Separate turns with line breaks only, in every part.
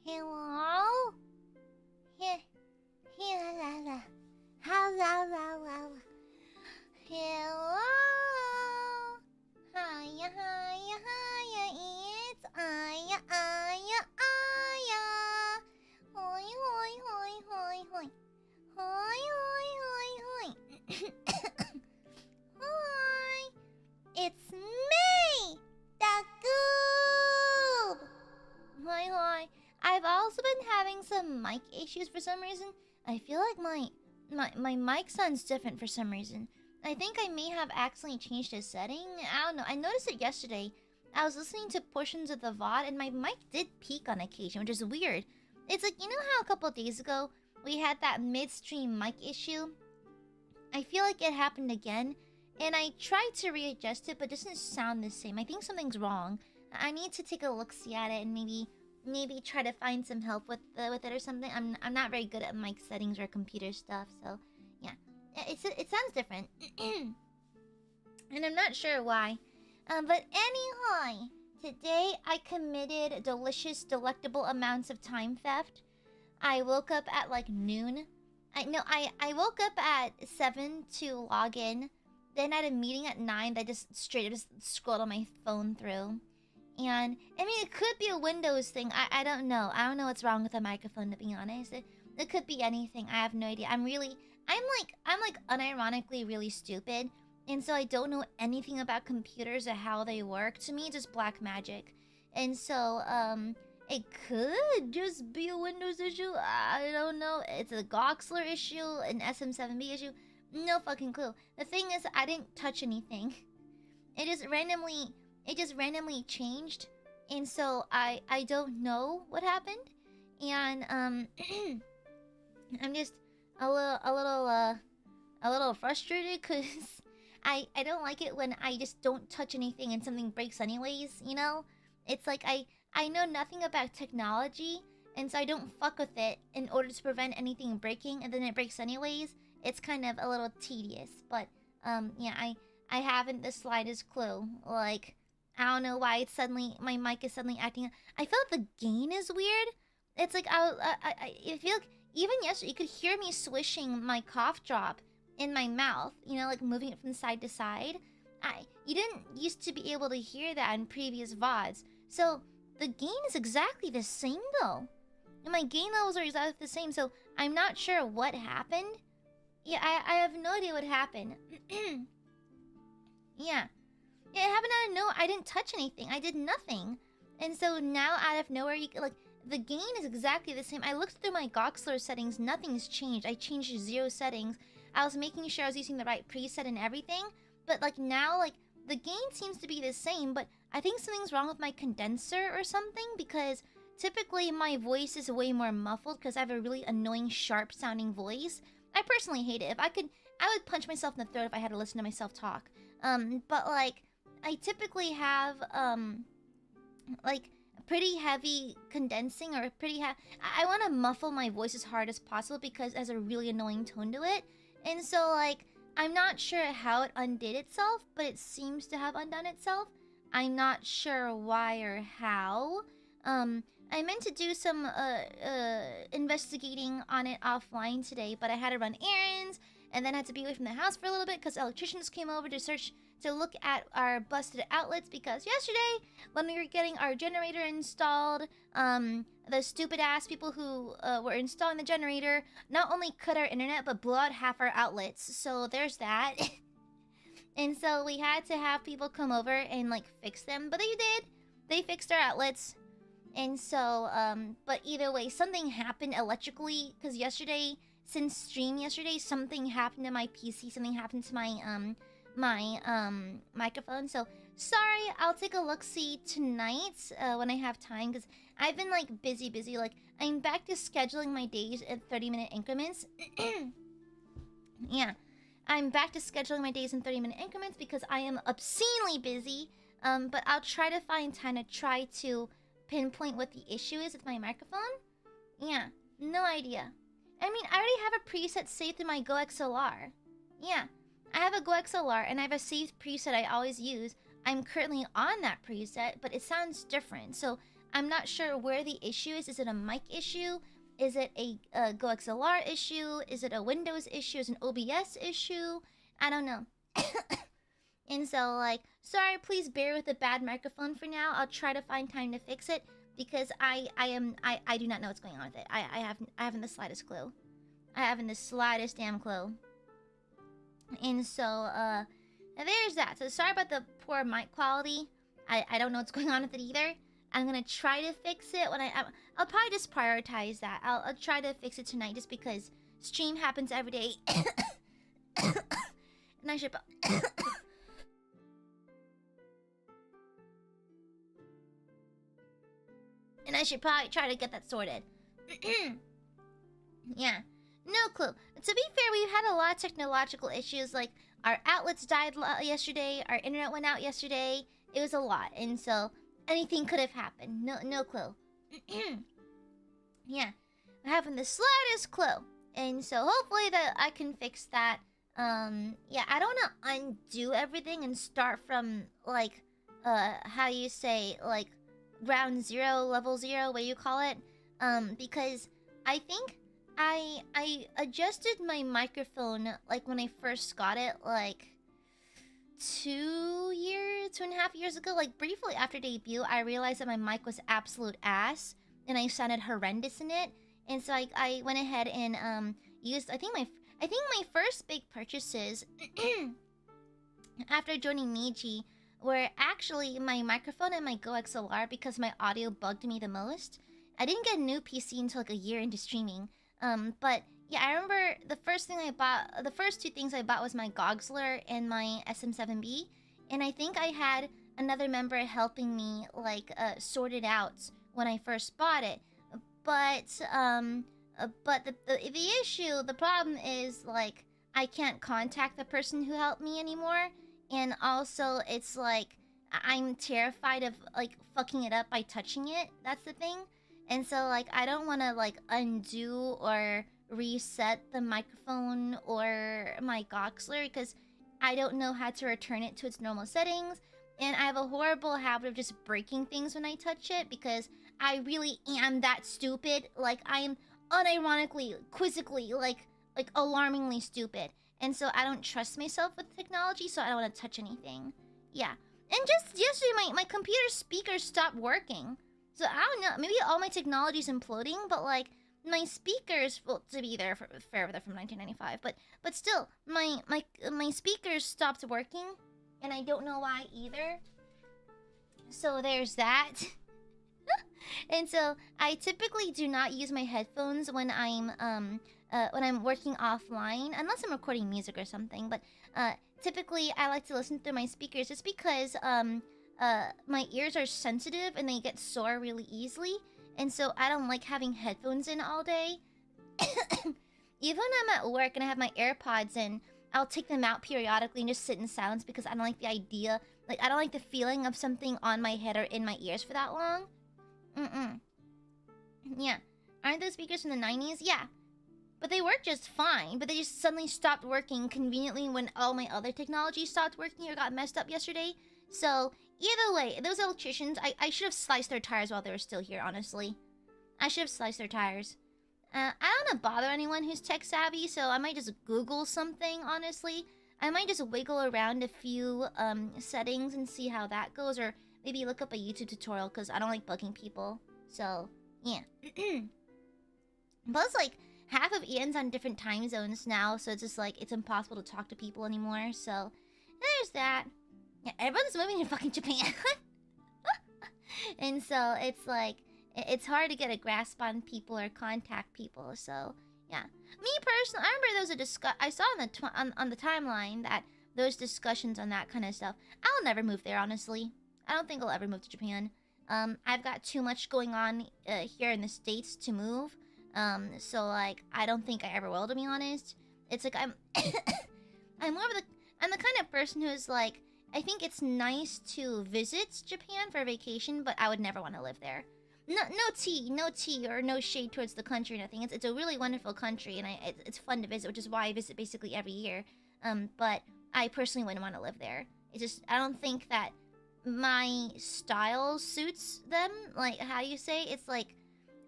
Hello? Here. Hello. Hello. Hello. Hiya. It's Aya. Hoi. Hoi. Hi. It's me, the Goob. Hi. I've also been having some mic issues for some reason. I feel like my mic sounds different for some reason. I think I may have accidentally changed a setting. I don't know. I noticed it yesterday. I was listening to portions of the VOD and my mic did peak on occasion, which is weird. It's like, you know how a couple days ago we had that midstream mic issue? I feel like it happened again. And I tried to readjust it, but it doesn't sound the same. I think something's wrong. I need to take a look-see at it and maybe try to find some help with it or something. I'm not very good at mic settings or computer stuff, so yeah, it sounds different, and I'm not sure why. But anyhow, today I committed delicious, delectable amounts of time theft. I woke up at like noon. I woke up at 7 to log in. Then I had a meeting at 9 that just straight up just scrolled on my phone through. And I mean, it could be a Windows thing. I don't know. I don't know what's wrong with the microphone, to be honest. It could be anything. I have no idea. I'm like unironically really stupid, and so I don't know anything about computers or how they work. To me, it's just black magic. And so it could just be a Windows issue. I don't know. It's a Goxler issue, an SM7B issue. No fucking clue. The thing is, I didn't touch anything. It just randomly changed, and so I don't know what happened, and I'm just a little frustrated because I don't like it when I just don't touch anything and something breaks anyways. You know, it's like I know nothing about technology, and so I don't fuck with it in order to prevent anything breaking, and then it breaks anyways. It's kind of a little tedious, but yeah, I haven't the slightest clue. Like, I don't know why it's suddenly, my mic is suddenly acting. I feel like the gain is weird. It's like I feel like even yesterday you could hear me swishing my cough drop in my mouth, you know, like moving it from side to side. You didn't used to be able to hear that in previous VODs. So the gain is exactly the same though. And my gain levels are exactly the same, so I'm not sure what happened. Yeah, I have no idea what happened. Yeah, it happened out of nowhere. I didn't touch anything. I did nothing. And so now out of nowhere, you like, the gain is exactly the same. I looked through my Goxler settings. Nothing's changed. I changed 0 settings. I was making sure I was using the right preset and everything. But like now, like the gain seems to be the same. But I think something's wrong with my condenser or something, because typically my voice is way more muffled because I have a really annoying, sharp sounding voice. I personally hate it. If I could, I would punch myself in the throat if I had to listen to myself talk. But like, I typically have like pretty heavy condensing, or pretty I want to muffle my voice as hard as possible because it has a really annoying tone to it. And so like, I'm not sure how it undid itself, but it seems to have undone itself. I'm not sure why or how. I meant to do some investigating on it offline today, but I had to run errands and then had to be away from the house for a little bit because electricians came over to look at our busted outlets, because yesterday when we were getting our generator installed, the stupid ass people who were installing the generator not only cut our internet but blew out half our outlets. So there's that. And so we had to have people come over and like fix them, but they did. They fixed our outlets. And so, but either way, something happened electrically, because yesterday, since stream yesterday, something happened to my PC, something happened to my, microphone. So, sorry, I'll take a look-see tonight, when I have time, because I've been, like, busy. Like, I'm back to scheduling my days in 30-minute increments. Yeah, I'm back to scheduling my days in 30-minute increments because I am obscenely busy, but I'll try to find time to try to pinpoint what the issue is with my microphone. Yeah, no idea. I mean, I already have a preset saved in my GoXLR. Yeah, I have a GoXLR and I have a saved preset I always use. I'm currently on that preset, but it sounds different. So I'm not sure where the issue is. Is it a mic issue? Is it a GoXLR issue? Is it a Windows issue? Is it an OBS issue? I don't know. And so, like, sorry, please bear with the bad microphone for now. I'll try to find time to fix it because I do not know what's going on with it. I haven't the slightest clue. I haven't the slightest damn clue. And so, there's that. So sorry about the poor mic quality. I don't know what's going on with it either. I'm gonna try to fix it when I'll probably just prioritize that. I'll try to fix it tonight just because stream happens every day. And I should and I should probably try to get that sorted. Yeah, no clue. To be fair, we've had a lot of technological issues. Like our outlets died yesterday, our internet went out yesterday. It was a lot, and so anything could have happened. No clue. Yeah, I haven't the slightest clue, and so hopefully that I can fix that. Yeah, I don't want to undo everything and start from like, how you say, like ground zero, level zero, what you call it? Because I think I adjusted my microphone like when I first got it, like 2.5 years ago. Like briefly after debut, I realized that my mic was absolute ass and I sounded horrendous in it. And so I went ahead and used I think my first big purchases after joining Niji were actually my microphone and my GoXLR because my audio bugged me the most. I didn't get a new PC until like a year into streaming. But yeah, I remember the first two things I bought was my Goxler and my SM7B, and I think I had another member helping me like sort it out when I first bought it. But the issue, the problem is like I can't contact the person who helped me anymore, and also it's like I'm terrified of like fucking it up by touching it. That's the thing. And so like I don't want to like undo or reset the microphone or my Goxler because I don't know how to return it to its normal settings, and I have a horrible habit of just breaking things when I touch it because I really am that stupid. Like I am unironically, quizzically, like alarmingly stupid. And so I don't trust myself with technology, so I don't want to touch anything. Yeah. And just yesterday, my computer speakers stopped working. So I don't know, maybe all my technology is imploding, but like my speakers, well, to be there fair, they're from 1995, but still, my speakers stopped working, and I don't know why either. So there's that. And so I typically do not use my headphones when I'm working offline, unless I'm recording music or something. But typically I like to listen through my speakers just because my ears are sensitive and they get sore really easily, and so I don't like having headphones in all day. Even when I'm at work and I have my AirPods in, I'll take them out periodically and just sit in silence because I don't like the idea, like I don't like the feeling of something on my head or in my ears for that long. Yeah. Aren't those speakers from the 90s? Yeah. But they work just fine, but they just suddenly stopped working conveniently when all my other technology stopped working or got messed up yesterday. So, either way, those electricians, I should have sliced their tires while they were still here, honestly. I should have sliced their tires. I don't want to bother anyone who's tech savvy, so I might just Google something, honestly. I might just wiggle around a few settings and see how that goes, or maybe look up a YouTube tutorial, because I don't like bugging people. So, yeah. Plus, like, half of Ian's on different time zones now, so it's just like, it's impossible to talk to people anymore, so there's that. Yeah, everyone's moving to fucking Japan. And so it's like, it's hard to get a grasp on people or contact people, so yeah. Me personally, I remember there was I saw on the timeline that those discussions on that kind of stuff. I'll never move there, honestly. I don't think I'll ever move to Japan. I've got too much going on here in the States to move. So like, I don't think I ever will, to be honest. It's like I'm I'm the kind of person who's like, I think it's nice to visit Japan for a vacation, but I would never want to live there. No tea, or no shade towards the country or nothing. It's a really wonderful country, and it's fun to visit, which is why I visit basically every year. But I personally wouldn't want to live there. It's just, I don't think that my style suits them. Like, how you say? It's like,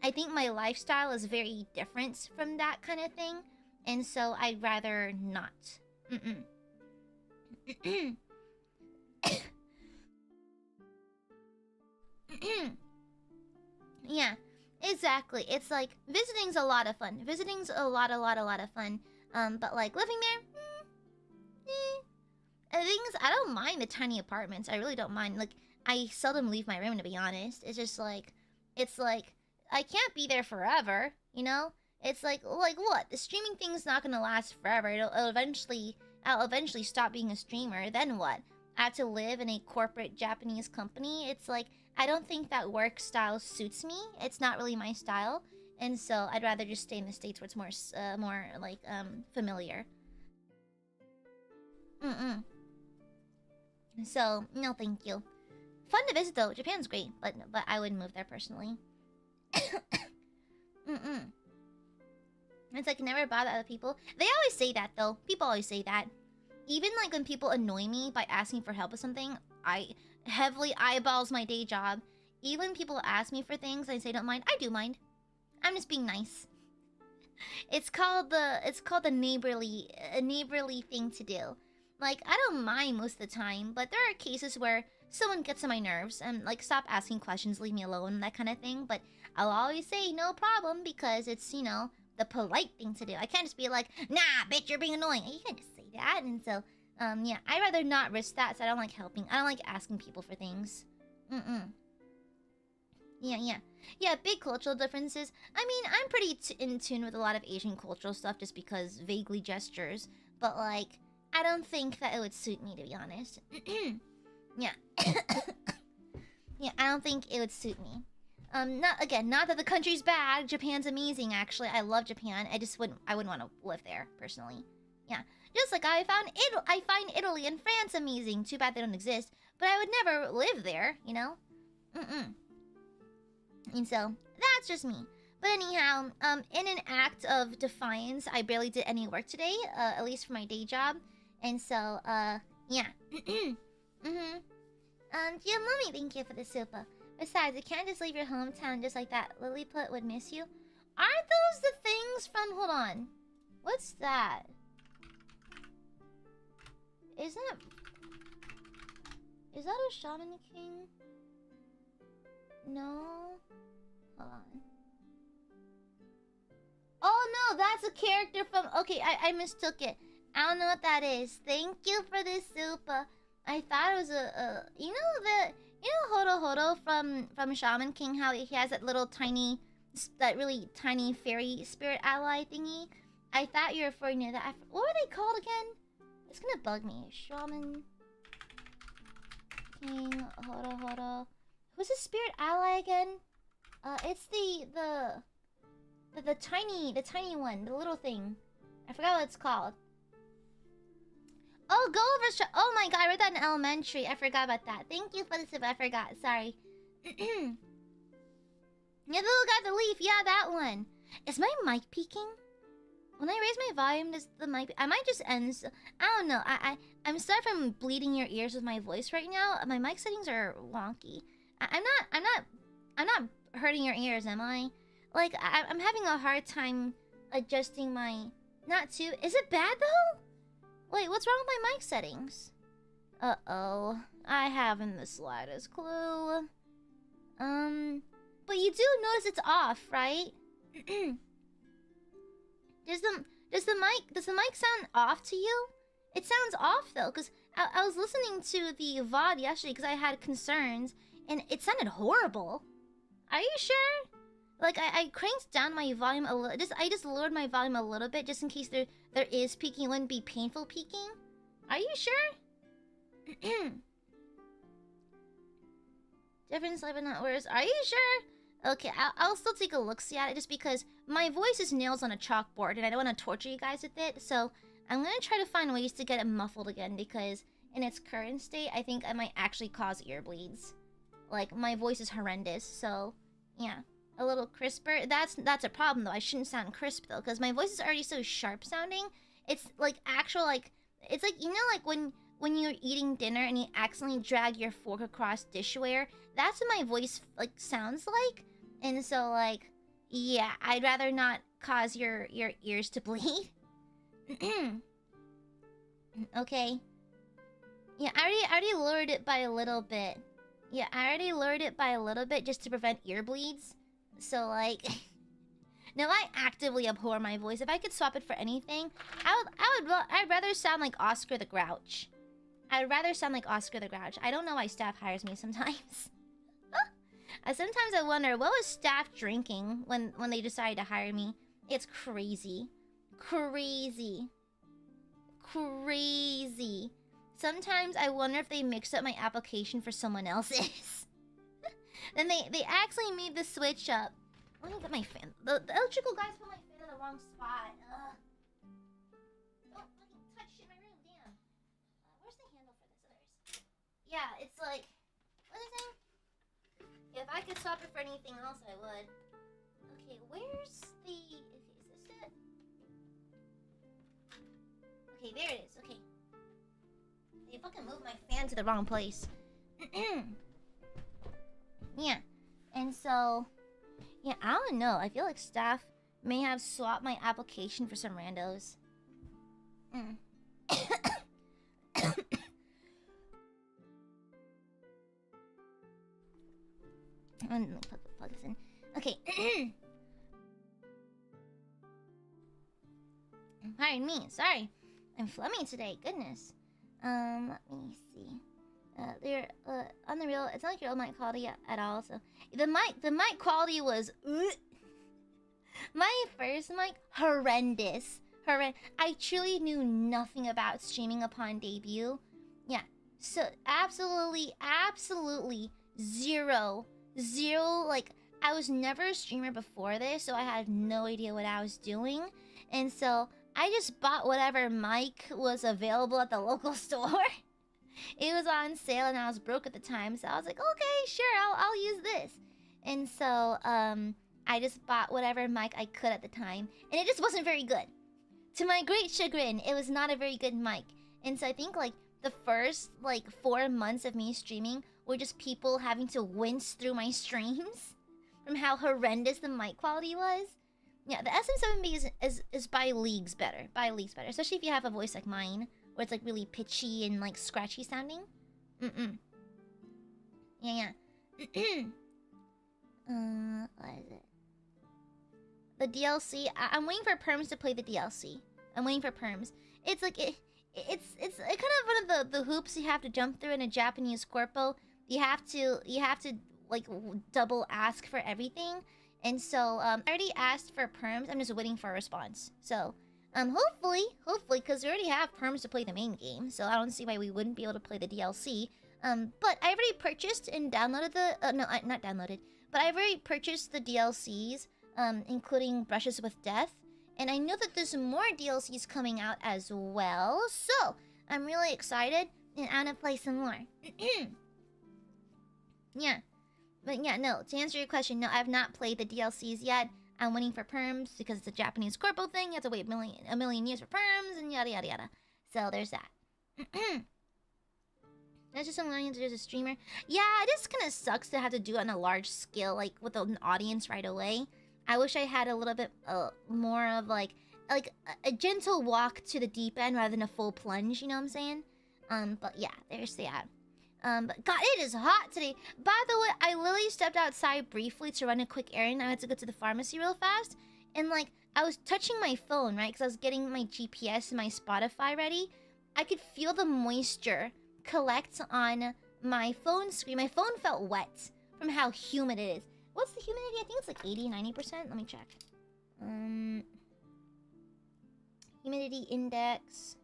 I think my lifestyle is very different from that kind of thing. And so I'd rather not. Yeah, exactly. It's like, visiting's a lot of fun. Visiting's a lot of fun. But like, living there, And the thing is, I don't mind the tiny apartments. I really don't mind. Like, I seldom leave my room, to be honest. It's just like, I can't be there forever, you know? It's like what? The streaming thing's not gonna last forever. I'll eventually stop being a streamer. Then what? I have to live in a corporate Japanese company. It's like, I don't think that work style suits me. It's not really my style. And so I'd rather just stay in the States where it's more like, familiar. So, no thank you. Fun to visit though. Japan's great, but I wouldn't move there personally. It's like, never bother other people. They always say that though. People always say that. Even like when people annoy me by asking for help with something, I heavily eyeballs my day job. Even when people ask me for things and I say don't mind, I do mind. I'm just being nice. It's called the neighborly thing to do. Like, I don't mind most of the time, but there are cases where someone gets on my nerves and like, stop asking questions, leave me alone, that kind of thing. But I'll always say no problem because it's, you know, the polite thing to do. I can't just be like, nah, bitch, you're being annoying. You can't just say that. And so, yeah, I'd rather not risk that. So I don't like helping. I don't like asking people for things. Yeah, big cultural differences. I mean, I'm pretty in tune with a lot of Asian cultural stuff just because vaguely gestures. But like, I don't think that it would suit me, to be honest. Yeah. Yeah, I don't think it would suit me. Not that the country's bad. Japan's amazing, actually. I love Japan. I wouldn't want to live there, personally. Yeah. Just like I find Italy and France amazing. Too bad they don't exist. But I would never live there, you know? And so, that's just me. But anyhow, in an act of defiance, I barely did any work today, at least for my day job. And so, yeah. Dear mommy, thank you for the super. Besides, you can't just leave your hometown just like that. Lilliput would miss you. Aren't those the things from... Hold on. What's that? Is that a Shaman King? No. Hold on. Oh no, that's a character from... Okay, I mistook it. I don't know what that is. Thank you for this super. I thought it was a you know Horo Horo from Shaman King, how he has that little tiny, that really tiny fairy spirit ally thingy? I thought you were referring to that. What were they called again? It's gonna bug me. Shaman King Horo Horo. Who's the spirit ally again? It's the tiny one, the little thing. I forgot what it's called. Oh, Gulliver's... Oh my god, I read that in elementary. I forgot about that. Thank you for the sip. I forgot. Sorry. Yeah, the little guy, the leaf. Yeah, that one. Is my mic peaking? When I raise my volume, does the mic... I might just end... I don't know. I'm sorry if I'm bleeding your ears with my voice right now. My mic settings are wonky. I'm not hurting your ears, am I? Like, I'm having a hard time adjusting my... Not too... Is it bad, though? Wait, what's wrong with my mic settings? Uh-oh. I haven't the slightest clue. But you do notice it's off, right? Does the mic sound off to you? It sounds off, though, because I was listening to the VOD yesterday because I had concerns, and it sounded horrible. Are you sure? Like, I cranked down my volume a little. I just lowered my volume a little bit just in case there is peaking. It wouldn't be painful peaking. Are you sure? Different life but not worse. Are you sure? Okay, I'll still take a look-see at it just because my voice is nails on a chalkboard and I don't want to torture you guys with it. So I'm going to try to find ways to get it muffled again because in its current state, I think I might actually cause ear bleeds. Like, my voice is horrendous, so yeah. A little crisper. That's a problem though. I shouldn't sound crisp though, because my voice is already so sharp sounding. It's like actual like it's like, you know, like when you're eating dinner and you accidentally drag your fork across dishware. That's what my voice like sounds like. And so like, yeah, I'd rather not cause your ears to bleed. Okay. Yeah, I already lowered it by a little bit. Yeah, I already lowered it by a little bit just to prevent ear bleeds. So like, no, I actively abhor my voice. If I could swap it for anything, I'd rather sound like Oscar the Grouch. I'd rather sound like Oscar the Grouch. I don't know why staff hires me sometimes. Sometimes I wonder, what was staff drinking when they decided to hire me? It's crazy. Crazy. Crazy. Sometimes I wonder if they mixed up my application for someone else's. Then they actually made the switch up. Let me get my fan. The electrical guys put my fan in the wrong spot. Ugh. Don't fucking touch shit in my room, damn. Where's the handle for this? Others. Yeah, it's like, what is it? If I could swap it for anything else, I would. Okay, where's the... Okay, is this it? Okay, there it is. Okay. They fucking moved my fan to the wrong place. Yeah. And so... Yeah, I don't know. I feel like staff may have swapped my application for some randos. Let me plug this in. Okay. Pardon me. Sorry. I'm flummy today. Goodness. Let me see. They're on the real. It's not like your old mic quality at all. So the mic quality was my first mic horrendous. I truly knew nothing about streaming upon debut. Yeah. So absolutely zero. Like, I was never a streamer before this, so I had no idea what I was doing, and so I just bought whatever mic was available at the local store. It was on sale and I was broke at the time, so I was like, okay, sure, I'll use this. And so I just bought whatever mic I could at the time, and it just wasn't very good. To my great chagrin, it was not a very good mic. And so I think like the first like 4 months of me streaming were just people having to wince through my streams from how horrendous the mic quality was. Yeah, the SM7B is by leagues better. By leagues better. Especially if you have a voice like mine, where it's like really pitchy and like scratchy sounding. Yeah. What is it? The DLC. I'm waiting for Perms to play the DLC. I'm waiting for Perms. It's like it's kind of one of the hoops you have to jump through in a Japanese corpo. You have to like double ask for everything. And so I already asked for Perms. I'm just waiting for a response. So hopefully, because we already have Perms to play the main game, so I don't see why we wouldn't be able to play the DLC. But I already purchased and downloaded the not downloaded, but I've already purchased the DLCs, including Brushes with Death, and I know that there's more DLCs coming out as well. So I'm really excited, and I'm gonna play some more. Yeah. But yeah, no, to answer your question, no, I've not played the DLCs yet. I'm waiting for Perms because it's a Japanese corpo thing. You have to wait a million years for Perms and yada yada yada. So there's that. That's just something learning to do as a streamer. Yeah, it just kind of sucks to have to do it on a large scale, like with an audience right away. I wish I had a little bit more of like a gentle walk to the deep end rather than a full plunge. You know what I'm saying? But yeah, there's that. But God, it is hot today. By the way, I literally stepped outside briefly to run a quick errand. I had to go to the pharmacy real fast. And, like, I was touching my phone, right? Because I was getting my GPS and my Spotify ready. I could feel the moisture collect on my phone screen. My phone felt wet from how humid it is. What's the humidity? I think it's like 80-90%. Let me check. Humidity index.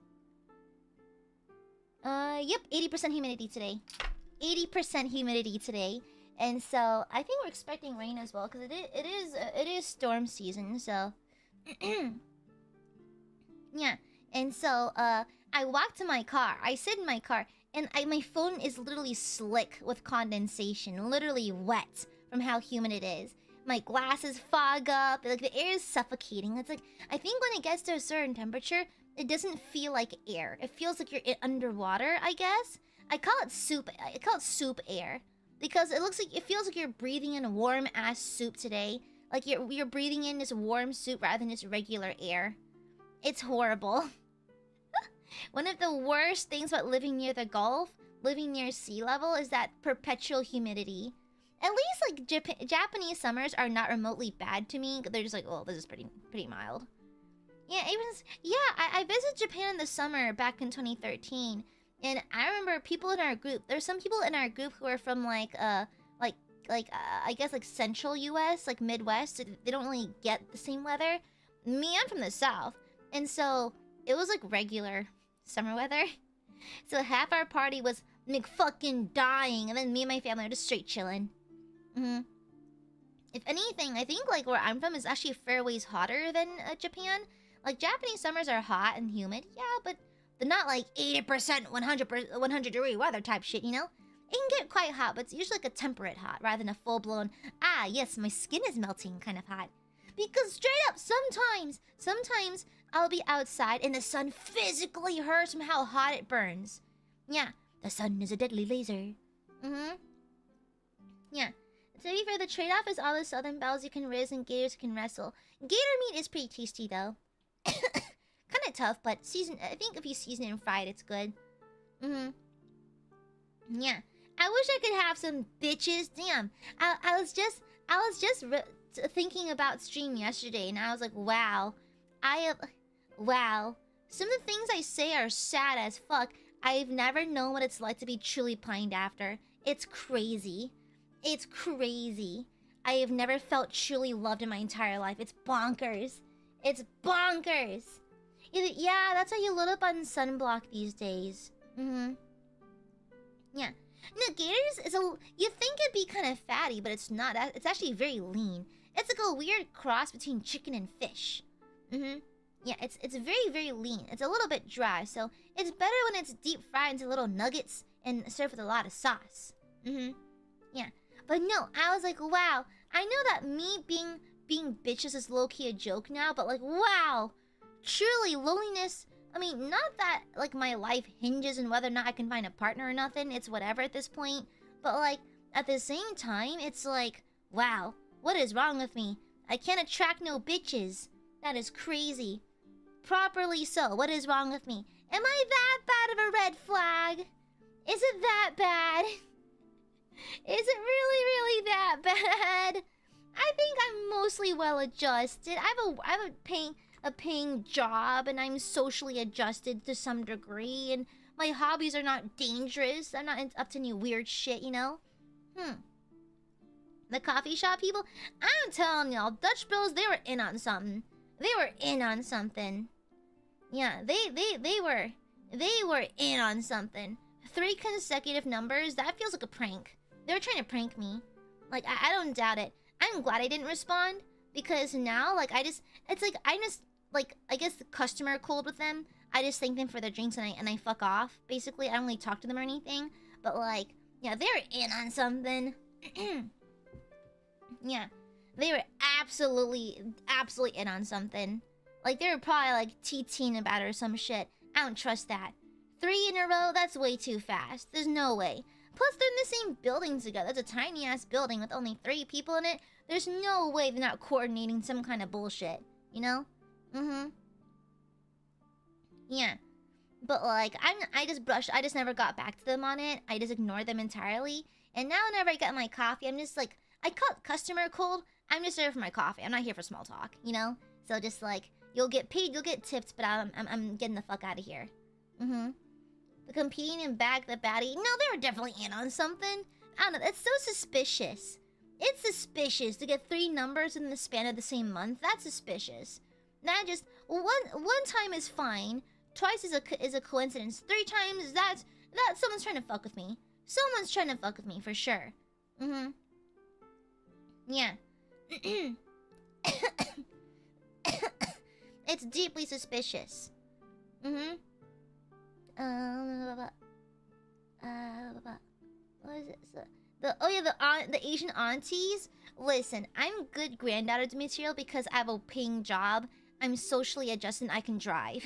Yep, 80% humidity today. 80% humidity today. And so, I think we're expecting rain as well, because it is storm season, so... Yeah, and so, I walked to my car. I sit in my car, and my phone is literally slick with condensation. Literally wet from how humid it is. My glasses fog up, like the air is suffocating. It's like, I think when it gets to a certain temperature, it doesn't feel like air. It feels like you're underwater, I guess. I call it soup air because it looks like it feels like you're breathing in warm ass soup today. Like you're breathing in this warm soup rather than just regular air. It's horrible. One of the worst things about living near the Gulf, living near sea level, is that perpetual humidity. At least like Japanese summers are not remotely bad to me. They're just like, oh, this is pretty mild. Yeah, I visited Japan in the summer back in 2013, and I remember people in our group. There's some people in our group who are from I guess like central U.S., like Midwest. So they don't really get the same weather. Me, I'm from the South, and so it was like regular summer weather. So half our party was like fucking dying, and then me and my family are just straight chilling. If anything, I think like where I'm from is actually fair ways hotter than Japan. Like Japanese summers are hot and humid, yeah, but they're not like 80%, 100 degree weather type shit, you know? It can get quite hot, but it's usually like a temperate hot rather than a full-blown, ah, yes, my skin is melting kind of hot. Because straight up, sometimes I'll be outside and the sun physically hurts from how hot it burns. Yeah, the sun is a deadly laser. Yeah. To be fair, the trade-off is all the southern bells you can raise and gators can wrestle. Gator meat is pretty tasty, though. Kind of tough, but I think if you season it and fry it, it's good. Yeah. I wish I could have some bitches. Damn. I was just thinking about stream yesterday, and I was like, wow. Wow. Some of the things I say are sad as fuck. I've never known what it's like to be truly pined after. It's crazy. It's crazy. I have never felt truly loved in my entire life. It's bonkers. It's bonkers. Yeah, that's why you load up on sunblock these days. Yeah. No, gators is you think it'd be kind of fatty, but it's not. It's actually very lean. It's like a weird cross between chicken and fish. Yeah, it's very, very lean. It's a little bit dry, so it's better when it's deep fried into little nuggets and served with a lot of sauce. Yeah. But no, I was like, wow. I know that me being bitches is low-key a joke now, but like, wow. Truly, loneliness. I mean, not that like my life hinges on whether or not I can find a partner or nothing. It's whatever at this point. But like, at the same time, it's like, wow. What is wrong with me? I can't attract no bitches. That is crazy. Properly so. What is wrong with me? Am I that bad of a red flag? Is it that bad? Is it really that bad? I think I'm mostly well adjusted. I have a paying job, and I'm socially adjusted to some degree, and my hobbies are not dangerous. I'm not up to any weird shit, you know? The coffee shop people, I'm telling y'all, Dutch Bros, they were in on something. They were in on something. Yeah, they were in on something. 3 consecutive numbers, that feels like a prank. They were trying to prank me. Like, I don't doubt it. I'm glad I didn't respond, because now, like, I guess the customer called with them. I just thank them for their drinks and I fuck off. Basically, I don't really talk to them or anything. But like, yeah, they were in on something. Yeah, they were absolutely in on something. Like, they were probably like TTing about it or some shit. I don't trust that. 3 in a row, that's way too fast. There's no way. Plus, they're in the same building together. That's a tiny-ass building with only 3 people in it. There's no way they're not coordinating some kind of bullshit. You know? Yeah. But, like, I just never got back to them on it. I just ignored them entirely. And now whenever I get my coffee, I'm just like, I call it customer cold. I'm just there for my coffee. I'm not here for small talk, you know? So just, like, you'll get paid, you'll get tips, but I'm getting the fuck out of here. The competing and bag the baddie. No, they were definitely in on something. I don't know. It's so suspicious. It's suspicious to get 3 numbers in the span of the same month. That's suspicious. That just one time is fine. Twice is a coincidence. 3 times that's someone's trying to fuck with me. Someone's trying to fuck with me for sure. Yeah. It's deeply suspicious. What is it? The Asian aunties. Listen, I'm good granddaughter material because I have a paying job. I'm socially adjusted and I can drive.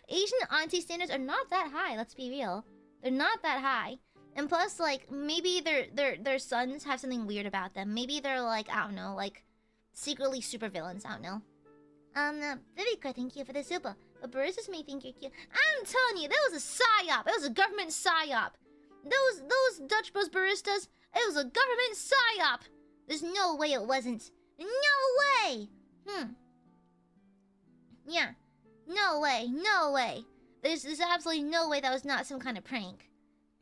Asian auntie standards are not that high. Let's be real. They're not that high. And plus, like, maybe their sons have something weird about them. Maybe they're like, I don't know, like secretly super villains. I don't know. Vivika, thank you for the super. But baristas may think you're cute. I'm telling you, that was a psyop. It was a government psyop. Those Dutch Bros baristas, it was a government psyop. There's no way it wasn't. No way. Yeah. No way. No way. There's absolutely no way that was not some kind of prank.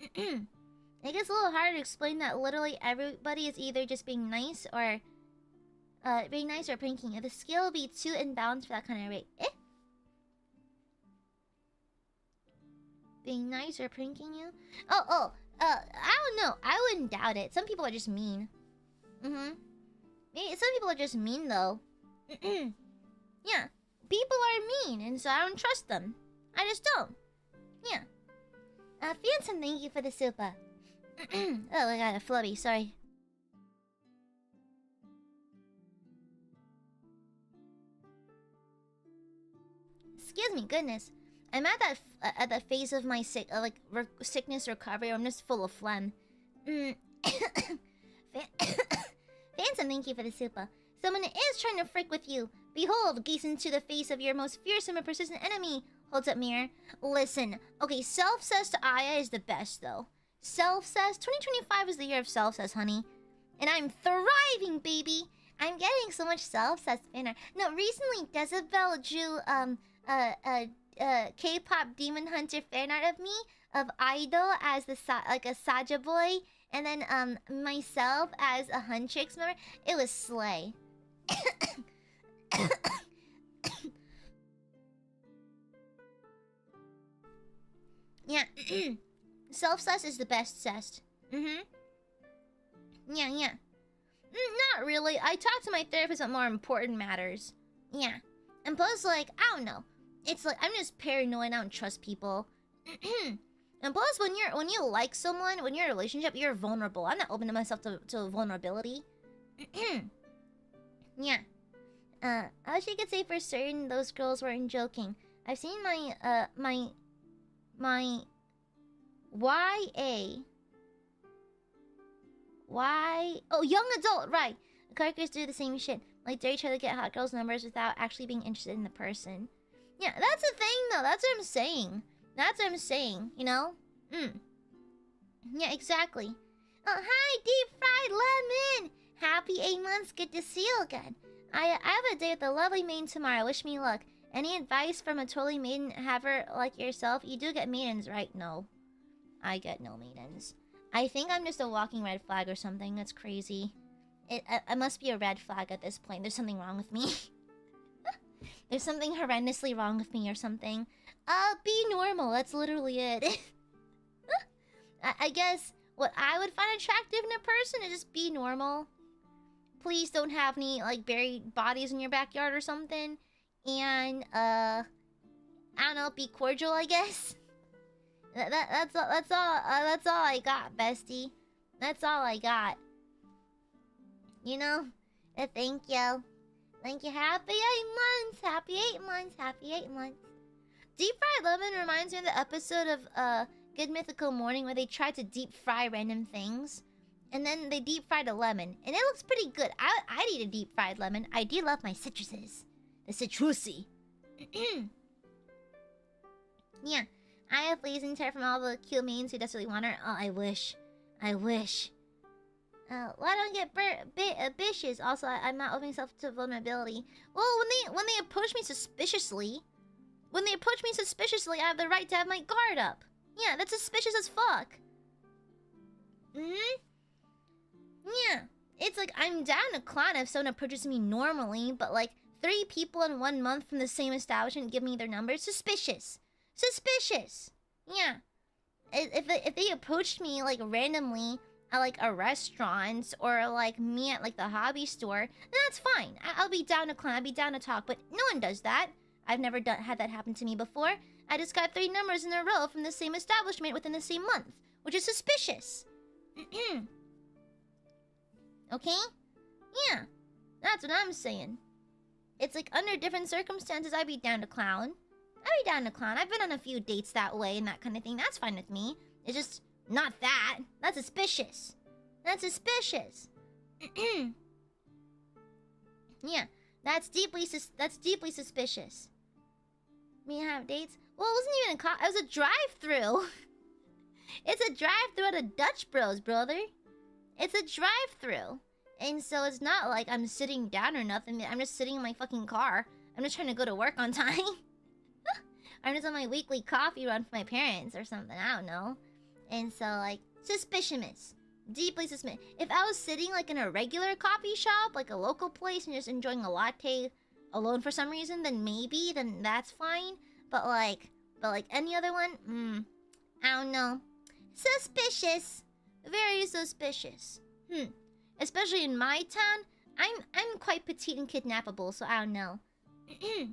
It gets a little harder to explain that literally everybody is either just being nice or pranking you. The scale will be too imbalanced for that kind of rate. Being nice or pranking you? I don't know. I wouldn't doubt it. Some people are just mean. Maybe some people are just mean though. Yeah. People are mean, and so I don't trust them. I just don't. Yeah. Phantom, thank you for the super. Oh, I got a flubby, sorry. Excuse me, goodness. I'm at that phase of my sickness recovery where I'm just full of phlegm. Phantom, thank you for the super. Someone is trying to frick with you. Behold, gaze into the face of your most fearsome and persistent enemy. Holds up mirror. Listen, okay, self-cess to Aya is the best though. Self-cess, 2025 is the year of self-cess, honey. And I'm thriving, baby. I'm getting so much self-cess fan art. No, recently Decibel drew K-pop demon hunter fan art of me, of Idol as the like a Saja boy, and then myself as a Huntrix member. It was slay. Yeah. Self-cess is the best cessed. Yeah. Not really. I talk to my therapist about more important matters. Yeah. And plus, like, I don't know. It's like I'm just paranoid. I don't trust people. And plus, when you like someone, when you're in a relationship, you're vulnerable. I'm not open to myself to vulnerability. Yeah. I wish I could say for certain those girls weren't joking. I've seen my oh, young adult, right. Characters do the same shit. Like they try to get hot girls' numbers without actually being interested in the person. Yeah, that's the thing though. That's what I'm saying. That's what I'm saying, you know? Yeah, exactly. Oh, hi, Deep Fried Lemon! Happy 8 months, good to see you again. I have a date with a lovely maiden tomorrow, wish me luck. Any advice from a totally maiden haver like yourself? You do get maidens, right? No. I get no maidens. I think I'm just a walking red flag or something, that's crazy. I must be a red flag at this point, there's something wrong with me. There's something horrendously wrong with me or something. Be normal, that's literally it. I guess what I would find attractive in a person is just be normal. Please don't have any, like, buried bodies in your backyard or something. And, I don't know, be cordial, I guess. That's all I got, bestie. That's all I got. You know? Thank you. Thank you. Happy 8 months! Happy 8 months! Happy 8 months! Deep Fried Lemon reminds me of the episode of Good Mythical Morning where they tried to deep fry random things. And then they deep fried a lemon. And it looks pretty good. I'd eat a deep fried lemon. I do love my citruses. The citrusy. Yeah. I have lazy tear from all the cute mains who desperately want her. Oh, I wish. I wish. Why don't get bitches? Also, I'm not opening myself to vulnerability. Well, when they approach me suspiciously, I have the right to have my guard up. Yeah, that's suspicious as fuck. Yeah, it's like I'm down to clown if someone approaches me normally, but like 3 people in 1 month from the same establishment give me their numbers. Suspicious. Suspicious. Yeah. If they approached me like randomly at like a restaurant or like me at like the hobby store, then that's fine. I'll be down to clown. I'll be down to talk. But no one does that. I've never had that happen to me before. I just got 3 numbers in a row from the same establishment within the same month, which is suspicious. Okay? Yeah. That's what I'm saying. It's like under different circumstances, I'd be down to clown. I'd be down to clown. I've been on a few dates that way and that kind of thing. That's fine with me. It's just not that. That's suspicious. That's suspicious. Yeah, that's deeply suspicious. Me have dates? Well, it wasn't even a it was a drive-through. It's a drive-through at a Dutch Bros, brother. It's a drive-through. And so it's not like I'm sitting down or nothing. I'm just sitting in my fucking car. I'm just trying to go to work on time. I'm just on my weekly coffee run for my parents or something. I don't know. And so, like, suspicious. Deeply suspicious. If I was sitting, like, in a regular coffee shop, like a local place, and just enjoying a latte alone for some reason, then maybe, then that's fine. But like any other one, I don't know. Suspicious. Very suspicious. Especially in my town, I'm quite petite and kidnappable, so I don't know. Yeah,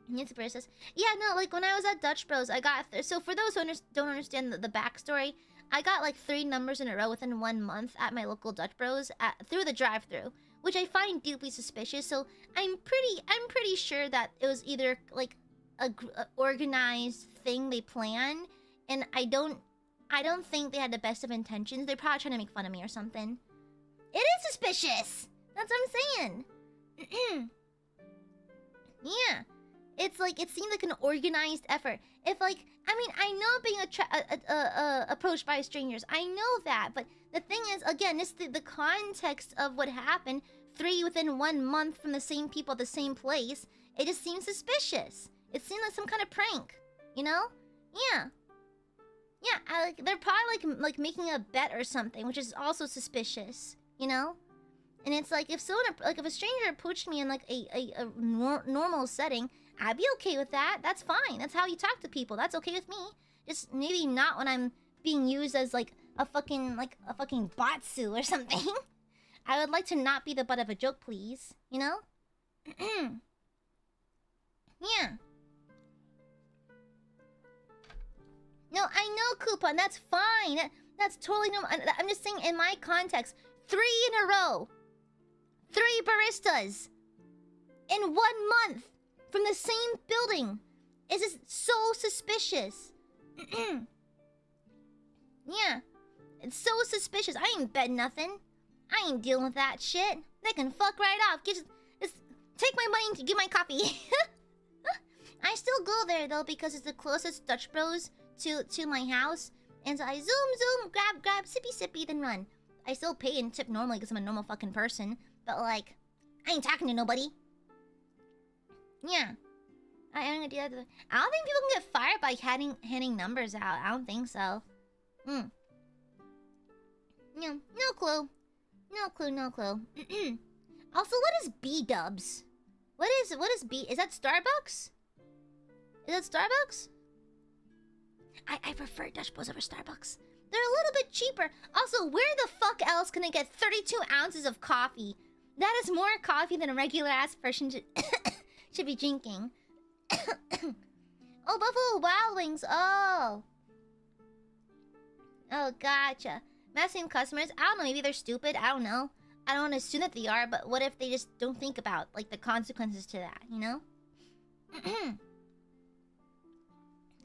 no, like when I was at Dutch Bros, I got so for those who don't understand the backstory, I got like 3 numbers in a row within 1 month at my local Dutch Bros through the drive-through, which I find deeply suspicious. So I'm pretty sure that it was either like a organized thing they planned, and I don't think they had the best of intentions. They're probably trying to make fun of me or something. It is suspicious. That's what I'm saying. Yeah. It's like, it seemed like an organized effort. If like, I mean, I know being approached by strangers. I know that. But the thing is, again, it's the context of what happened. 3 within 1 month from the same people at the same place. It just seems suspicious. It seemed like some kind of prank. You know? Yeah. Yeah, they're probably like making a bet or something, which is also suspicious. You know? And it's like, if someone, like if a stranger approached me in like a normal setting, I'd be okay with that. That's fine. That's how you talk to people. That's okay with me. Just maybe not when I'm being used as like a fucking batsu or something. I would like to not be the butt of a joke, please. You know? Yeah. No, I know, Coupon. That's fine. That's totally normal. I'm just saying, in my context, 3 in a row. 3 baristas. In 1 month. From the same building. Is this so suspicious? Yeah. It's so suspicious. I ain't bet nothing. I ain't dealing with that shit. They can fuck right off. Just take my money and give my coffee. I still go there though because it's the closest Dutch Bros to my house. And so I zoom, grab, sippy, then run. I still pay and tip normally because I'm a normal fucking person. But like, I ain't talking to nobody. Yeah. I don't think people can get fired by handing numbers out. I don't think so. Yeah, no clue. No clue. Also, what is B-dubs? What is B? Is that Starbucks? Is that Starbucks? I prefer Dutch Bros over Starbucks. They're a little bit cheaper. Also, where the fuck else can I get 32 ounces of coffee? That is more coffee than a regular ass person should be drinking. Oh, Buffalo Wild Wings. Oh, gotcha. Messing customers. I don't know. Maybe they're stupid. I don't know. I don't want to assume that they are, but what if they just don't think about like the consequences to that? You know?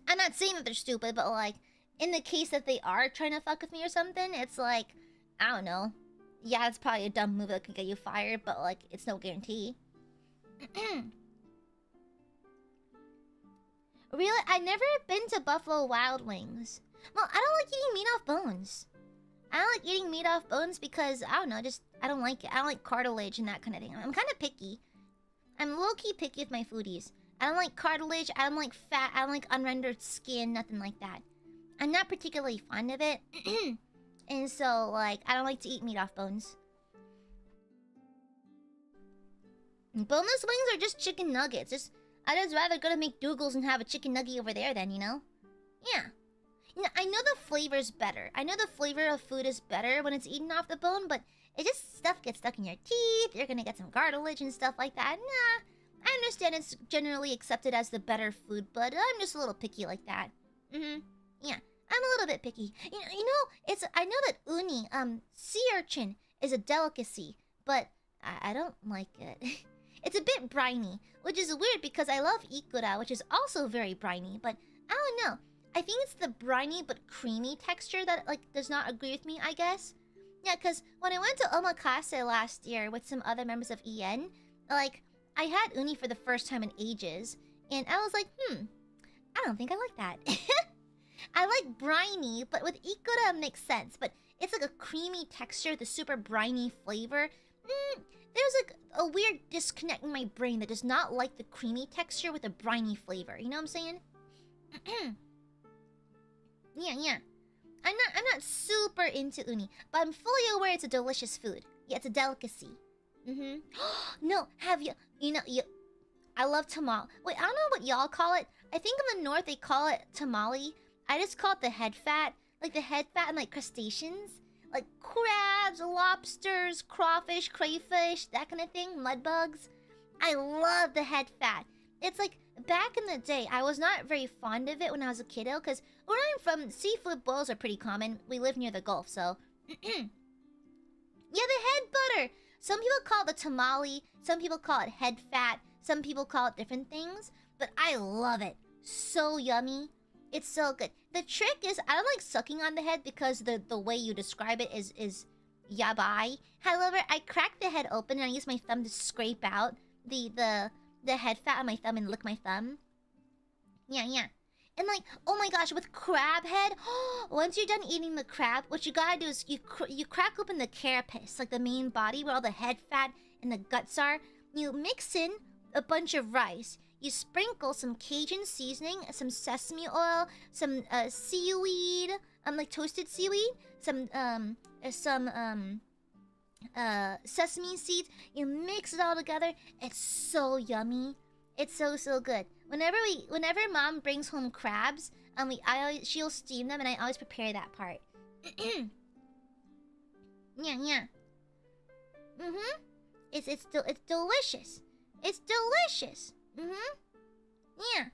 I'm not saying that they're stupid, but like in the case that they are trying to fuck with me or something, it's like, I don't know. Yeah, it's probably a dumb move that could get you fired, but like it's no guarantee. Really? I've never been to Buffalo Wild Wings. Well, I don't like eating meat off bones. I don't like eating meat off bones because, I don't know, just, I don't like it. I don't like cartilage and that kind of thing. I'm kind of picky. I'm low-key picky with my foodies. I don't like cartilage, I don't like fat, I don't like unrendered skin, nothing like that. I'm not particularly fond of it. And so, like, I don't like to eat meat off bones. Boneless wings are just chicken nuggets. I'd just rather go to McDougal's and have a chicken nugget over there then, you know? Yeah. You know, I know the flavor's better. I know the flavor of food is better when it's eaten off the bone, but it just, stuff gets stuck in your teeth. You're gonna get some cartilage and stuff like that. Nah. I understand it's generally accepted as the better food, but I'm just a little picky like that. Yeah. I'm a little bit picky. You know, I know that uni, sea urchin is a delicacy, but I don't like it. It's a bit briny, which is weird because I love ikura, which is also very briny. But I don't know. I think it's the briny but creamy texture that like does not agree with me, I guess. Yeah, because when I went to Omakase last year with some other members of EN, like, I had uni for the first time in ages, and I was like, I don't think I like that. I like briny, but with ikura makes sense, but it's like a creamy texture, the super briny flavor. There's like a weird disconnect in my brain that does not like the creamy texture with a briny flavor. You know what I'm saying? Yeah. I'm not super into uni, but I'm fully aware it's a delicious food. Yeah, it's a delicacy. No, have you? I love tamale. Wait, I don't know what y'all call it. I think in the north they call it tamale. I just call it the head fat, like the head fat and like crustaceans, like crabs, lobsters, crawfish, crayfish, that kind of thing, mud bugs. I love the head fat. It's like back in the day, I was not very fond of it when I was a kiddo, because where I'm from, seafood boils are pretty common. We live near the Gulf, so yeah, the head butter. Some people call it the tamale, some people call it head fat, some people call it different things, but I love it. So yummy. It's so good. The trick is I don't like sucking on the head because the way you describe it is yabai. However, I crack the head open and I use my thumb to scrape out the head fat on my thumb and lick my thumb. Yeah. And like, oh my gosh, with crab head, once you're done eating the crab, what you gotta do is you crack open the carapace, like the main body where all the head fat and the guts are. You mix in a bunch of rice. You sprinkle some Cajun seasoning, some sesame oil, some seaweed, like toasted seaweed, some sesame seeds. You mix it all together. It's so yummy. It's so good. Whenever mom brings home crabs, she'll steam them, and I always prepare that part. Yeah. It's delicious. It's delicious. Yeah.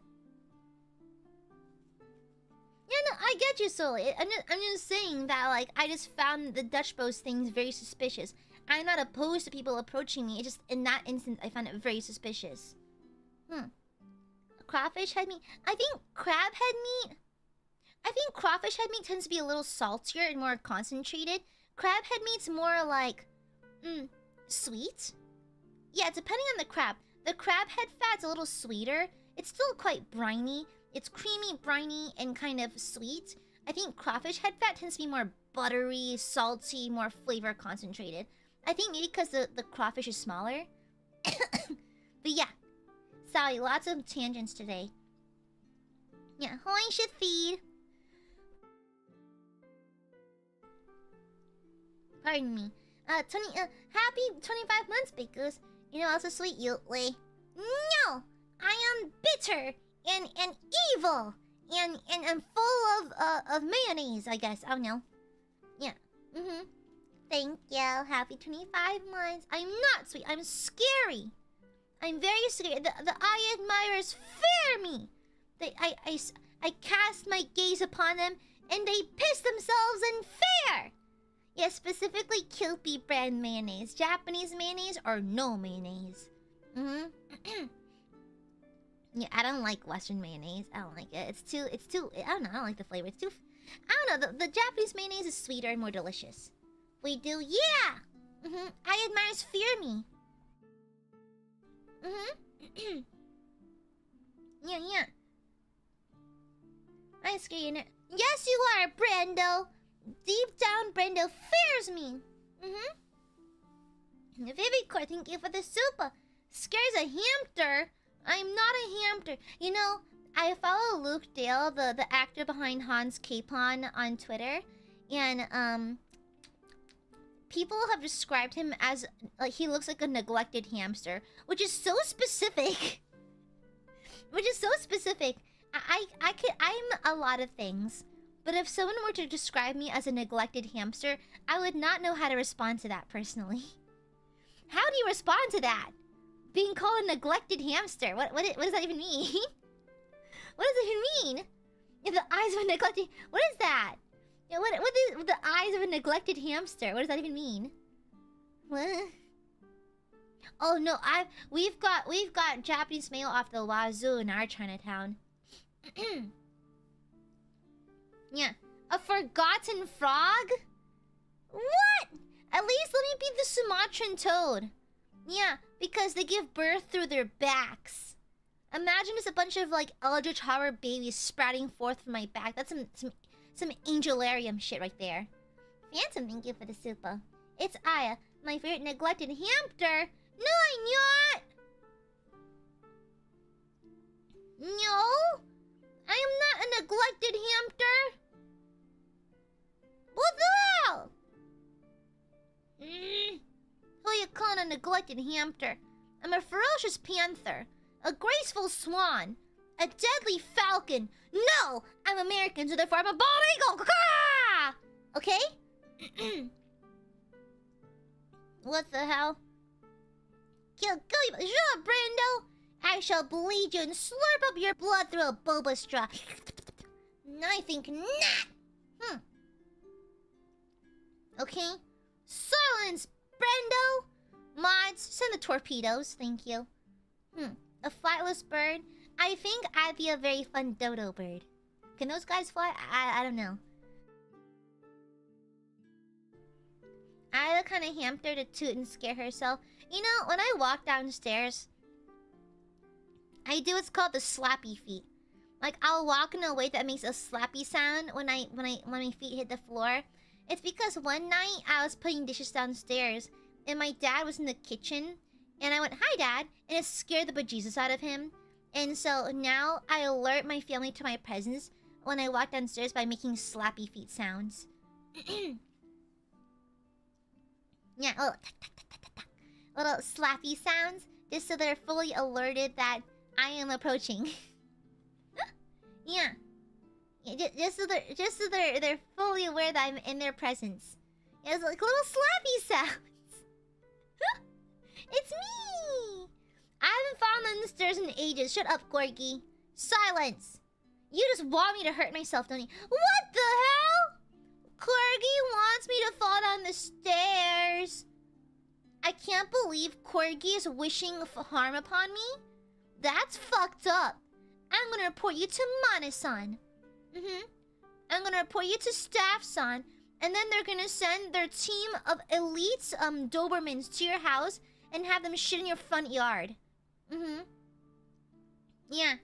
Yeah, no, I get you, Sully. I'm just saying that, like, I just found the Dutch Bros things very suspicious. I'm not opposed to people approaching me. It's just, in that instance, I found it very suspicious. Crawfish head meat? I think crab head meat... I think crawfish head meat tends to be a little saltier and more concentrated. Crab head meat's more like... sweet? Yeah, depending on the crab. The crab head fat's a little sweeter. It's still quite briny. It's creamy, briny, and kind of sweet. I think crawfish head fat tends to be more buttery, salty, more flavor concentrated. I think maybe because the crawfish is smaller. But yeah. Sorry, lots of tangents today. Yeah, I should feed. Pardon me. Happy 25 months, Bakers. You know, also sweet Yutli. No! I am bitter and evil and full of mayonnaise, I guess. I don't know. Yeah. Thank you. Happy 25 months. I'm not sweet. I'm scary. I'm very scared. The Aiadmirers fear me. I cast my gaze upon them, and they piss themselves in fear. Yeah, specifically Kilpie brand mayonnaise. Japanese mayonnaise or no mayonnaise. Yeah, I don't like Western mayonnaise. I don't like it. It's too. I don't know. I don't like the flavor. It's too. I don't know. The Japanese mayonnaise is sweeter and more delicious. We do, yeah. Aiadmirers fear me. Yeah. I scare you. Yes, you are, Brando. Deep down, Brando fears me. Vivicore, thank you for the super. Scares a hamster. I'm not a hamster. You know, I follow Luke Dale, the actor behind Hans Capon, on Twitter, and people have described him as like he looks like a neglected hamster, which is so specific. I'm a lot of things, but if someone were to describe me as a neglected hamster, I would not know how to respond to that personally. How do you respond to that? Being called a neglected hamster. What does that even mean? What does it even mean? Yeah, the eyes of a neglected... What is that? Yeah, what is the eyes of a neglected hamster? What does that even mean? What? Oh no, we've got Japanese mail off the wazoo in our Chinatown. Yeah. A forgotten frog? What? At least let me be the Sumatran toad. Yeah, because they give birth through their backs. Imagine just a bunch of like Eldritch Horror babies sprouting forth from my back. That's some angelarium shit right there. Phantom, thank you for the super. It's Aya, my favorite neglected hamster. No, I'm not. No, I am not a neglected hamster. What the hell? Who you calling a neglected hamster? I'm a ferocious panther, a graceful swan, a deadly falcon. No, I'm American, so therefore I'm a bald eagle. Caw! Okay? What the hell? Shut up, Brando! I shall bleed you and slurp up your blood through a boba straw. I think not. Okay? Silence, Brando! Mods, send the torpedoes, thank you. A flightless bird? I think I'd be a very fun dodo bird. Can those guys fly? I don't know. I'm the kind of hamster to toot and scare herself. You know, when I walk downstairs, I do what's called the slappy feet. Like, I'll walk in a way that makes a slappy sound when my feet hit the floor. It's because one night I was putting dishes downstairs and my dad was in the kitchen and I went, "Hi, Dad," and it scared the bejesus out of him. And so now I alert my family to my presence when I walk downstairs by making slappy feet sounds. Yeah, little slappy sounds, just so they're fully alerted that I am approaching. Yeah. Just so they're fully aware that I'm in their presence. Yeah, it's like little slappy sounds. It's me! I haven't fallen on the stairs in ages. Shut up, Corgi. Silence! You just want me to hurt myself, don't you? What the hell? Corgi wants me to fall down the stairs. I can't believe Corgi is wishing harm upon me. That's fucked up. I'm gonna report you to Mana-san. I'm gonna report you to Staff-san. And then they're gonna send their team of elite Dobermans to your house and have them shit in your front yard. Yeah.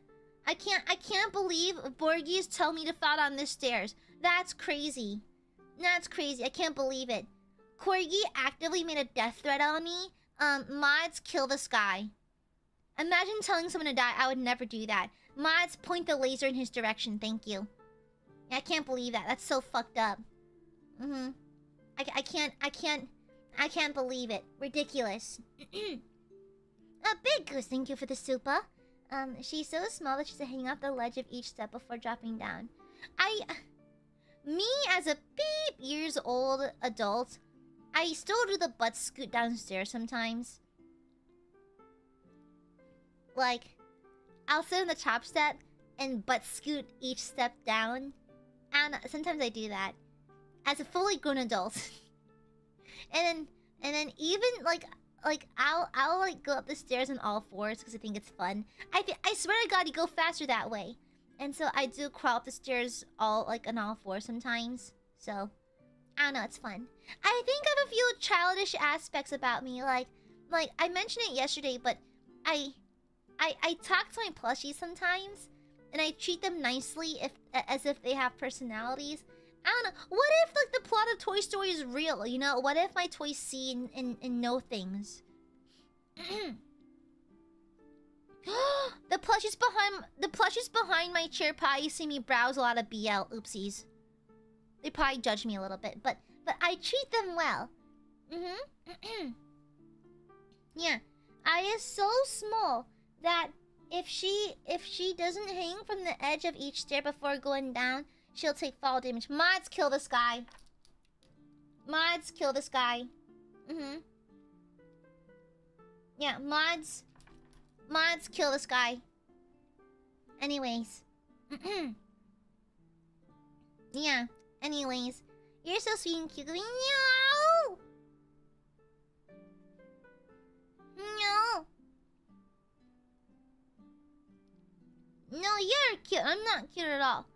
I can't believe Borgies tell me to fall down the stairs. That's crazy. That's crazy. I can't believe it. Corgi actively made a death threat on me. Mods, kill this guy. Imagine telling someone to die. I would never do that. Mods, point the laser in his direction. Thank you. I can't believe that. That's so fucked up. I can't believe it. Ridiculous. A big goose, thank you for the super. She's so small that she's hanging off the ledge of each step before dropping down. Me as a beep years old adult, I still do the butt scoot downstairs sometimes. Like, I'll sit on the top step and butt scoot each step down. And sometimes I do that as a fully grown adult. and then even like I'll like go up the stairs on all fours because I think it's fun. I swear to God, you go faster that way. And so I do crawl up the stairs all like on all fours sometimes. So I don't know, it's fun. I think I have a few childish aspects about me. Like I mentioned it yesterday, but I talk to my plushies sometimes, and I treat them nicely as if they have personalities. I don't know. What if like the plot of Toy Story is real? You know, what if my toys see and know things? The plushies behind my chair probably see me browse a lot of BL. Oopsies. They probably judge me a little bit, but I treat them well. Yeah, I is so small that if she doesn't hang from the edge of each stair before going down, she'll take fall damage. Mods, kill this guy. Mods, kill this guy. Yeah, mods, kill this guy. Anyways. Yeah, anyways. You're so sweet and cute. No! No! No, you're cute. I'm not cute at all.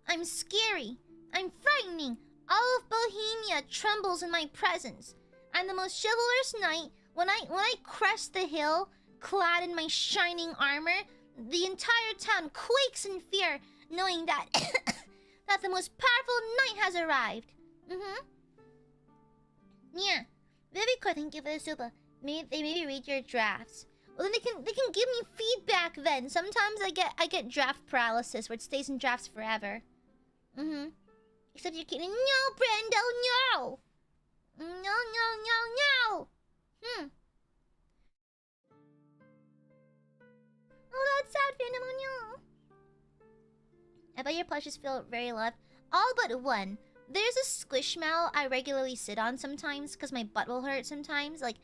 I'm scary. I'm frightening. All of Bohemia trembles in my presence. I'm the most chivalrous knight. When I crest the hill, clad in my shining armor, the entire town quakes in fear, knowing that that the most powerful knight has arrived. Yeah. Very cool. Thank you for the super. Maybe read your drafts. Well, then they can give me feedback. Then sometimes I get draft paralysis where it stays in drafts forever. Except you're kidding. No, Brando, no. No. Oh, that's sad, Phantom. No. I bet your plushes feel very loved. All but one. There's a squishmallow I regularly sit on sometimes because my butt will hurt sometimes. Like,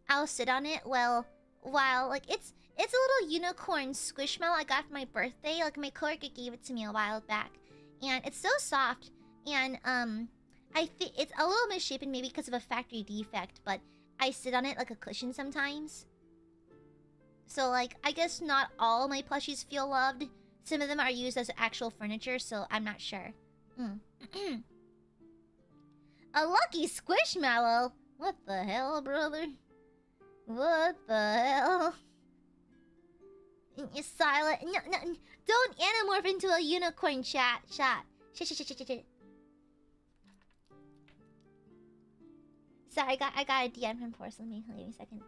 I'll sit on it while like it's a little unicorn squishmallow I got for my birthday. Like, my coworker gave it to me a while back, and it's so soft. And I think it's a little misshapen maybe because of a factory defect, but I sit on it like a cushion sometimes. So like, I guess not all my plushies feel loved. Some of them are used as actual furniture, so I'm not sure. A lucky squishmallow? What the hell, brother? What the hell? You're silent. No, don't anamorph into a unicorn shot. Shit. Sorry, I got a DM from Porcelain Maid. Hold me a second.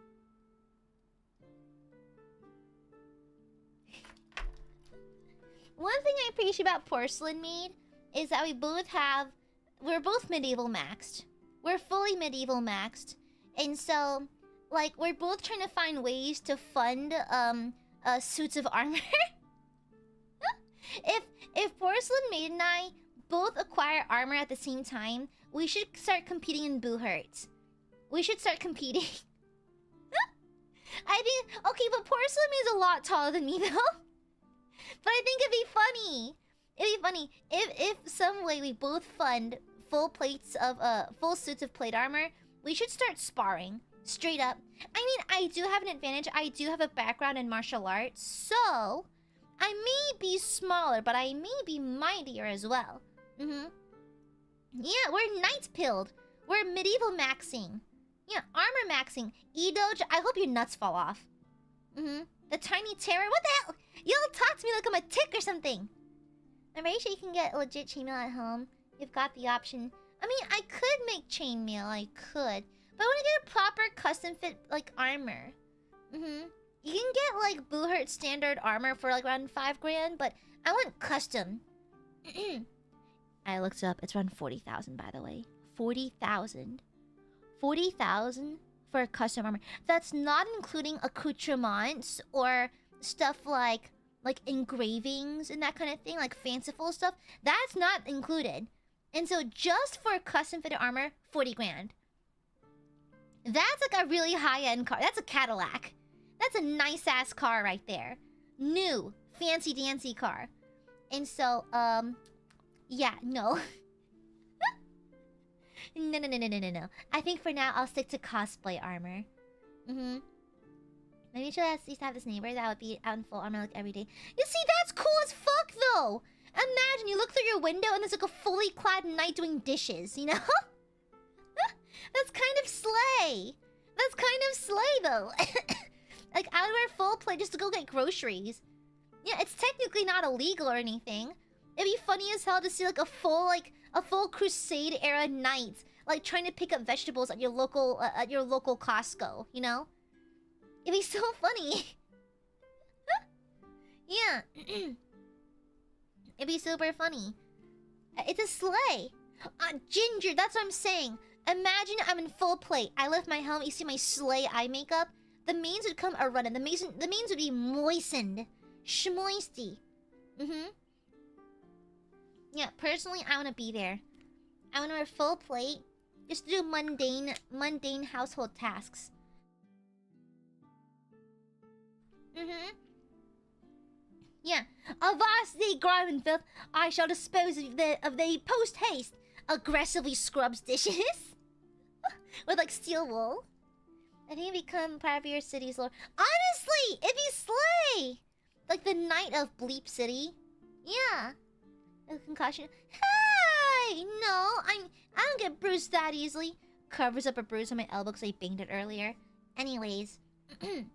One thing I appreciate about Porcelain Maid is that we're both medieval maxed. We're fully medieval maxed. And so, like, we're both trying to find ways to fund suits of armor. If Porcelain Maid and I both acquire armor at the same time, we should start competing in Boo Hurts. We should start competing. I think... Okay, but Porcelain Maid's a lot taller than me, though. But I think it'd be funny. It'd be funny if some way we both fund full suits of plate armor. We should start sparring. Straight up. I mean, I do have an advantage. I do have a background in martial arts, so I may be smaller, but I may be mightier as well. Yeah, we're knights pilled. We're medieval maxing. Yeah, armor maxing. E-Doge, I hope your nuts fall off. The tiny terror. What the hell? Y'all talk to me like I'm a tick or something. I'm very sure you can get legit chainmail at home. You've got the option. I mean, I could make chainmail. I could. But I want to get a proper custom fit, like, armor. You can get, like, Boo Hurt standard armor for, like, around 5 grand, but I want custom. I looked it up. It's around 40,000, by the way. 40,000. 40,000 for a custom armor. That's not including accoutrements or stuff like engravings and that kind of thing, like fanciful stuff. That's not included. And so just for a custom fitted armor, 40 grand. That's like a really high-end car. That's a Cadillac. That's a nice-ass car right there. New, fancy-dancy car. And so, yeah, no. No. I think for now, I'll stick to cosplay armor. Maybe should at least have this neighbor that would be out in full armor like every day. You see, that's cool as fuck, though! Imagine you look through your window and there's like a fully clad knight doing dishes, you know? That's kind of slay. That's kind of slay, though. Like, I would wear full plate just to go get groceries. Yeah, it's technically not illegal or anything. It'd be funny as hell to see like a full Crusade era knight like trying to pick up vegetables at your local Costco, you know? It'd be so funny. Yeah. It'd be super funny. It's a sleigh. Ginger, that's what I'm saying. Imagine I'm in full plate. I lift my helmet, you see my sleigh eye makeup. The mains would come a-running. The mains would be moistened. Schmoisty. Yeah, personally, I want to be there. I want to wear full plate. Just to do mundane household tasks. Yeah. Avast thee, grime and filth. I shall dispose of thee post-haste. Aggressively scrubs dishes. With, like, steel wool. I think it become part of your city's lore. Honestly, it'd be slay! like the night of Bleep City. Yeah. A concussion. Hey! No, I don't get bruised that easily. Covers up a bruise on my elbow because I banged it earlier. Anyways. Hi,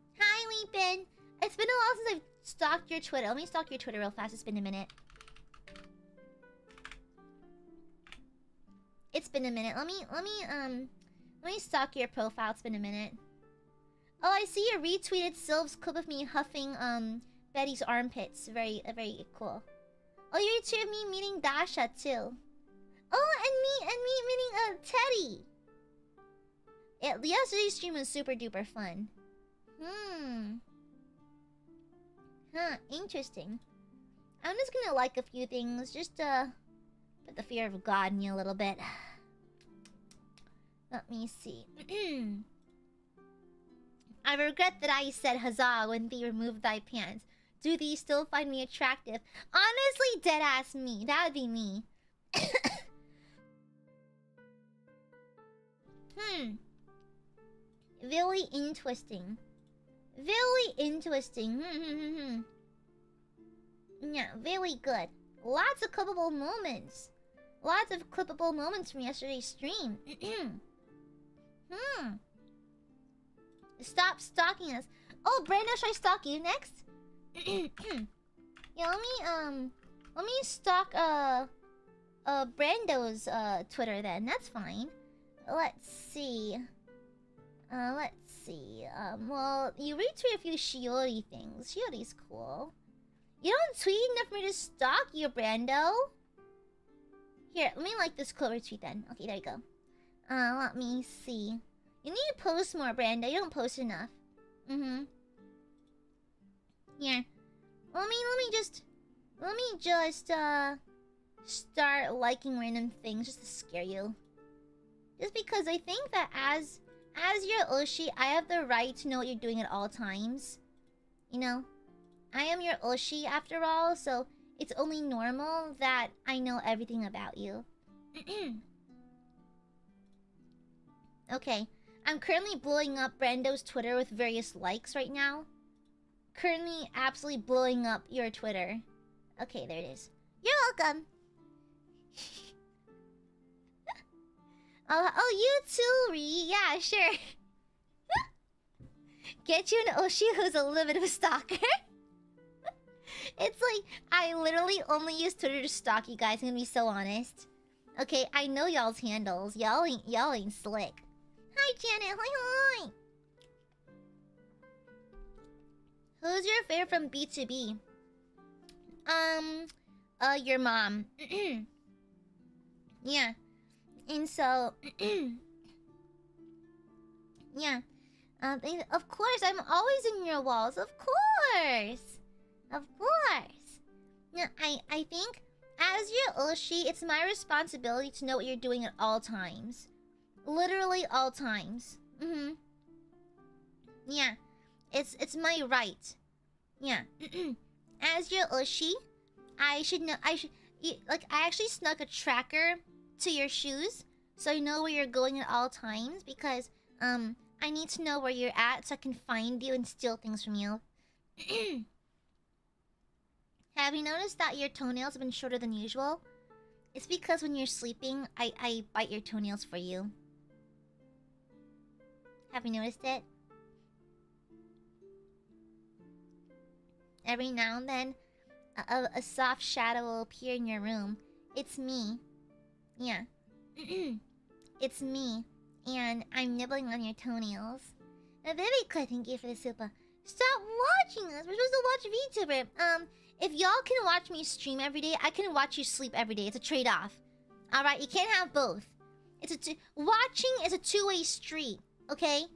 Weepin. It's been a while since I've stalked your Twitter. Let me stalk your Twitter real fast. It's been a minute. It's been a minute. Let me stalk your profile. It's been a minute. Oh, I see you retweeted Sylv's clip of me huffing Betty's armpits. Very cool. Oh, you retweeted me meeting Dasha too. Oh, and me meeting Teddy. Yesterday's stream was super duper fun. Huh, interesting. I'm just gonna like a few things, just put the fear of God in you a little bit. Let me see. I regret that I said huzzah when thee removed thy pants. Do thee still find me attractive? Honestly, deadass me. That would be me. Very interesting. Very interesting. Yeah, very good. Lots of clippable moments. Lots of clippable moments from yesterday's stream. Stop stalking us. Oh, Brando, should I stalk you next? Yeah, let me stalk Brando's Twitter then. That's fine. Let's see. Well, you retweet a few Shiori things. Shiori's cool. You don't tweet enough for me to stalk you, Brando. Here, let me like this cool retweet then. Okay, there you go. Let me see. You need to post more, Brando. You don't post enough. Here. Let me just start liking random things just to scare you. Just because I think that as your Oshi, I have the right to know what you're doing at all times. You know? I am your Oshi after all, so it's only normal that I know everything about you. Okay. I'm currently blowing up Brando's Twitter with various likes right now. Currently absolutely blowing up your Twitter. Okay, there it is. You're welcome. Oh, you too, Ree. Yeah, sure. Get you an Oshi who's a little bit of a stalker. It's like, I literally only use Twitter to stalk you guys. I'm gonna be so honest. Okay, I know y'all's handles. Y'all ain't slick. Hi, Janet. Hi. Who's your favorite from B2B? Your mom. Yeah. And so, yeah. Of course, I'm always in your walls. Of course. Of course. Yeah, I think as your Oshi, it's my responsibility to know what you're doing at all times. Literally all times. Yeah. It's my right. Yeah. As your Oshi, I should know. I actually snuck a tracker to your shoes, so I know where you're going at all times. Because I need to know where you're at so I can find you and steal things from you. Have you noticed that your toenails have been shorter than usual? It's because when you're sleeping, I bite your toenails for you. Have you noticed it? Every now and then, a soft shadow will appear in your room. It's me. Yeah. It's me. And I'm nibbling on your toenails. Very good, thank you for the super. Stop watching us! We're supposed to watch VTuber. If y'all can watch me stream every day, I can watch you sleep every day. It's a trade-off. Alright, you can't have both. Watching is a two-way street, okay?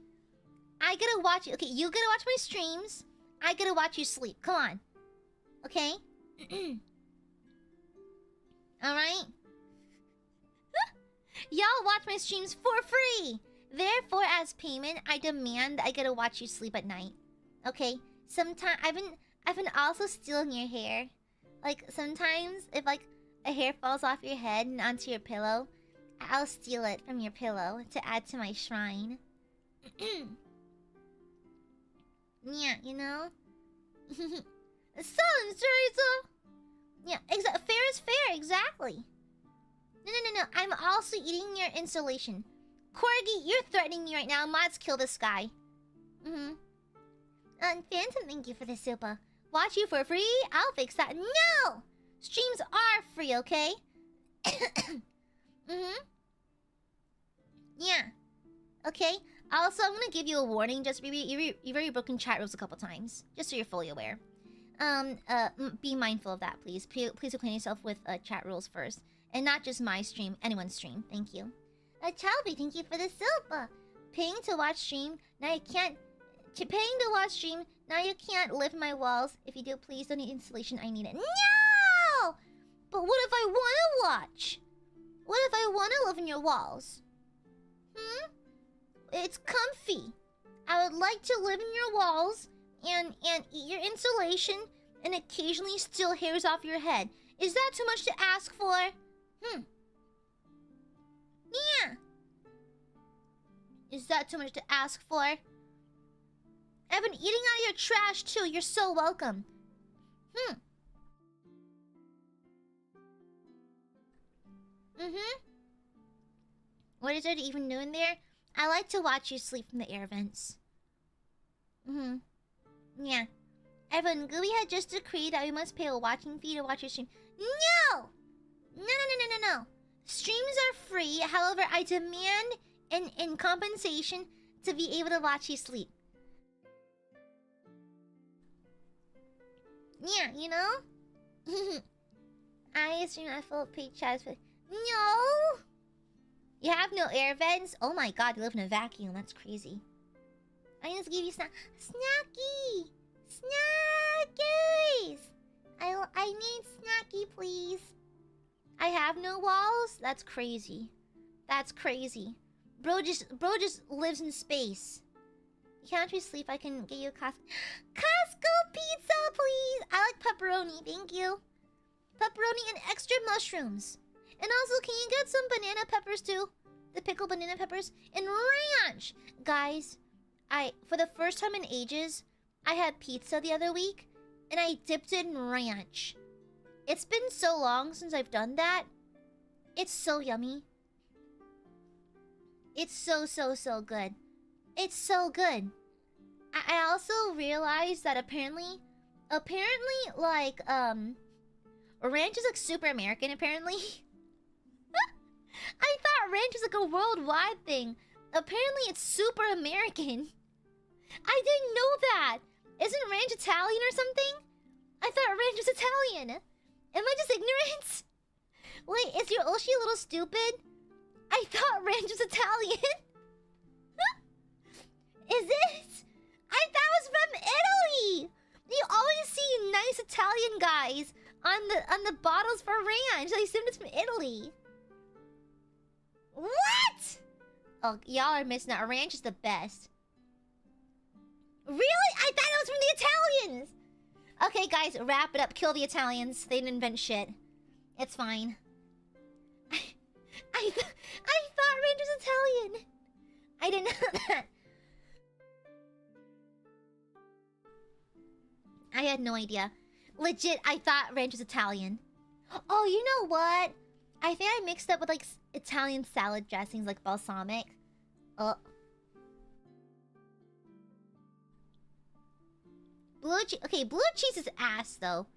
I gotta watch you. Okay, you gotta watch my streams. I gotta watch you sleep. Come on. Okay? Alright? Y'all watch my streams for free! Therefore, as payment, I demand I gotta watch you sleep at night. Okay? Sometimes I've been also stealing your hair. Like, sometimes, if, like, a hair falls off your head and onto your pillow, I'll steal it from your pillow to add to my shrine. Yeah, you know? Yeah, fair is fair, exactly. No. I'm also eating your installation. Corgi, you're threatening me right now. Mods, kill this guy. Phantom, thank you for the super. Watch you for free? I'll fix that. No! Streams are free, okay? Yeah. Okay. Also, I'm gonna give you a warning. Just you've already broken chat rules a couple times, just so you're fully aware. Be mindful of that, please. Please acquaint yourself with chat rules first, and not just my stream, anyone's stream. Thank you. Chalby, thank you for the silver. Paying to watch stream. Now you can't. Paying to watch stream. Now you can't lift my walls. If you do, please don't need installation. I need it. No! But what if I wanna watch? What if I wanna live in your walls? It's comfy. I would like to live in your walls and eat your insulation and occasionally steal hairs off your head. Is that too much to ask for? Yeah. Is that too much to ask for? I've been eating out of your trash too. You're so welcome. What is there to even do in there? I like to watch you sleep from the air vents. Yeah. Everyone, Gooey had just decreed that we must pay a watching fee to watch your stream. No! No. Streams are free. However, I demand in compensation to be able to watch you sleep. Yeah, you know? I assume I full paid chats for... No! You have no air vents? Oh my god, you live in a vacuum. That's crazy. I just give you Snacky! Snackies! I need Snacky, please. I have no walls? That's crazy. That's crazy. Bro just lives in space. You can't actually sleep. I can get you a Costco pizza, please! I like pepperoni, thank you. Pepperoni and extra mushrooms. And also, can you get some banana peppers too? The pickled banana peppers and ranch! Guys, for the first time in ages, I had pizza the other week and I dipped it in ranch. It's been so long since I've done that. It's so yummy. It's so good. It's so good. I also realized that apparently like ranch is like super American apparently. I thought ranch was like a worldwide thing. Apparently it's super American. I didn't know that. Isn't ranch Italian or something? I thought ranch was Italian. Am I just ignorant? Wait, is your Oshi a little stupid? I thought ranch was Italian. Is it? I thought it was from Italy. You always see nice Italian guys on the bottles for ranch. I assumed it's from Italy. What? Oh, y'all are missing out. Ranch is the best. Really? I thought it was from the Italians. Okay, guys, wrap it up. Kill the Italians. They didn't invent shit. It's fine. I thought ranch was Italian. I didn't know that. I had no idea. Legit, I thought ranch was Italian. Oh, you know what? I think I mixed up with like Italian salad dressings like balsamic. Oh. Blue cheese. Okay, blue cheese is ass though.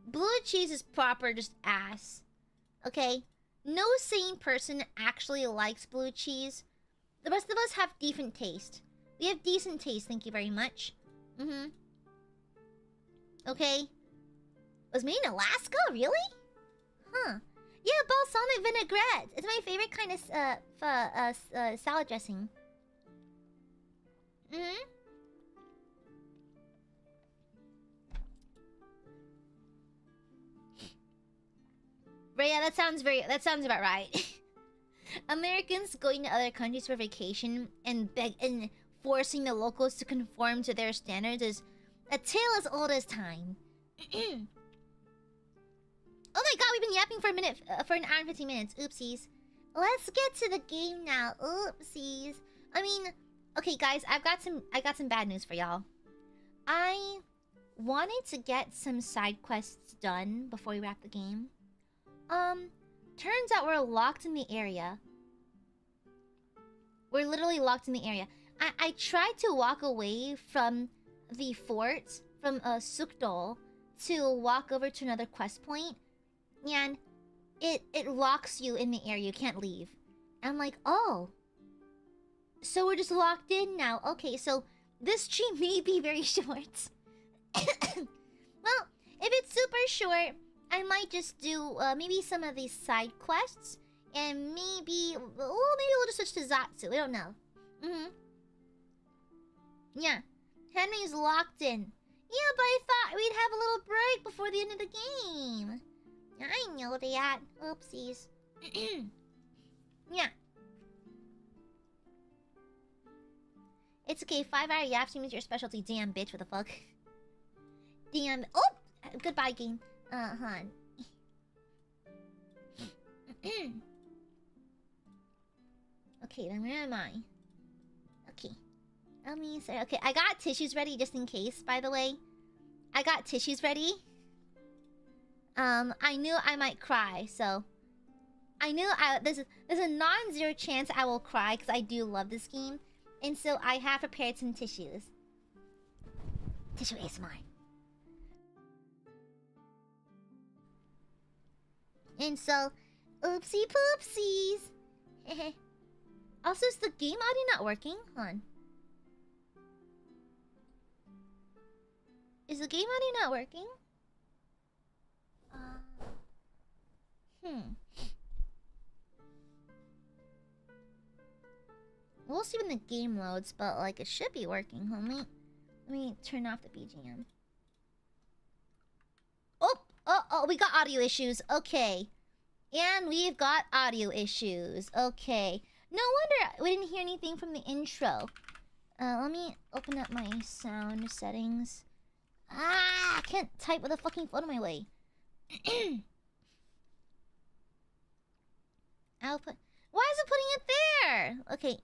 Blue cheese is proper just ass. Okay? No sane person actually likes blue cheese. The rest of us have decent taste. We have decent taste, thank you very much. Okay. Was made in Alaska? Really? Huh. Yeah, balsamic vinaigrette. It's my favorite kind of salad dressing. But yeah, that sounds about right. Americans going to other countries for vacation and forcing the locals to conform to their standards is a tale as old as time. Oh my god, we've been yapping for a minute, for an hour and 15 minutes. Oopsies. Let's get to the game now. Oopsies. I mean, okay, guys, I got some bad news for y'all. I wanted to get some side quests done before we wrap the game. Turns out we're locked in the area. We're literally locked in the area. I tried to walk away from the fort, from Sukdol, to walk over to another quest point, and it locks you in the area. You can't leave. I'm like, oh. So we're just locked in now. Okay, so this stream may be very short. Well, if it's super short, I might just do maybe some of these side quests, and maybe we'll just switch to Zatsu. We don't know. Yeah, Henry's locked in. Yeah, but I thought we'd have a little break before the end of the game. I know that. Oopsies. Yeah. It's okay. 5-hour yap stream is your specialty. Damn, bitch. What the fuck? Damn. Oh! Goodbye, game. Hun. Okay, then where am I? Okay. Let me say... Okay, I got tissues ready just in case, by the way. I got tissues ready. I knew I might cry, so... I knew there's a non-zero chance I will cry, because I do love this game. And so I have prepared some tissues. Tissue ASMR. And so, oopsie poopsies. Also, is the game audio not working? Hold on. Is the game audio not working? We'll see when the game loads, but like it should be working, homie. Let me turn off the BGM. Oh, we got audio issues. Okay. And we've got audio issues. Okay. No wonder we didn't hear anything from the intro. Let me open up my sound settings. I can't type with a fucking phone in my way. Output. Why is it putting it there? Okay,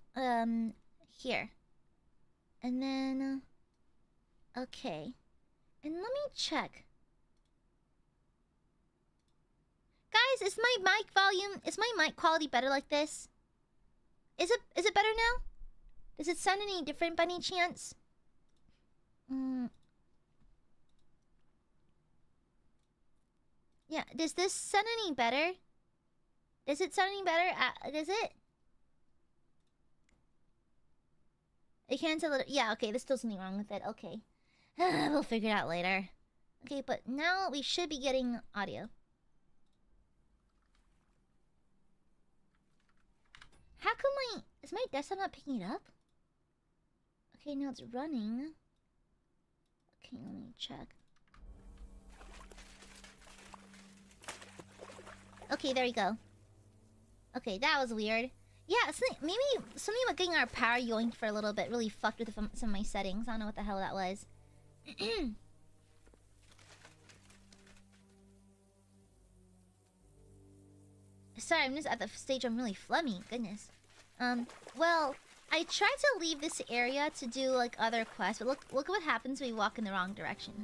here. And then, okay. And let me check. Guys, is my mic volume, is my mic quality better like this? Is it better now? Does it sound any different by any chance? Yeah, does this sound any better? Does it sound any better? Does it? It can't tell it. Yeah, okay, there's still something wrong with it. Okay. We'll figure it out later. Okay, but now we should be getting audio. How come is my desktop not picking it up? Okay, now it's running. Okay, let me check. Okay, there we go. Okay, that was weird. Yeah, maybe something about getting our power yoinked for a little bit really fucked with some of my settings. I don't know what the hell that was. Sorry, I'm just at the stage I'm really flummy. Goodness. Well, I tried to leave this area to do like other quests, but look what happens when we walk in the wrong direction,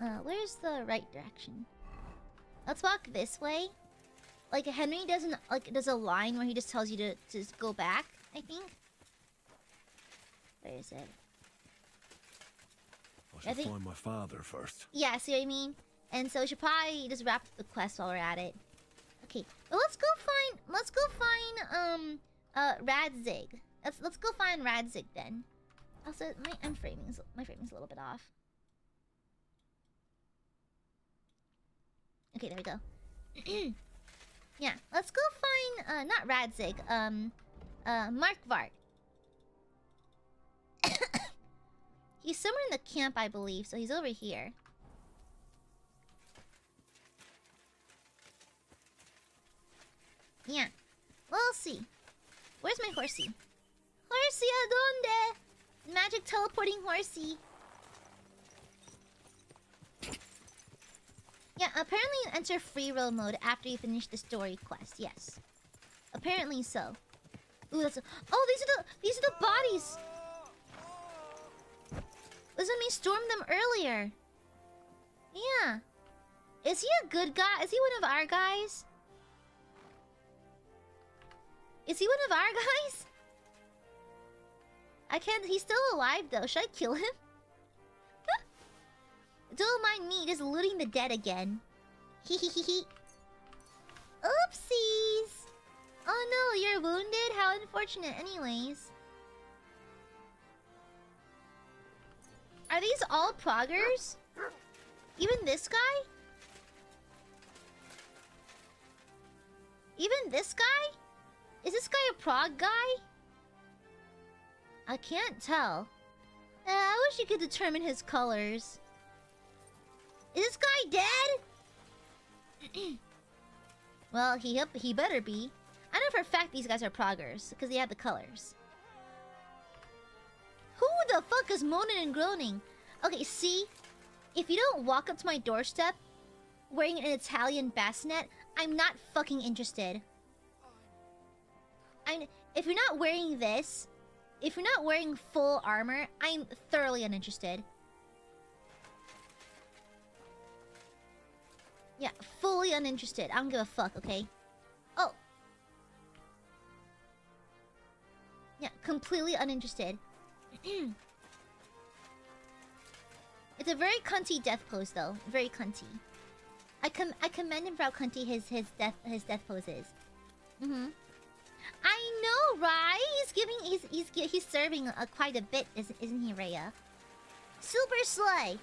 hon. Where's the right direction? Let's walk this way. Like Henry doesn't does a line where he just tells you to just go back, I think. Where is it?
I should find my father first.
Yeah, see what I mean? And so we should probably just wrap up the quest while we're at it. Okay, well, let's go find Radzig. Let's go find Radzig then. Also, my framing's a little bit off. Okay, there we go. Yeah, let's go find not Radzig, Markvart. He's somewhere in the camp, I believe, so he's over here. Yeah, we'll see. Where's my horsey? Horsey, adonde? Magic teleporting horsey. Yeah, apparently you enter free roam mode after you finish the story quest. Yes, apparently so. Ooh, that's these are the bodies. Was when we stormed them earlier. Yeah. Is he a good guy? Is he one of our guys? Is he one of our guys? I can't. He's still alive though. Should I kill him? Don't mind me just looting the dead again. Hehehehe. Oopsies. Oh no, you're wounded? How unfortunate anyways. Are these all proggers? Even this guy? Even this guy? Is this guy a prog guy? I can't tell. I wish you could determine his colors. Is this guy dead? Well, he better be. I know for a fact these guys are proggers, because they have the colors. Who the fuck is moaning and groaning? Okay, see? If you don't walk up to my doorstep wearing an Italian bassinet, I'm not fucking interested. If you're not wearing this, if you're not wearing full armor, I'm thoroughly uninterested. Yeah, fully uninterested. I don't give a fuck, okay? Oh. Yeah, completely uninterested. It's a very cunty death pose, though. Very cunty. I commend him for how cunty his death pose is. I know, right? He's serving quite a bit, isn't he, Rhea? Super slay.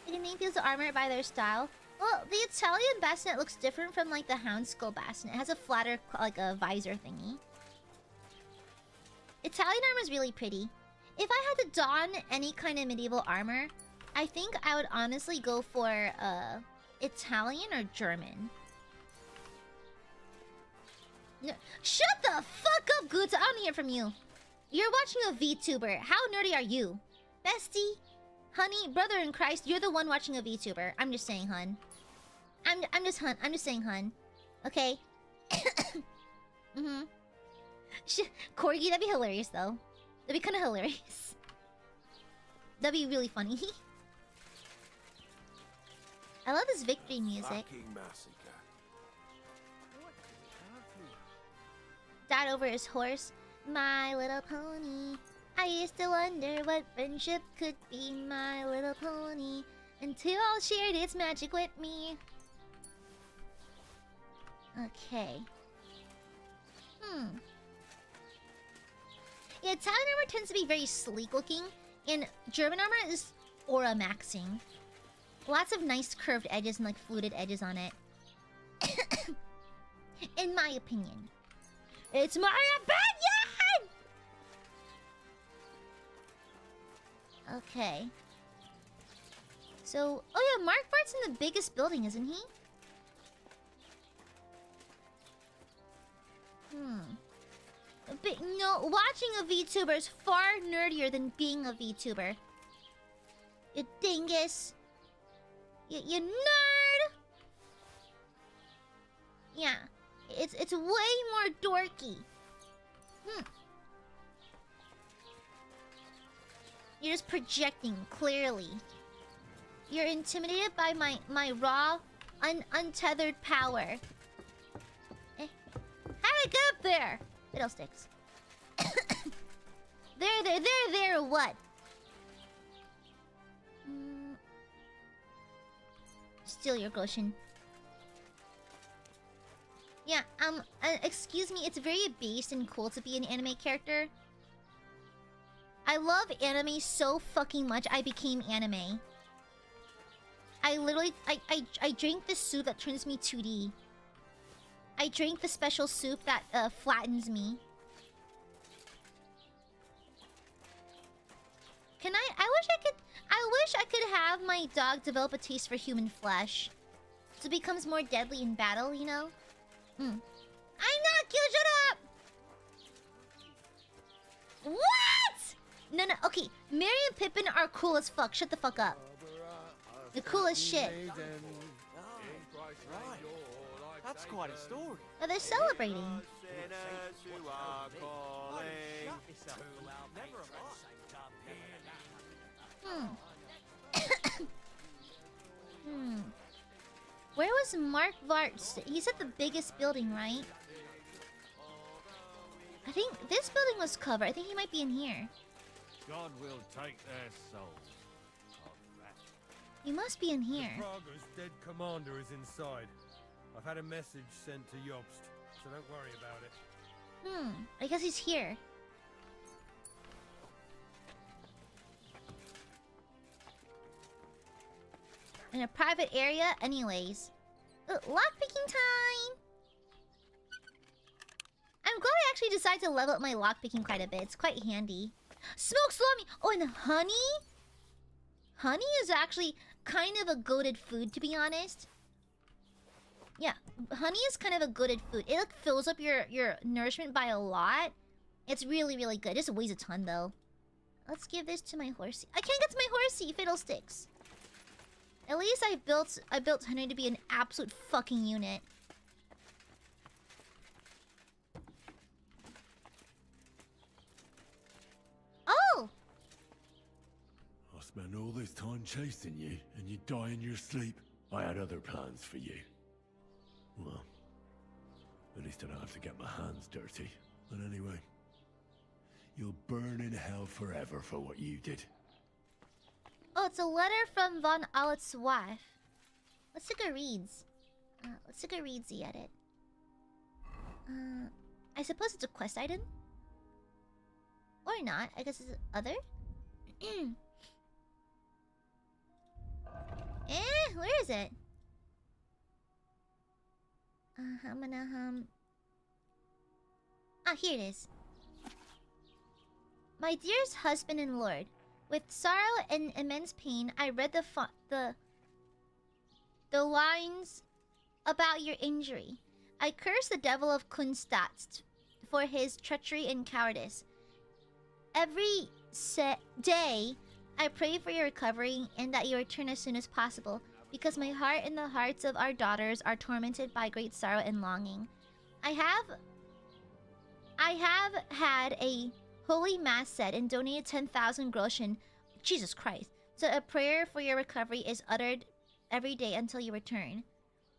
You can name the armor by their style. Well, the Italian bassinet looks different from like the hound skull bassinet. It has a flatter, like a visor thingy. Italian armor is really pretty. If I had to don any kind of medieval armor, I think I would honestly go for Italian or German. No, shut the fuck up, Guta. I don't hear from you. You're watching a VTuber. How nerdy are you? Bestie? Honey, brother in Christ, you're the one watching a VTuber. I'm just saying, hun. I'm just saying, hun. Okay? Corgi, that'd be hilarious, though. That'd be kind of hilarious. That'd be really funny. I love this victory music. Died over his horse. My Little Pony. I used to wonder what friendship could be, My Little Pony, until all shared its magic with me. Okay. Yeah, Italian armor tends to be very sleek looking, and German armor is aura maxing. Lots of nice curved edges and like fluted edges on it. In my opinion. It's my opinion! Okay. So, oh yeah, Mark Bart's in the biggest building, isn't he? But no, watching a VTuber is far nerdier than being a VTuber. You dingus. You nerd! Yeah. It's way more dorky. You're just projecting, clearly. You're intimidated by my raw, untethered power. How'd I get up there? Fiddlesticks. There, what? Steal your Goshen. Yeah, excuse me, it's very based and cool to be an anime character. I love anime so fucking much, I became anime. I literally, I drank the soup that turns me 2D. I drank the special soup that flattens me. I wish I could have my dog develop a taste for human flesh. So it becomes more deadly in battle, you know? I'm not cute, shut up! What? No, okay. Mary and Pippin are cool as fuck. Shut the fuck up. The coolest shit.
That's quite a story.
Oh, they're celebrating. does Mark Vart sit? He's at the biggest building, right? I think this building was covered. I think he might be in here.
God will take their souls.
He must be in here.
Praga's dead commander is inside. I've had a message sent to Jobst, so don't worry about it.
I guess he's here. In a private area, anyways. Lockpicking time! I'm glad I actually decided to level up my lockpicking quite a bit. It's quite handy. Smoked salami! Oh, and honey? Honey is actually kind of a goated food, to be honest. Yeah, honey is kind of a goated food. It like, fills up your nourishment by a lot. It's really, really good. It just weighs a ton, though. Let's give this to my horsey. I can't get to my horsey, fiddlesticks. At least I built honey to be an absolute fucking unit. Oh!
I spent all this time chasing you, and you die in your sleep. I had other plans for you. Well, at least I don't have to get my hands dirty. And anyway, you'll burn in hell forever for what you did.
Oh, it's a letter from Von Alet's wife. Let's take a reads. Let's take a readsy at it. I suppose it's a quest item? Or not. I guess it's other? Where is it? I'm gonna, Ah, here it is. My dearest husband and lord, with sorrow and immense pain, I read the lines about your injury. I curse the devil of Kunstadt for his treachery and cowardice. Every day, I pray for your recovery and that you return as soon as possible, because my heart and the hearts of our daughters are tormented by great sorrow and longing. I have had a holy mass said and donated 10,000 groschen, Jesus Christ, so a prayer for your recovery is uttered every day until you return.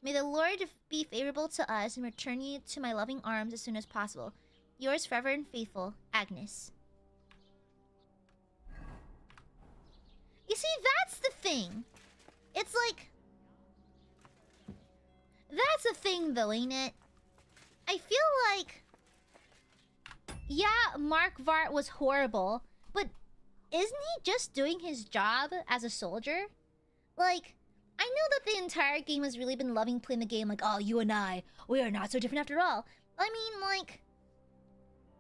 May the Lord be favorable to us and return you to my loving arms as soon as possible. Yours forever and faithful, Agnes. You see, that's the thing. It's like... That's the thing, though, ain't it? I feel like... Yeah, Mark Vart was horrible, but isn't he just doing his job as a soldier? Like, I know that the entire game has really been loving playing the game like, oh, you and I, we are not so different after all. I mean, like,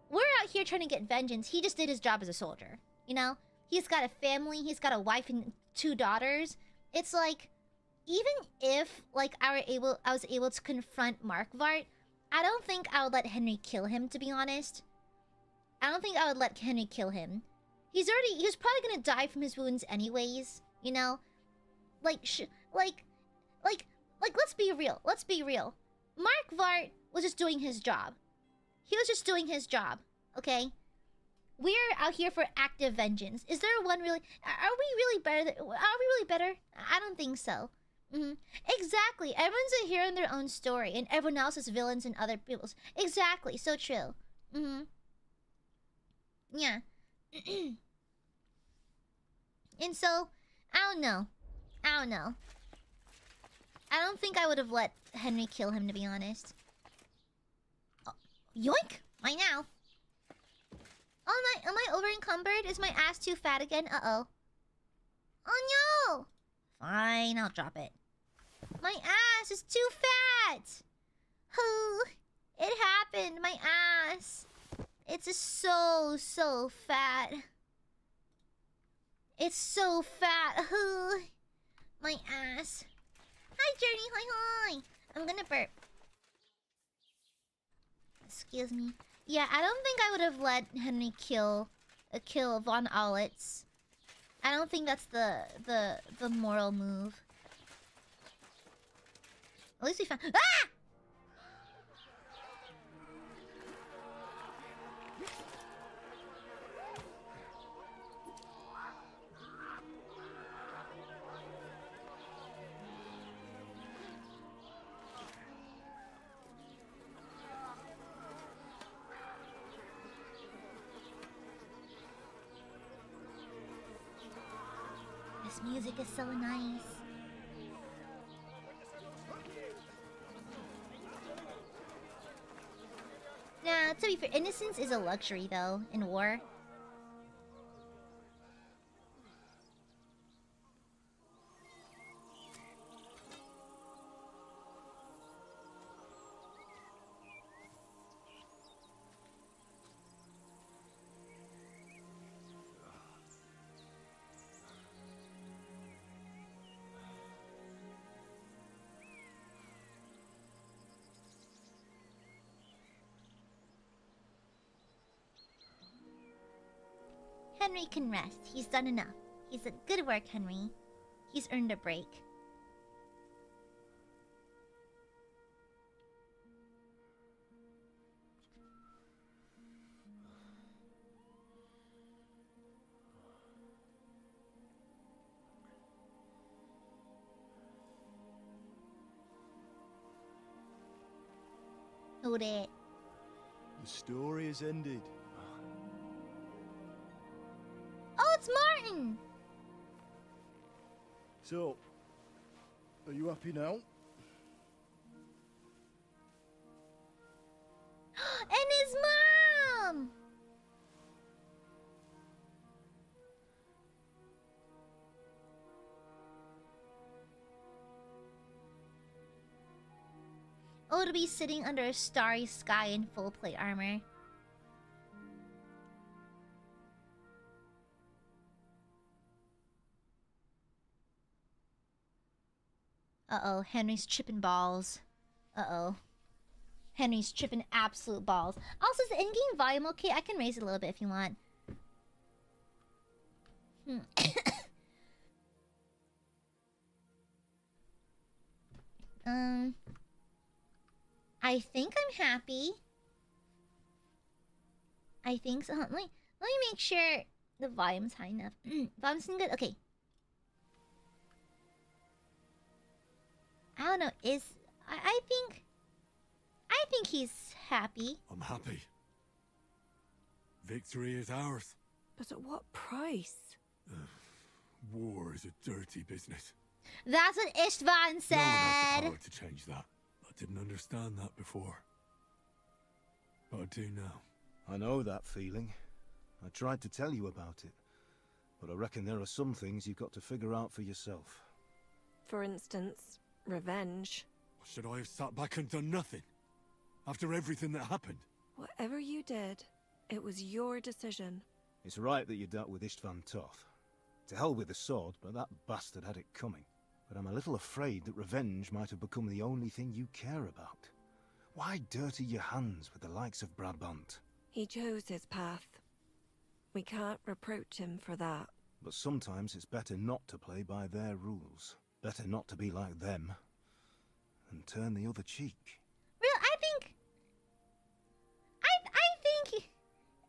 we're out here trying to get vengeance. He just did his job as a soldier, you know? He's got a family, he's got a wife and 2 daughters. It's like, even if, like, I was able to confront Mark Vart, I don't think I would let Henry kill him, to be honest. I don't think I would let Henry kill him. He's probably gonna die from his wounds anyways, you know? Like, let's be real. Let's be real. Mark Vart was just doing his job. He was just doing his job, okay? We're out here for active vengeance. Is there one really... Are we really better? Are we really better? I don't think so. Exactly. Everyone's a hero in their own story, and everyone else is villains in other people's. Exactly. So true. Yeah. And so, I don't know. I don't think I would have let Henry kill him, to be honest. Oh, yoink! Why now? Oh, am I over encumbered? Is my ass too fat again? Uh-oh. Oh no! Fine, I'll drop it. My ass is too fat! Hoo! It happened, my ass. It's just so fat. It's so fat. Hoo! My ass. Hi, Journey. Hi. I'm gonna burp. Excuse me. Yeah, I don't think I would have let Henry kill Von Aletz. I don't think that's the moral move. At least we found... Ah! This music is so nice. Nah, to be fair, innocence is a luxury though in war. Henry can rest. He's done enough. He's done good work, Henry. He's earned a break. Hold it.
The story has ended.
Oh, it's Martin!
So, are you happy now?
And his mom! Oh, to be sitting under a starry sky in full plate armor. Uh-oh, Henry's tripping balls. Uh-oh. Henry's tripping absolute balls. Also, is the in-game volume okay? I can raise it a little bit if you want. I think I'm happy. I think so. Let me make sure the volume's high enough. Volume's good? Okay. I don't know, I think he's happy.
I'm happy. Victory is ours.
But at what price?
War is a dirty business.
That's what Istvan
No one has the
said.
power to change that. I didn't understand that before. But I do now.
I know that feeling. I tried to tell you about it. But I reckon there are some things you've got to figure out for yourself.
For instance, revenge.
Should I have sat back and done nothing? After everything that happened?
Whatever you did, it was your decision.
It's right that you dealt with Istvan tough. To hell with the sword, but that bastard had it coming. But I'm a little afraid that revenge might have become the only thing you care about. Why dirty your hands with the likes of Brabant?
He chose his path. We can't reproach him for that.
But sometimes it's better not to play by their rules. Better not to be like them. And turn the other cheek.
Real, I think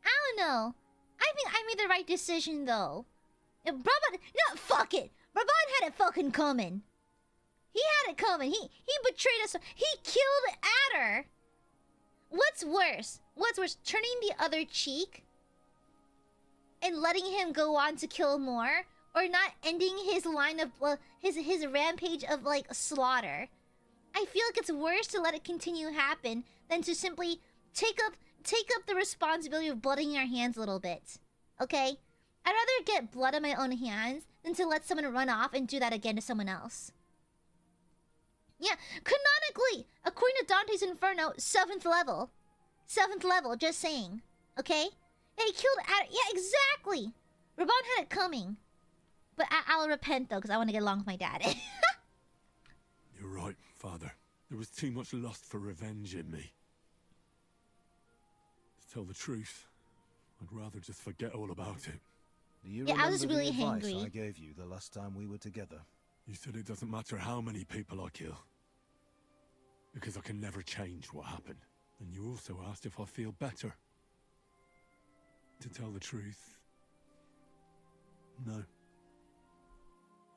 I don't know. I think I made the right decision though. If Brabant, no, fuck it. Brabant had it fucking coming. He had it coming. He betrayed us. He killed Adder. What's worse? What's worse, turning the other cheek and letting him go on to kill more, or not ending his line of his rampage of like slaughter? I feel like it's worse to let it continue happen than to simply take up the responsibility of blooding our hands a little bit. Okay? I'd rather get blood on my own hands than to let someone run off and do that again to someone else. Yeah, canonically, according to Dante's Inferno, 7th level. 7th level, just saying. Okay? Yeah, he killed Adder. Yeah, exactly. Raban had it coming. But I'll repent, though, because I want to get along with my dad.
You're right, Father. There was too much lust for revenge in me. To tell the truth, I'd rather just forget all about it.
Do you
Yeah, I was
remember
really
the advice
hangry.
I gave you the last time we were together?
You said it doesn't matter how many people I kill. Because I can never change what happened. And you also asked if I feel better. To tell the truth, no.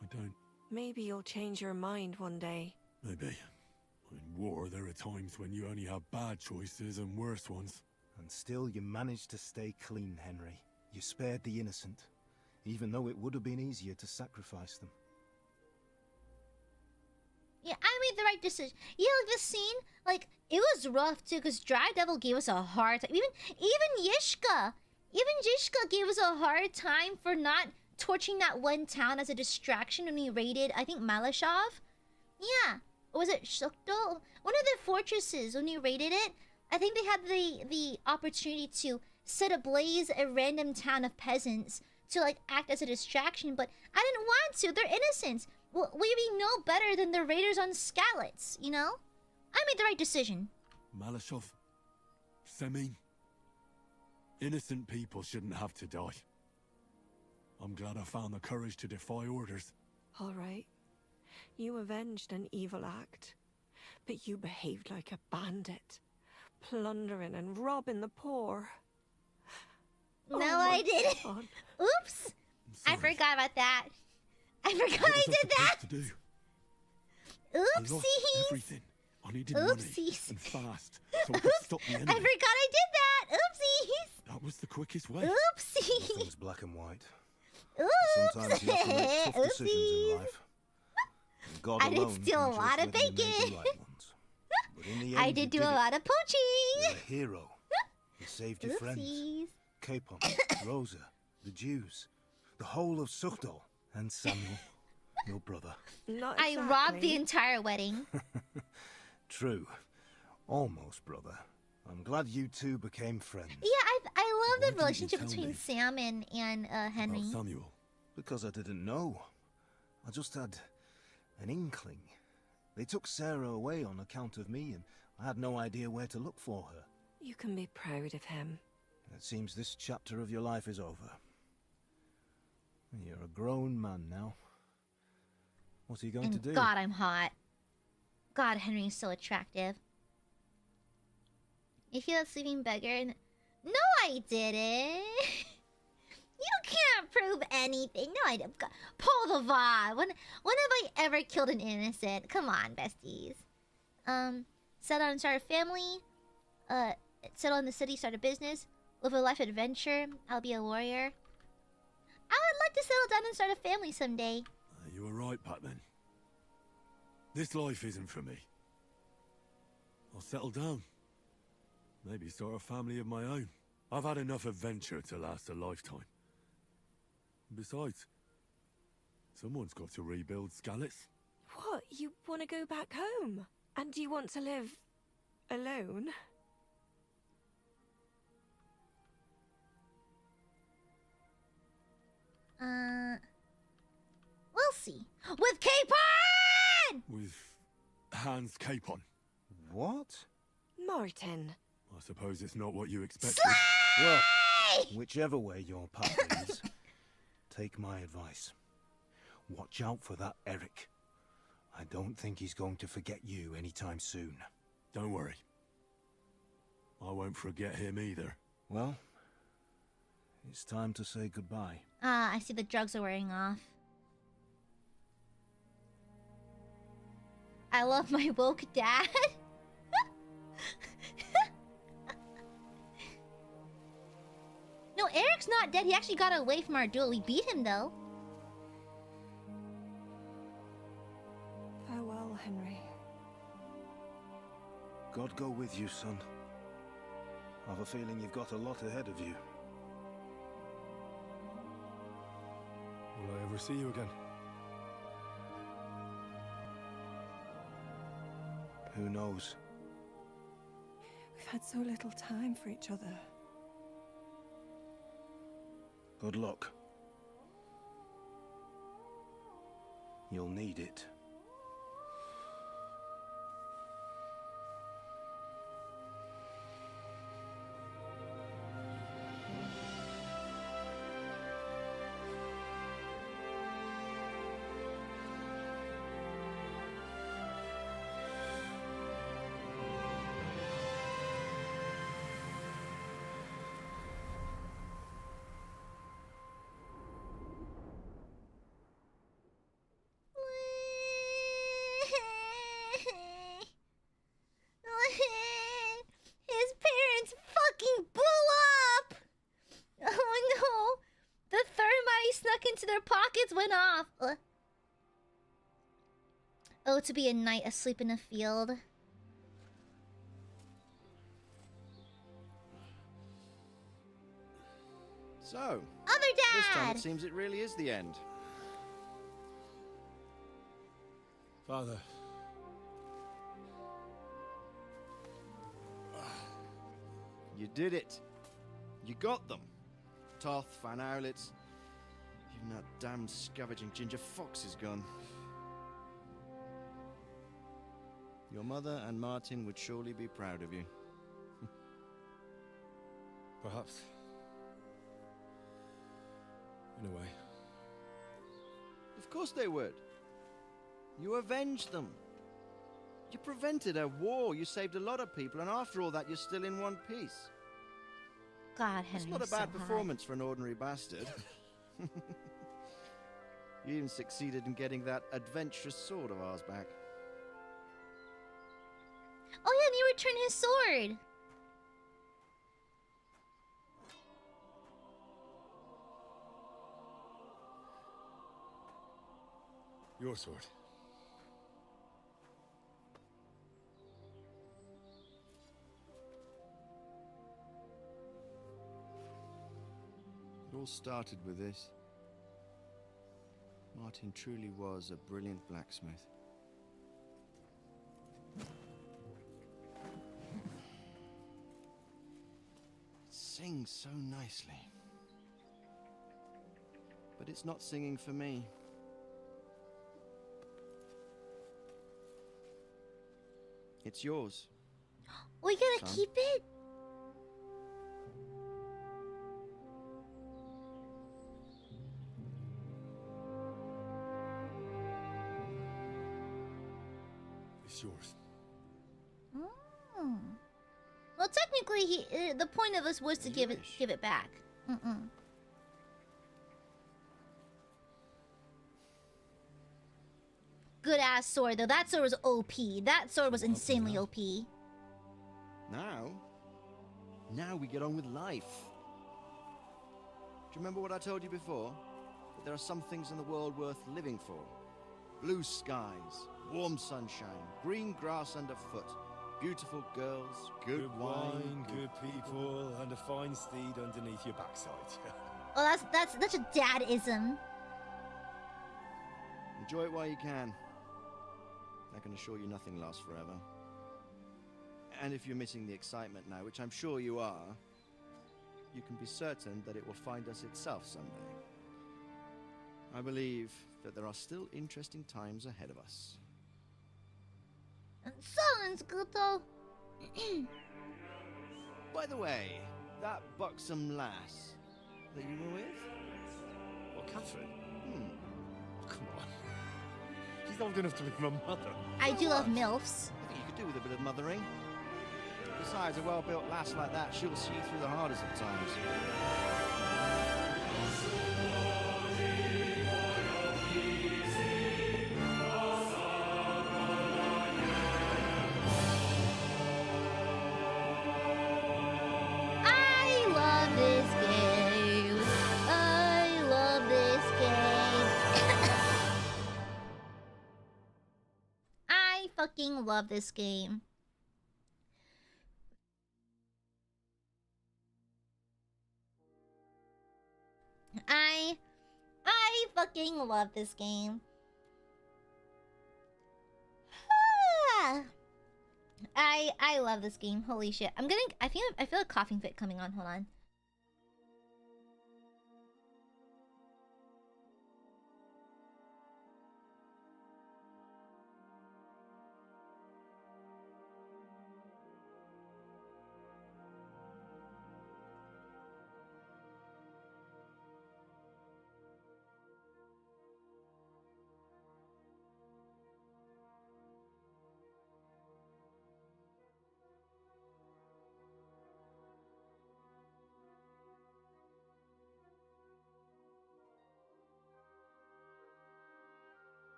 I don't.
Maybe you'll change your mind one day.
Maybe. In war, there are times when you only have bad choices and worse ones.
And still you managed to stay clean, Henry. You spared the innocent. even though it would have been easier to sacrifice them.
Yeah, I made the right decision. Yeah, like this scene, like it was rough too, because Dry Devil gave us a hard time. Even Yishka gave us a hard time for not torching that one town as a distraction when we raided, I think, Malashov. Yeah, or was it Shukdal? One of the fortresses when we raided it. I think they had the opportunity to set ablaze a random town of peasants to like act as a distraction, but I didn't want to. They're innocents. Well, we know better than the raiders on Skalitz, you know? I made the right decision.
Malashov, Semin, innocent people shouldn't have to die. I'm glad I found the courage to defy orders.
All right. You avenged an evil act, but you behaved like a bandit, plundering and robbing the poor.
No,
Oh
I
my
didn't.
God.
Oops. I
Sorry.
forgot about that. I forgot
What
I
was
did that.
supposed to do? I lost
Oopsies.
everything. I needed money
Oopsies.
and fast, so I could stop the
I
enemy.
forgot I did that. Oopsies.
That was the quickest way.
Oopsies.
Nothing's black and white.
Oops.
Sometimes you have to make tough decisions in
Oopsies.
life. And God
I did
alone
steal
can
a lot
judge
of
whether you made
bacon.
the right ones. But in the end,
I did do
you
a
it.
lot of
You're
poaching.
a hero. You saved your friends.
Oopsies.
Capon, Rosa, the Jews, the whole of Sukhdal, and Samuel, your brother.
Not
I
exactly.
robbed the entire wedding.
True. Almost, brother. I'm glad you two became friends.
Yeah, I
Why
love the
didn't you
relationship
tell
between
me
Sam and Henry.
About Samuel.
Because I didn't know. I just had an inkling. They took Sarah away on account of me, and I had no idea where to look for her.
You can be proud of him.
It seems this chapter of your life is over. You're a grown man now. What are you going to
And
do?
God, I'm hot. God, Henry's so attractive. You feel that sleeping beggar? No, I didn't. You can't prove anything. No, I didn't. Pull the VOD. When have I ever killed an innocent? Come on, besties. Settle and start a family. Settle in the city, start a business. Live a life adventure. I'll be a warrior. I would like to settle down and start a family someday.
You were right back then. This life isn't for me. I'll settle down. Maybe start a family of my own. I've had enough adventure to last a lifetime. Besides, someone's got to rebuild Skalitz.
What? You want to go back home? And you want to live alone?
We'll see. With Capon!
With Hans Capon.
What?
Martin.
I suppose it's not what you expected.
Well, whichever way your path leads, take my advice. Watch out for that Eric. I don't think he's going to forget you anytime soon.
Don't worry. I won't forget him either.
Well, it's time to say goodbye.
I see the drugs are wearing off. I love my woke dad. No, Eric's not dead. He actually got away from our duel. We beat him, though.
Farewell, Henry.
God go with you, son. I've a feeling you've got a lot ahead of you.
Will I ever see you again?
Who knows?
We've had so little time for each other.
Good luck. You'll need it.
into their pockets went off. Oh, to be a knight asleep in a field.
So,
Other
this time
dad!
it seems it really is the end.
Father.
You did it. You got them. Toth, Van Owlitz. Even that damned scavenging ginger fox is gone. Your mother and Martin would surely be proud of you.
Perhaps. In a way.
Of course they would. You avenged them. You prevented a war. You saved a lot of people, and after all that, you're still in one piece.
God,
It's
Henry,
not a
so
bad
hot.
performance for an ordinary bastard. You even succeeded in getting that adventurous sword of ours back.
Oh yeah, and you returned his sword.
Your sword.
It all started with this. Martin truly was a brilliant blacksmith. It sings so nicely. But it's not singing for me. It's yours.
We gotta
Son.
keep it?
It's yours.
Oh. Well, technically, the point of us was to
As
give
you
it
wish.
back. Good ass sword though. That sword was OP. That sword was insanely OP.
Now we get on with life. Do you remember what I told you before? That there are some things in the world worth living for. Blue skies, warm sunshine, green grass underfoot, beautiful girls, good wine,
good people, and a fine steed underneath your backside.
Oh, that's a dad-ism.
Enjoy it while you can. I can assure you nothing lasts forever. And if you're missing the excitement now, which I'm sure you are, you can be certain that it will find us itself someday. I believe that there are still interesting times ahead of us.
Sounds good though.
By the way, that buxom lass that you were with?
What, Catherine?
Hmm.
Come on. She's old enough to be my mother.
I do love MILFs.
I think you could do with a bit of mothering. Besides, a well-built lass like that, she'll see you through the hardest of times.
I love this game. I love this game. I fucking love this game. I fucking love this game. I love this game. Holy shit. I feel a coughing fit coming on. Hold on.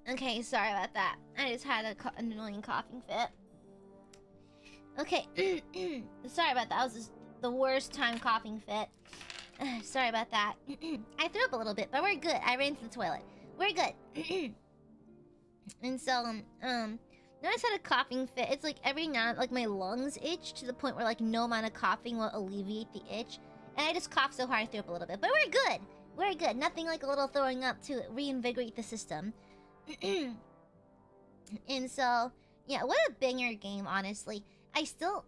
Okay, sorry about that. I just had an annoying coughing fit. Okay, sorry about that. That was just the worst time coughing fit. Sorry about that. I threw up a little bit, but we're good. I ran to the toilet. We're good. And so, now I just had a coughing fit. It's like every now, like my lungs itch to the point where like no amount of coughing will alleviate the itch. And I just coughed so hard I threw up a little bit. But we're good. We're good. Nothing like a little throwing up to reinvigorate the system. And so, yeah, what a banger game, honestly. I still...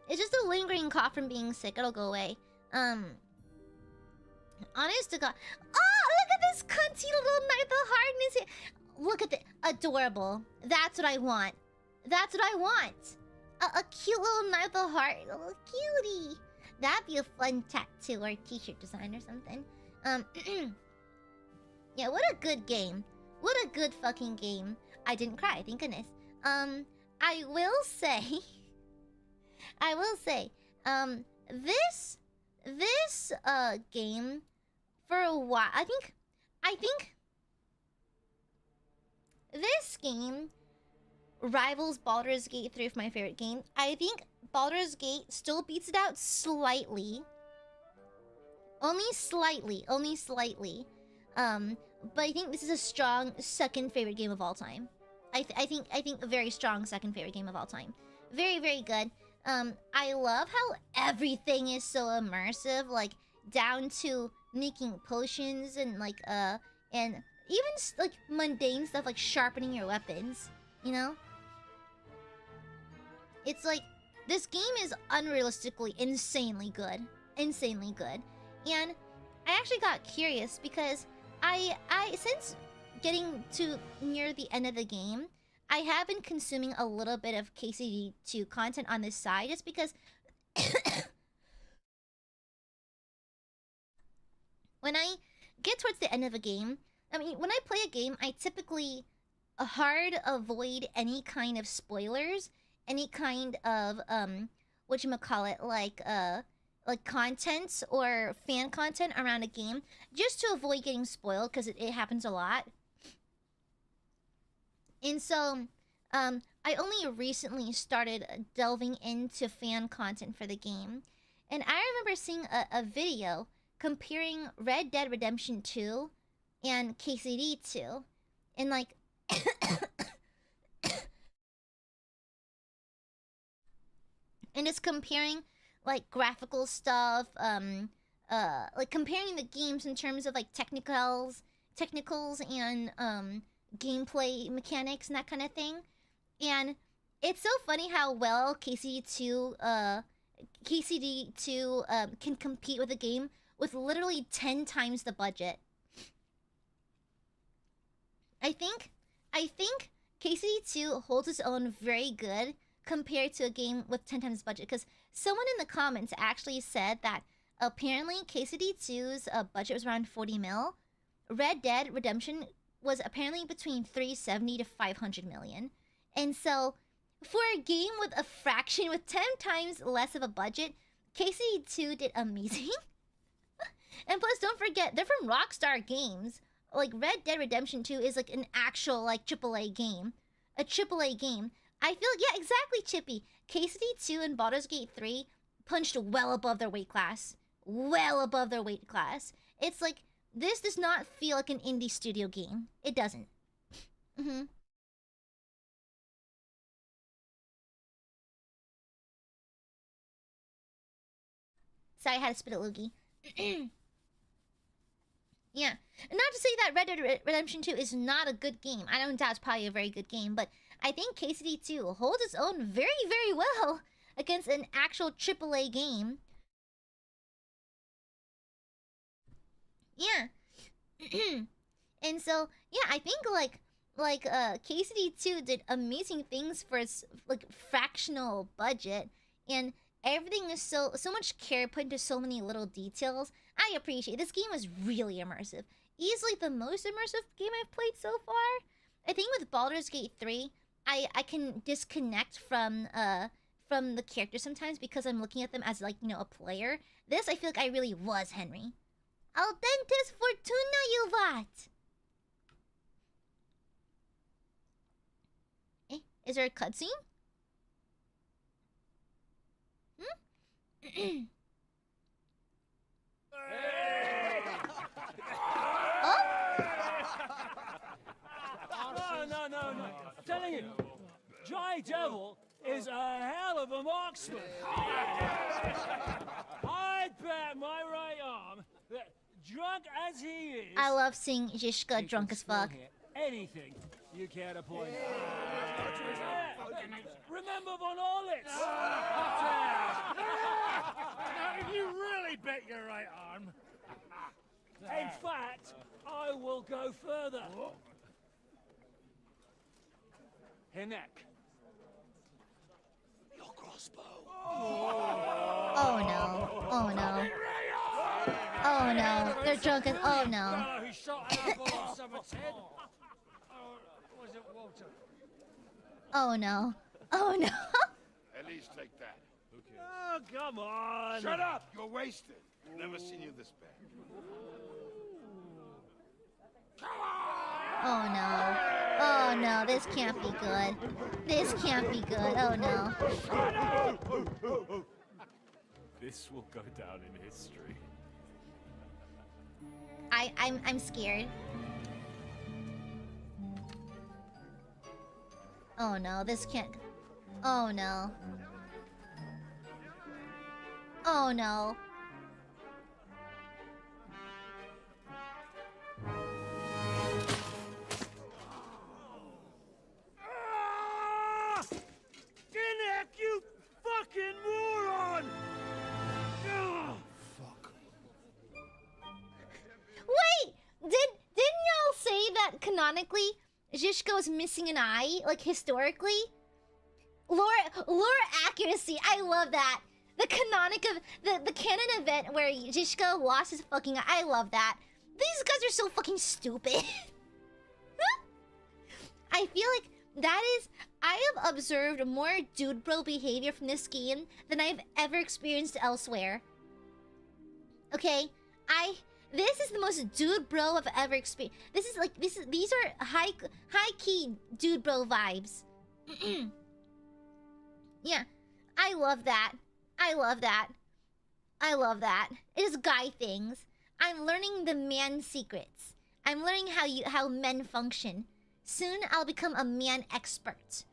It's just a lingering cough from being sick. It'll go away. Honest to God. Oh, look at this cunty little knife of hardness here. Look at the adorable. That's what I want. That's what I want. A cute little knife of heart. A little cutie. That'd be a fun tattoo or t-shirt design or something. Yeah, what a good game. What a good fucking game. I didn't cry, thank goodness. I will say... this game, for a while, I think this game rivals Baldur's Gate 3 for my favorite game. I think Baldur's Gate still beats it out slightly. Only slightly. But I think this is a strong second favorite game of all time. I think a very strong second favorite game of all time. Very, very good. I love how everything is so immersive, like down to making potions and like and even like mundane stuff like sharpening your weapons, you know? It's like this game is unrealistically insanely good. Insanely good. And I actually got curious because I since getting to near the end of the game, I have been consuming a little bit of KCD2 content on this side just because when I get towards the end of a game, I mean, when I play a game, I typically hard avoid any kind of spoilers, any kind of whatchamacallit, like content or fan content around a game, just to avoid getting spoiled, because it happens a lot. And so, I only recently started delving into fan content for the game. And I remember seeing a video comparing Red Dead Redemption 2 and KCD 2. And like... and just comparing like graphical stuff, like comparing the games in terms of like technicals and gameplay mechanics and that kind of thing. And it's so funny how well KCD2 can compete with a game with literally 10 times the budget. I think KCD2 holds its own very good compared to a game with 10 times the budget, because someone in the comments actually said that apparently KCD2's budget was around 40 mil. Red Dead Redemption was apparently between 370 to 500 million. And so, for a game with a fraction, with 10 times less of a budget, KCD2 did amazing. And plus, don't forget, they're from Rockstar Games. Like, Red Dead Redemption 2 is like an actual, like, AAA game. A AAA game. I feel, yeah, exactly, Chippy. KCD2 and Baldur's Gate 3 punched well above their weight class. Well above their weight class. It's like, this does not feel like an indie studio game. It doesn't. Sorry, I had to spit a loogie. Yeah. And not to say that Red Dead Redemption 2 is not a good game. I don't doubt it's probably a very good game, but I think KCD2 holds its own very, very well against an actual AAA game. Yeah. And so, yeah, I think like KCD2 did amazing things for its like fractional budget, and everything is so much care put into so many little details. I appreciate it. This game was really immersive. Easily the most immersive game I've played so far. I think with Baldur's Gate 3, I can disconnect from the characters sometimes because I'm looking at them as like, you know, a player. This, I feel like I really was Henry. Audentes Fortuna Juvat. Eh, is there a cutscene? Hmm?
No. I'm telling you, Dry Devil is a hell of a marksman. I'd bet my right arm that, drunk as he is,
I love seeing Zishka drunk as fuck.
Anything you care to point out. Remember Von Orlitz?
You really bet your right arm.
In fact, I will go further. Hinek. Your crossbow.
Oh no. Oh no. Oh no. They're drunk as. Oh no.
Who shot an apple on someone's head? Or was it Walter?
Oh no. Oh no.
At least take that. Okay.
Oh, come on.
Shut up! You're wasted. Never seen you this bad.
Oh no. Oh no. This can't be good. This can't be good. Oh no.
This will go down in history.
I'm scared. Oh no, this can't. Oh no. Oh no.
Hinek, you fucking moron!
Wait! Didn't y'all say that canonically Zishka was missing an eye? Like historically? Lore accuracy, I love that. The canonic of the canon event where Zishka lost his fucking eye. I love that. These guys are so fucking stupid. I feel like that is. I have observed more dude bro behavior from this game than I've ever experienced elsewhere. Okay? This is the most dude bro I've ever experienced. These are high key dude bro vibes. Yeah. I love that. I love that. I love that. It is guy things. I'm learning the man secrets. I'm learning how men function. Soon I'll become a man expert.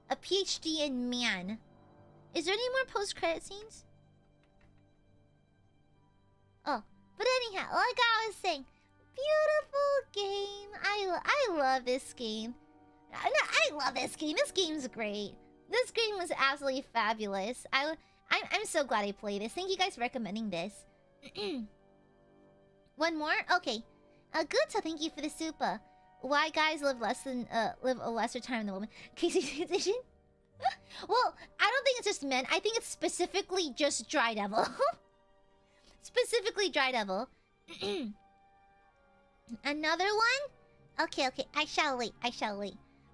A PhD in man. Is there any more post-credit scenes? Oh, but anyhow, like I was saying, beautiful game. I love this game. I love this game. This game's great. This game was absolutely fabulous. I'm so glad I played this. Thank you guys for recommending this. One more? Okay. Good, so thank you for the super. Why guys live a lesser time than women? Casey's edition? Well, I don't think it's just men. I think it's specifically just Dry Devil. Specifically Dry Devil. Another one? Okay. I shall wait.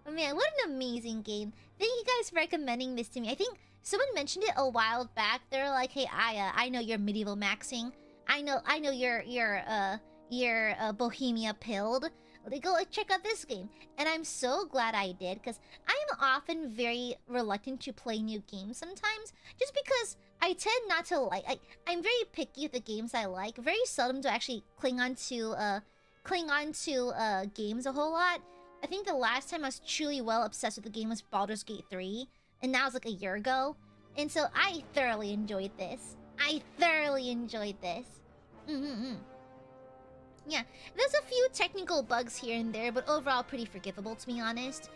Oh man, what an amazing game. Thank you guys for recommending this to me. I think someone mentioned it a while back. They're like, hey Aya, I know you're medieval maxing. I know you're Bohemia pilled. They go check out this game. And I'm so glad I did, because I'm often very reluctant to play new games sometimes. Just because I tend not to like I'm very picky with the games I like. Very seldom do I actually cling on to games a whole lot. I think the last time I was truly well obsessed with the game was Baldur's Gate 3. And that was like a year ago. And so I thoroughly enjoyed this. Yeah, there's a few technical bugs here and there, but overall pretty forgivable, to be honest.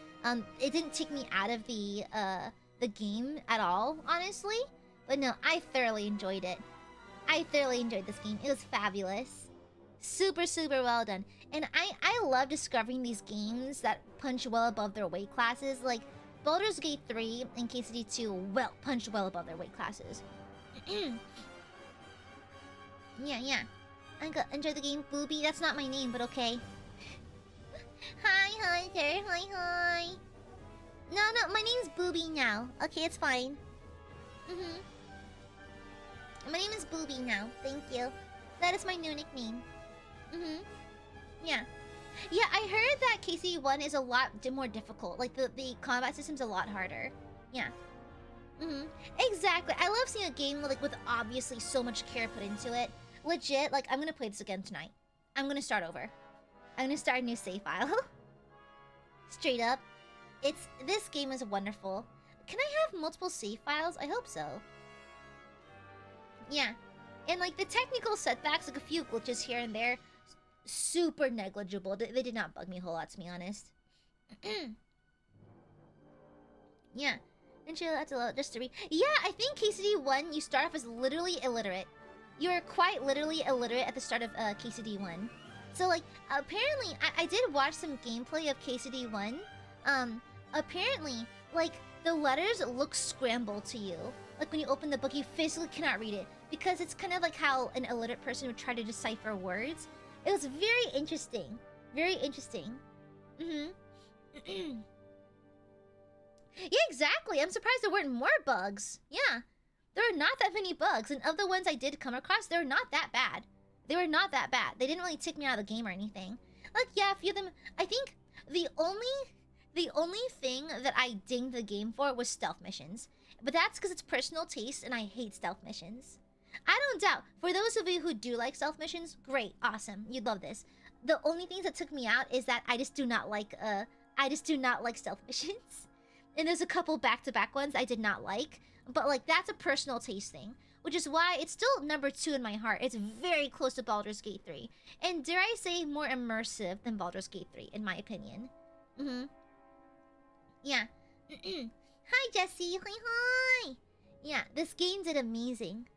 It didn't take me out of the game at all, honestly. But no, I thoroughly enjoyed it. I thoroughly enjoyed this game. It was fabulous. Super, super well done. And I love discovering these games that punch well above their weight classes. Like, Baldur's Gate 3 and KCD 2 punched well above their weight classes. Yeah. Enjoy the game, Booby. That's not my name, but okay. Hi, Hunter. Hi. No, my name's Booby now. Okay, it's fine. My name is Booby now. Thank you. That is my new nickname. Yeah. Yeah, I heard that KCD1 is a lot more difficult. Like, the combat system's a lot harder. Yeah. Exactly. I love seeing a game with obviously so much care put into it. Legit, like, I'm gonna play this again tonight. I'm gonna start over. I'm gonna start a new save file. Straight up. This game is wonderful. Can I have multiple save files? I hope so. Yeah. And, like, the technical setbacks, like a few glitches here and there, super negligible. They did not bug me a whole lot, to be honest. Yeah. And she had to just to read. Yeah, I think KCD1, you start off as literally illiterate. You are quite literally illiterate at the start of KCD1. So, like, apparently, I did watch some gameplay of KCD1. Apparently, like, the letters look scrambled to you. Like, when you open the book, you physically cannot read it. Because it's kind of like how an illiterate person would try to decipher words. It was very interesting. Very interesting. Yeah, exactly. I'm surprised there weren't more bugs. Yeah. There are not that many bugs. And of the ones I did come across, they were not that bad. They were not that bad. They didn't really take me out of the game or anything. Like, yeah, a few of them... I think the only thing that I dinged the game for was stealth missions. But that's because it's personal taste and I hate stealth missions. I don't doubt. For those of you who do like stealth missions, great, awesome. You'd love this. The only things that took me out is that I just do not like stealth missions. And there's a couple back-to-back ones I did not like. But, like, that's a personal taste thing. Which is why it's still number 2 in my heart. It's very close to Baldur's Gate 3. And dare I say, more immersive than Baldur's Gate 3, in my opinion. Yeah. Hi, Jesse. Hi. Yeah, this game did amazing.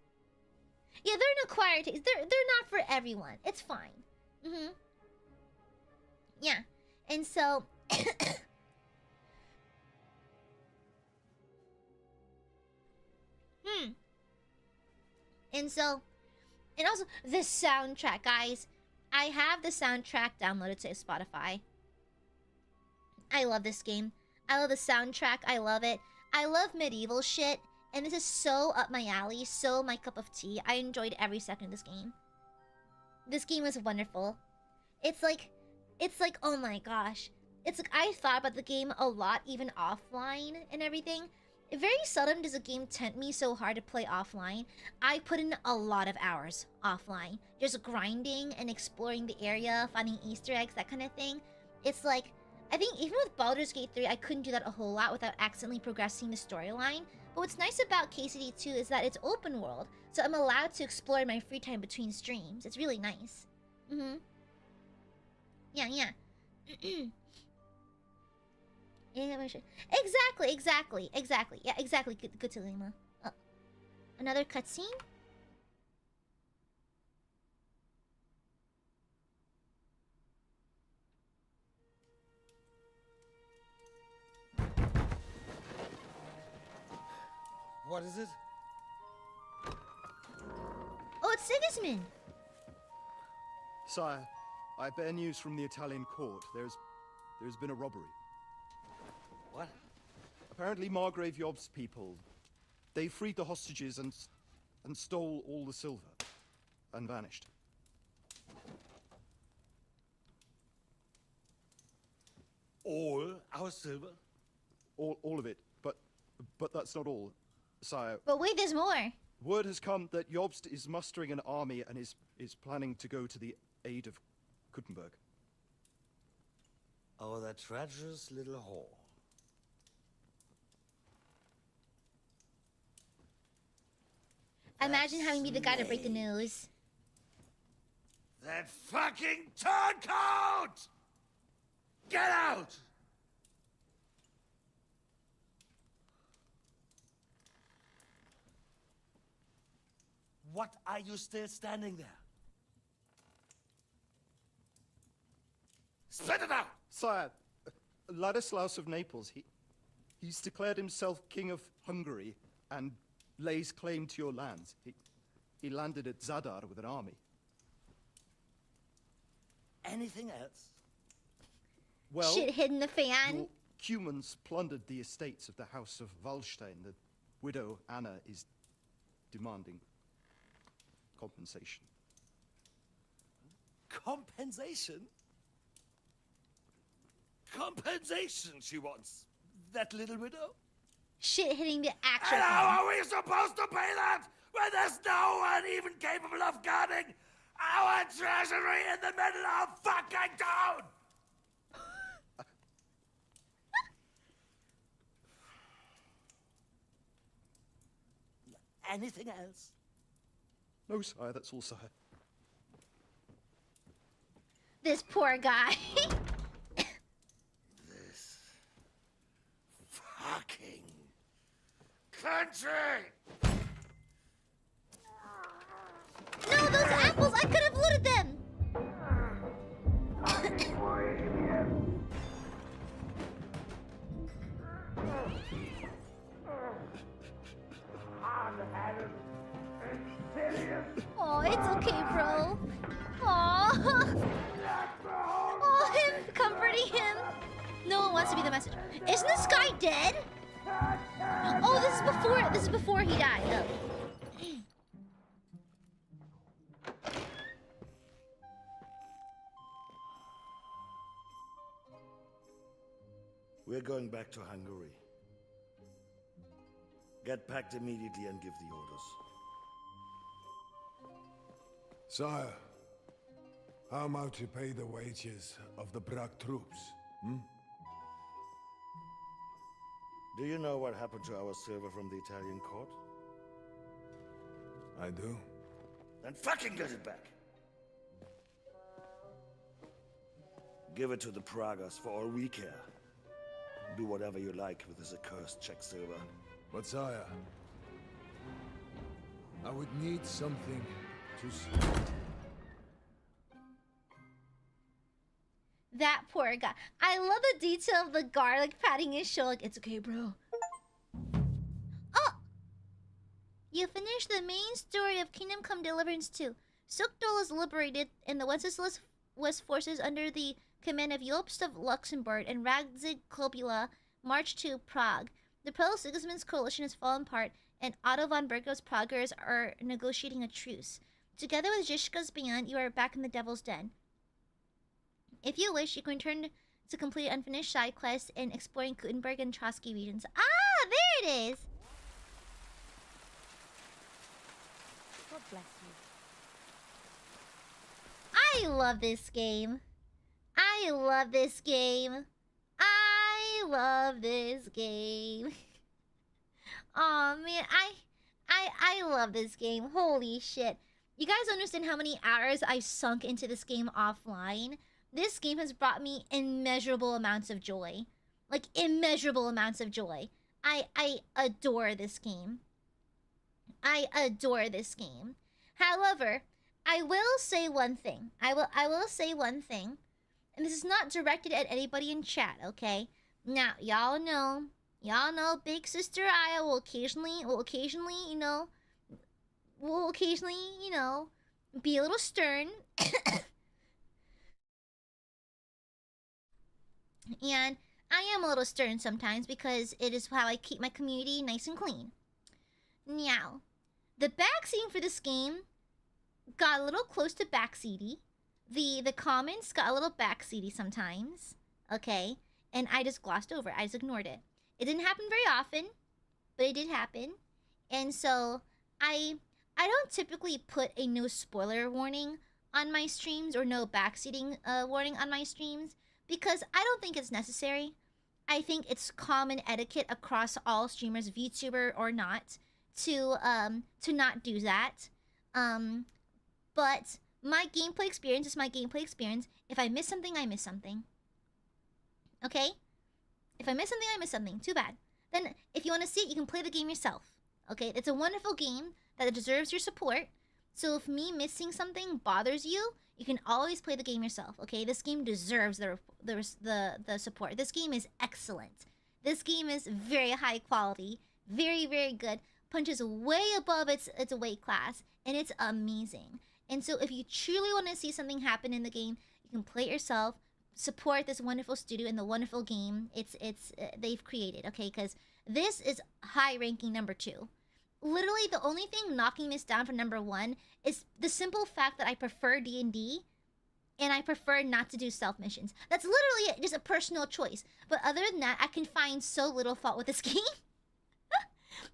Yeah, they're an acquired taste. They're not for everyone. It's fine. Yeah. And so... And also, the soundtrack, guys. I have the soundtrack downloaded to Spotify. I love this game. I love the soundtrack. I love it. I love medieval shit. And this is so up my alley. So my cup of tea. I enjoyed every second of this game. This game was wonderful. It's like, oh my gosh. It's like, I thought about the game a lot, even offline and everything. Very seldom does a game tempt me so hard to play offline. I put in a lot of hours offline. Just grinding and exploring the area, finding Easter eggs, that kind of thing. It's like, I think even with Baldur's Gate 3, I couldn't do that a whole lot without accidentally progressing the storyline. But what's nice about KCD 2 is that it's open world, so I'm allowed to explore in my free time between streams. It's really nice. Yeah. Exactly. Yeah, exactly. Good to Lima. Oh. Another cutscene?
What is it?
Oh, it's Sigismund!
Sire, I bear news from the Italian court. There's been a robbery.
What?
Apparently Margrave Yob's people, they freed the hostages and stole all the silver and vanished.
All our silver?
All of it, but that's not all, sire.
But wait, there's more.
Word has come that Jobst is mustering an army and is planning to go to the aid of Kuttenberg.
Oh, that treacherous little whore.
Imagine having me the guy to break the news.
That fucking turncoat! Get out! What are you still standing there? Spit it out!
Sire, Ladislaus of Naples, he's declared himself King of Hungary and lays claim to your lands. He landed at Zadar with an army.
Anything else?
Well,
shit hitting the fan.
Your Cumans plundered the estates of the House of Wallstein. The widow Anna is demanding compensation.
Compensation? Compensation she wants. That little widow?
Shit hitting the actual
And how
fan.
are we supposed to pay that when there's no one even capable of guarding our treasury in the middle of fucking town? Anything else?
No, sire, that's all, sire.
This poor guy.
This fucking country!
No, those apples! I could have looted them! Oh, it's okay, bro. Oh, oh, him comforting him. No one wants to be the messenger. Isn't this guy dead? Oh, this is before he died. Oh.
We're going back to Hungary. Get packed immediately and give the orders.
Sire, how am I to pay the wages of the Prague troops?
Do you know what happened to our silver from the Italian court?
I do.
Then fucking get it back! Give it to the Pragas for all we care. Do whatever you like with this accursed Czech silver.
But sire, I would need something to
That poor guy. I love the detail of the guard like patting his shoulder like, it's okay, bro. Oh! You finished the main story of Kingdom Come Deliverance 2. Sukdol is liberated and the Wenceslas forces under the command of Jobst of Luxembourg and Radzig Kobula march to Prague. The pro-Sigismund's coalition has fallen apart and Otto von Bergo's Praguers are negotiating a truce. Together with Zizka's band, you are back in the Devil's Den. If you wish, you can return to complete unfinished side quests in exploring Gutenberg and Trotsky regions. Ah, there it is!
God bless you.
I love this game. I love this game. I love this game. Oh man, I love this game. Holy shit. You guys understand how many hours I sunk into this game offline? This game has brought me immeasurable amounts of joy. Like, immeasurable amounts of joy. I adore this game. I adore this game. However, I will say one thing. I will say one thing. And this is not directed at anybody in chat, okay? Now, y'all know, Big Sister Aya will occasionally, you know, be a little stern. And I am a little stern sometimes because it is how I keep my community nice and clean. Now, the backseating for this game got a little close to backseaty. The comments got a little backseaty sometimes, okay? And I just glossed over it. I just ignored it. It didn't happen very often, but it did happen. And so I don't typically put a no spoiler warning on my streams or no backseating warning on my streams because I don't think it's necessary. I think it's common etiquette across all streamers, VTuber or not, to not do that. But my gameplay experience is my gameplay experience. If I miss something, I miss something. Okay? If I miss something, I miss something. Too bad. Then, if you want to see it, you can play the game yourself. Okay? It's a wonderful game that deserves your support. So if me missing something bothers you, you can always play the game yourself. Okay? This game deserves the support. This game is excellent. This game is very high quality. Very, very good. Punches way above its weight class. And it's amazing. And so if you truly want to see something happen in the game, you can play it yourself. Support this wonderful studio and the wonderful game they've created, okay? Because this is high ranking number 2. Literally, the only thing knocking this down from number 1 is the simple fact that I prefer D&D and I prefer not to do stealth missions. That's literally it, just a personal choice. But other than that, I can find so little fault with this game.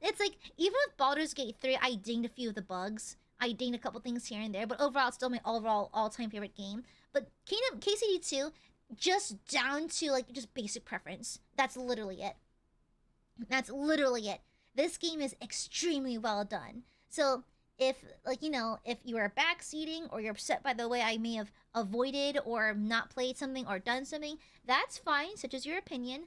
It's like, even with Baldur's Gate 3, I dinged a few of the bugs. I dinged a couple things here and there, but overall, it's still my overall all-time favorite game. But KCD 2, just down to, like, just basic preference. That's literally it. That's literally it. This game is extremely well done. So, if, like, you know, if you are backseating or you're upset by the way I may have avoided or not played something or done something, that's fine, such as your opinion.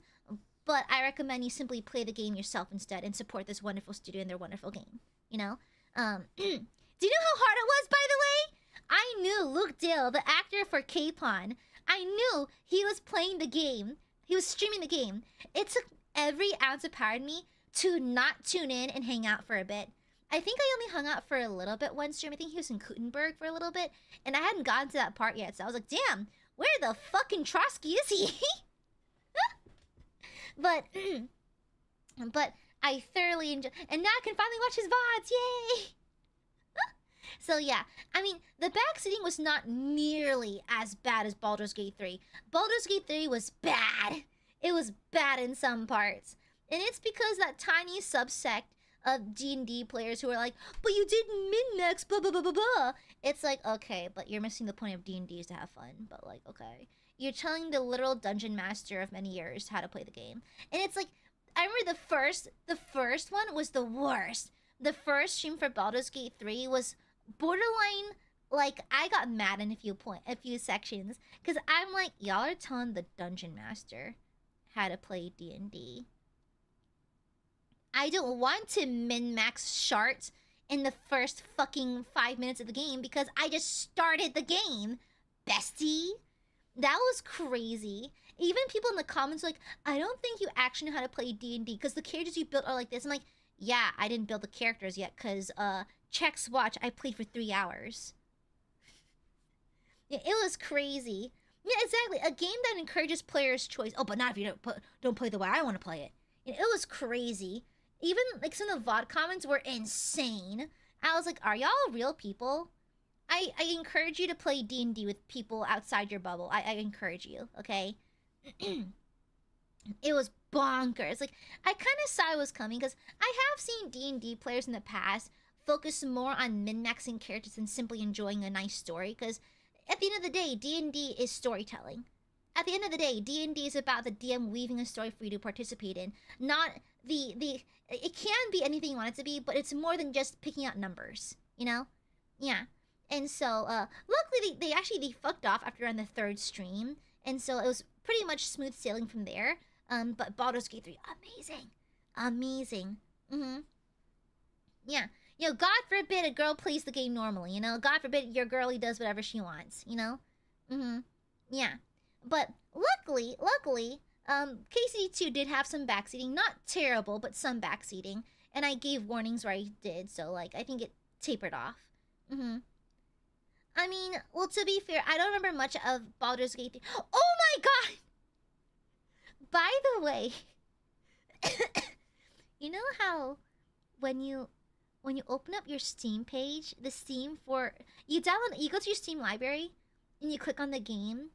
But I recommend you simply play the game yourself instead and support this wonderful studio and their wonderful game. You know? Do you know how hard it was, by the way? I knew Luke Dill, the actor for K-Pon, I knew he was playing the game. He was streaming the game. It took every ounce of power in me to not tune in and hang out for a bit. I think I only hung out for a little bit one stream. I think he was in Gutenberg for a little bit. And I hadn't gotten to that part yet. So I was like, damn, where the fucking Trotsky is he? But I thoroughly enjoy, and now I can finally watch his VODs, yay! So yeah, I mean, the backseating was not nearly as bad as Baldur's Gate 3. Baldur's Gate 3 was bad. It was bad in some parts. And it's because that tiny subsect of D&D players who are like, but you didn't min-max, blah, blah, blah, blah, blah. It's like, okay, but you're missing the point of D&D is to have fun, but like, okay. You're telling the literal dungeon master of many years how to play the game. And it's like, I remember the first one was the worst. The first stream for Baldur's Gate 3 was borderline, like, I got mad in a few sections. Because I'm like, y'all are telling the dungeon master how to play D&D. I don't want to min-max shards in the first fucking 5 minutes of the game because I just started the game, bestie. That was crazy. Even people in the comments were like, I don't think you actually know how to play D&D because the characters you built are like this. I'm like, yeah, I didn't build the characters yet because, checks watch, I played for 3 hours. Yeah, it was crazy. Yeah, exactly. A game that encourages players' choice. Oh, but not if you don't play the way I want to play it. It was crazy. Even, like, some of the VOD comments were insane. I was like, are y'all real people? I encourage you to play D&D with people outside your bubble. I encourage you, okay? It was bonkers. Like, I kind of saw it was coming because I have seen D&D players in the past focus more on min-maxing characters than simply enjoying a nice story. Because at the end of the day, D&D is storytelling. At the end of the day, D&D is about the DM weaving a story for you to participate in. Not it can be anything you want it to be, but it's more than just picking out numbers, you know? Yeah. And so, luckily, they fucked off after on the 3rd stream. And so it was pretty much smooth sailing from there. But Baldur's Gate 3, amazing. Amazing. Yeah. You know, God forbid a girl plays the game normally, you know? God forbid your girlie does whatever she wants, you know? Yeah. But luckily, KCD2 did have some backseating. Not terrible, but some backseating. And I gave warnings where I did, so, like, I think it tapered off. I mean, well, to be fair, I don't remember much of Baldur's Gate 3. Oh my god! By the way, you know how when you open up your Steam page, the Steam for... You go to your Steam library, and you click on the game.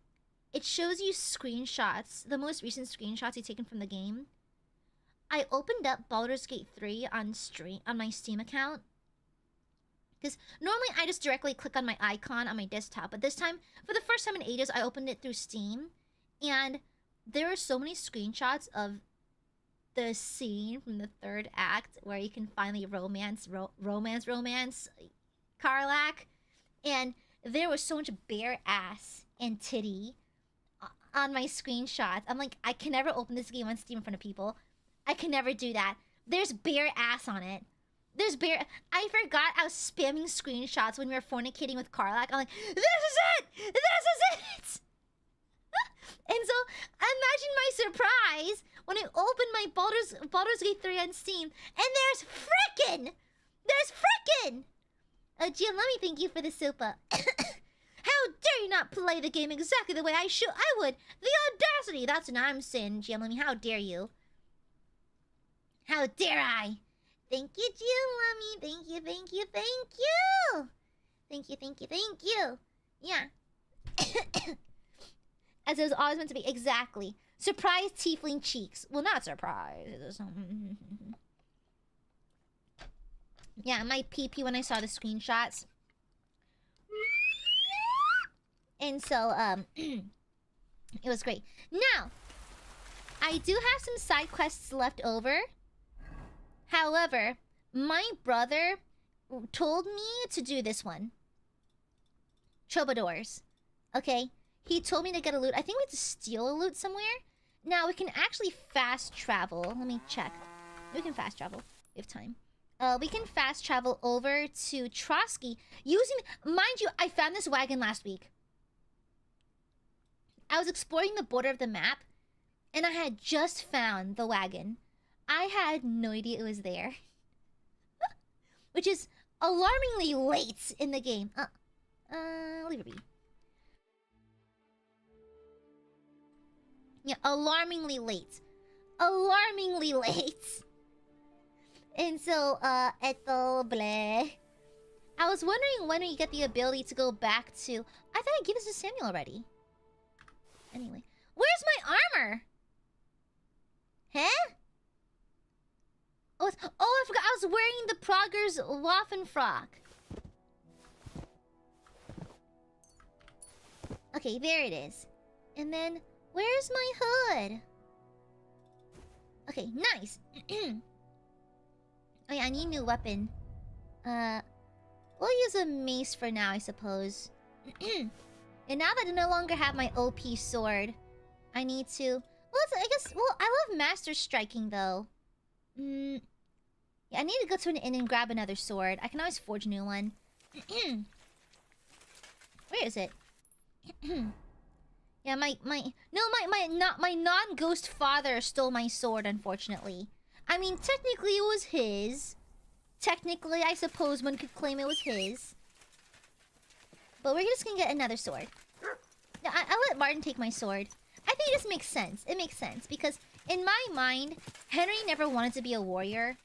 It shows you screenshots, the most recent screenshots you've taken from the game. I opened up Baldur's Gate 3 on my Steam account. Because normally I just directly click on my icon on my desktop. But this time, for the first time in ages, I opened it through Steam. And there are so many screenshots of the scene from the 3rd act where you can finally romance Karlach. And there was so much bare ass and titty on my screenshots. I'm like, I can never open this game on Steam in front of people. I can never do that. There's bare ass on it. I forgot I was spamming screenshots when we were fornicating with Karlach. I'm like, this is it! This is it! And so, imagine my surprise when I opened my Baldur's Gate 3 on Steam, and there's frickin'! Oh, Jim, let me thank you for the super. How dare you not play the game exactly the way I would! The audacity! That's what I'm saying, Jim. How dare you? How dare I? Thank you, Jim, Thank you. Thank you. Yeah. As it was always meant to be. Exactly. Surprise tiefling cheeks. Well, not surprise. Yeah, my pee-pee when I saw the screenshots. And so, it was great. Now, I do have some side quests left over. However, my brother told me to do this one. Troubadours. Okay? He told me to get a loot. I think we have to steal a loot somewhere. Now, we can actually fast travel. Let me check. We can fast travel. We have time. We can fast travel over to Trotsky using... Mind you, I found this wagon last week. I was exploring the border of the map, and I had just found the wagon. I had no idea it was there. Which is alarmingly late in the game. Leave it be. Yeah, alarmingly late. Alarmingly late. And so, eto bleh. I was wondering when we get the ability to go back to... I thought I gave this to Samuel already. Anyway. Where's my armor? Huh? Oh, I forgot. I was wearing the Progger's Waffenfrock. Okay, there it is. And then, where's my hood? Okay, nice. Oh yeah, I need a new weapon. We'll use a mace for now, I suppose. And now that I no longer have my OP sword, I need to... Well, I guess... Well, I love Master Striking, though. Yeah, I need to go to an inn and grab another sword. I can always forge a new one. Where is it? Yeah, my non-ghost father stole my sword, unfortunately. I mean, technically it was his. Technically, I suppose one could claim it was his. But we're just gonna get another sword. No, I'll let Martin take my sword. I think it just makes sense. It makes sense. Because in my mind, Henry never wanted to be a warrior.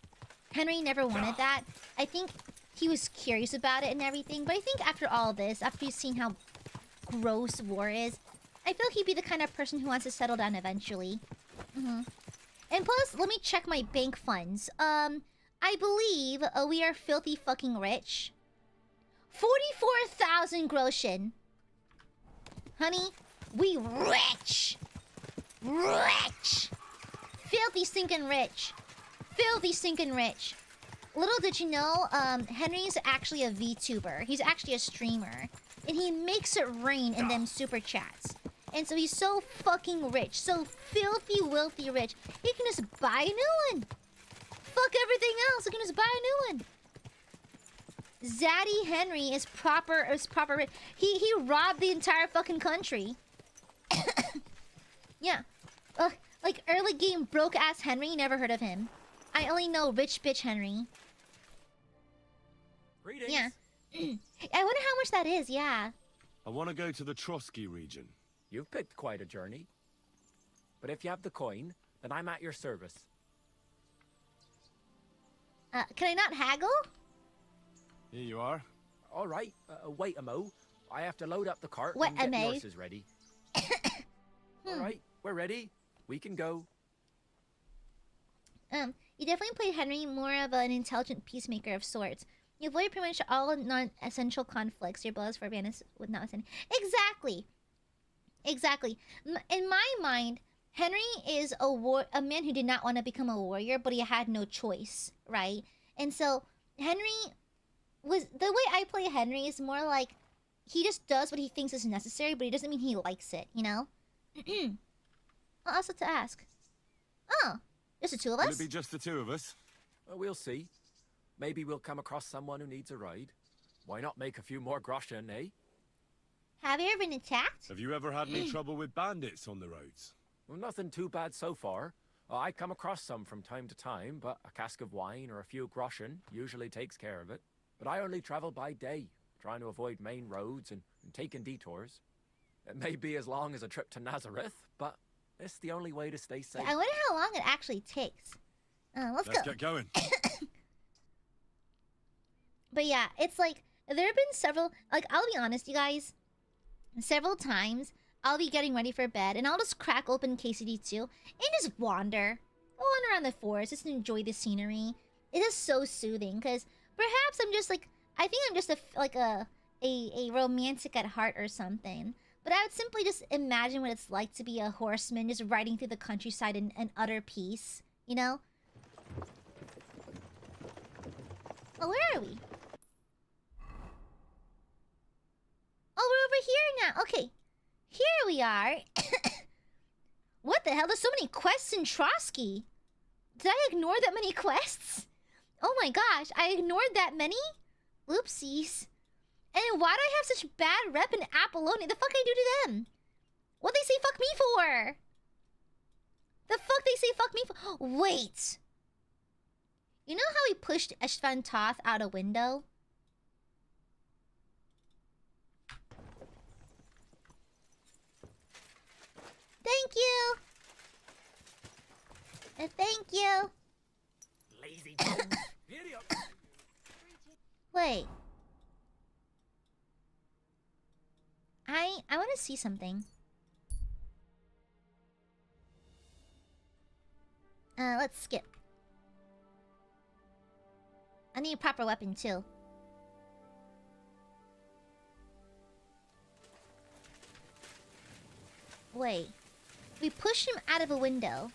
Henry never wanted that. I think he was curious about it and everything. But I think after all this, after you've seen how gross war is, I feel like he'd be the kind of person who wants to settle down eventually. And plus, let me check my bank funds. I believe we are filthy fucking rich. 44,000 groschen. Honey, we rich. Rich. Filthy stinking rich. Filthy stinking rich. Little did you know, Henry's actually a VTuber. He's actually a streamer. And he makes it rain in them super chats. And so he's so fucking rich. So filthy, wealthy rich. He can just buy a new one. Fuck everything else. He can just buy a new one. Zaddy Henry is proper rich. He robbed the entire fucking country. Yeah. Like early game broke ass Henry, never heard of him. I only know rich bitch Henry.
Greetings.
Yeah. I wonder how much that is, yeah.
I want to go to the Trotsky region.
You've picked quite a journey. But if you have the coin, then I'm at your service.
Can I not haggle?
Here you are.
All right. Wait a mo. I have to load up the cart
What,
and get the
Amare?
horses ready. All right. We're ready. We can go.
You definitely played Henry more of an intelligent peacemaker of sorts. You avoid pretty much all non-essential conflicts. Your blows for Vanus with not essential. Exactly. Exactly. In my mind, Henry is a man who did not want to become a warrior, but he had no choice, right? And so Henry was the way I play Henry is more like he just does what he thinks is necessary, but he doesn't mean he likes it, you know? Also to ask. Oh, just the two of us?
Will it be just the two of us?
Well, we'll see. Maybe we'll come across someone who needs a ride. Why not make a few more groschen, eh?
Have you ever been attacked?
Have you ever had any trouble with bandits on the roads?
Well, nothing too bad so far. I come across some from time to time, but a cask of wine or a few groschen usually takes care of it. But I only travel by day, trying to avoid main roads and taking detours. It may be as long as a trip to Nazareth, but it's the only way to stay safe.
I wonder how long it actually takes. Let's go.
Get going.
But yeah, it's like, there have been several... Like, I'll be honest, you guys. several times, I'll be getting ready for bed, and I'll just crack open KCD2 and just wander. Go wander around the forest, just enjoy the scenery. It is so soothing, because perhaps I'm just like... I think I'm just a romantic at heart or something. But I would simply just imagine what it's like to be a horseman just riding through the countryside in utter peace. You know? Oh, where are we? Oh, we're over here now. Okay. Here we are. What the hell? There's so many quests in Trotsky. Did I ignore that many quests? Oh my gosh, I ignored that many? Oopsies. And why do I have such bad rep in Apollonia? The fuck I do to them? What they say fuck me for? The fuck they say fuck me for? Wait. You know how we pushed Estvan Toth out a window? Thank you. Thank you.
Lazy bones. Idiot.
Wait. I want to see something. Let's skip. I need a proper weapon too. Wait. We pushed him out of a window.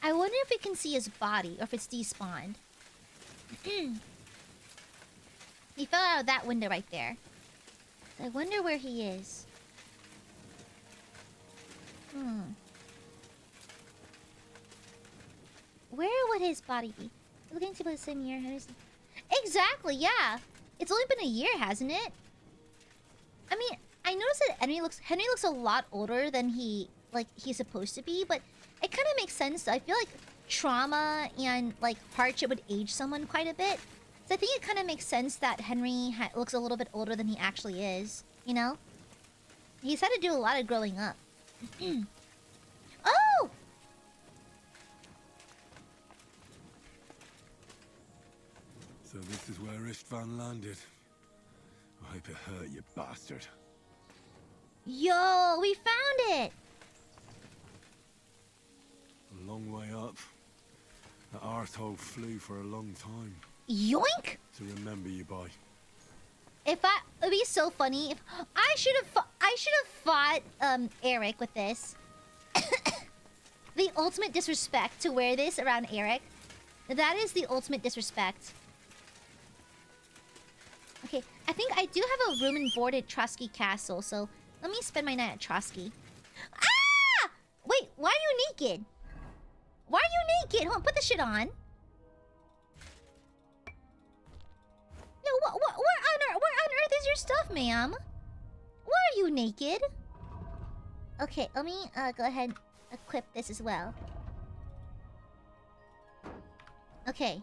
I wonder if we can see his body or if it's despawned. He fell out of that window right there. I wonder where he is. Where would his body be? Looking to the same year. Exactly, yeah. It's only been a year, hasn't it? I mean, I noticed that Henry looks a lot older than he's supposed to be, but it kind of makes sense. I feel like trauma and like hardship would age someone quite a bit. So I think it kind of makes sense that Henry looks a little bit older than he actually is. You know, he's had to do a lot of growing up. Oh!
So this is where Istvan landed. I hope it hurt, you bastard.
Yo, we found it!
A long way up. That arsehole flew for a long time.
Yoink!
To remember you by.
It'd be so funny if I should have fought Eric with this. The ultimate disrespect to wear this around Eric. That is the ultimate disrespect. Okay, I think I do have a room and board at Trotsky Castle, so let me spend my night at Trotsky. Ah! Wait, why are you naked? Why are you naked? Hold on, put the shit on. No, where on earth is your stuff, ma'am? Why are you naked? Okay, let me go ahead and equip this as well. Okay.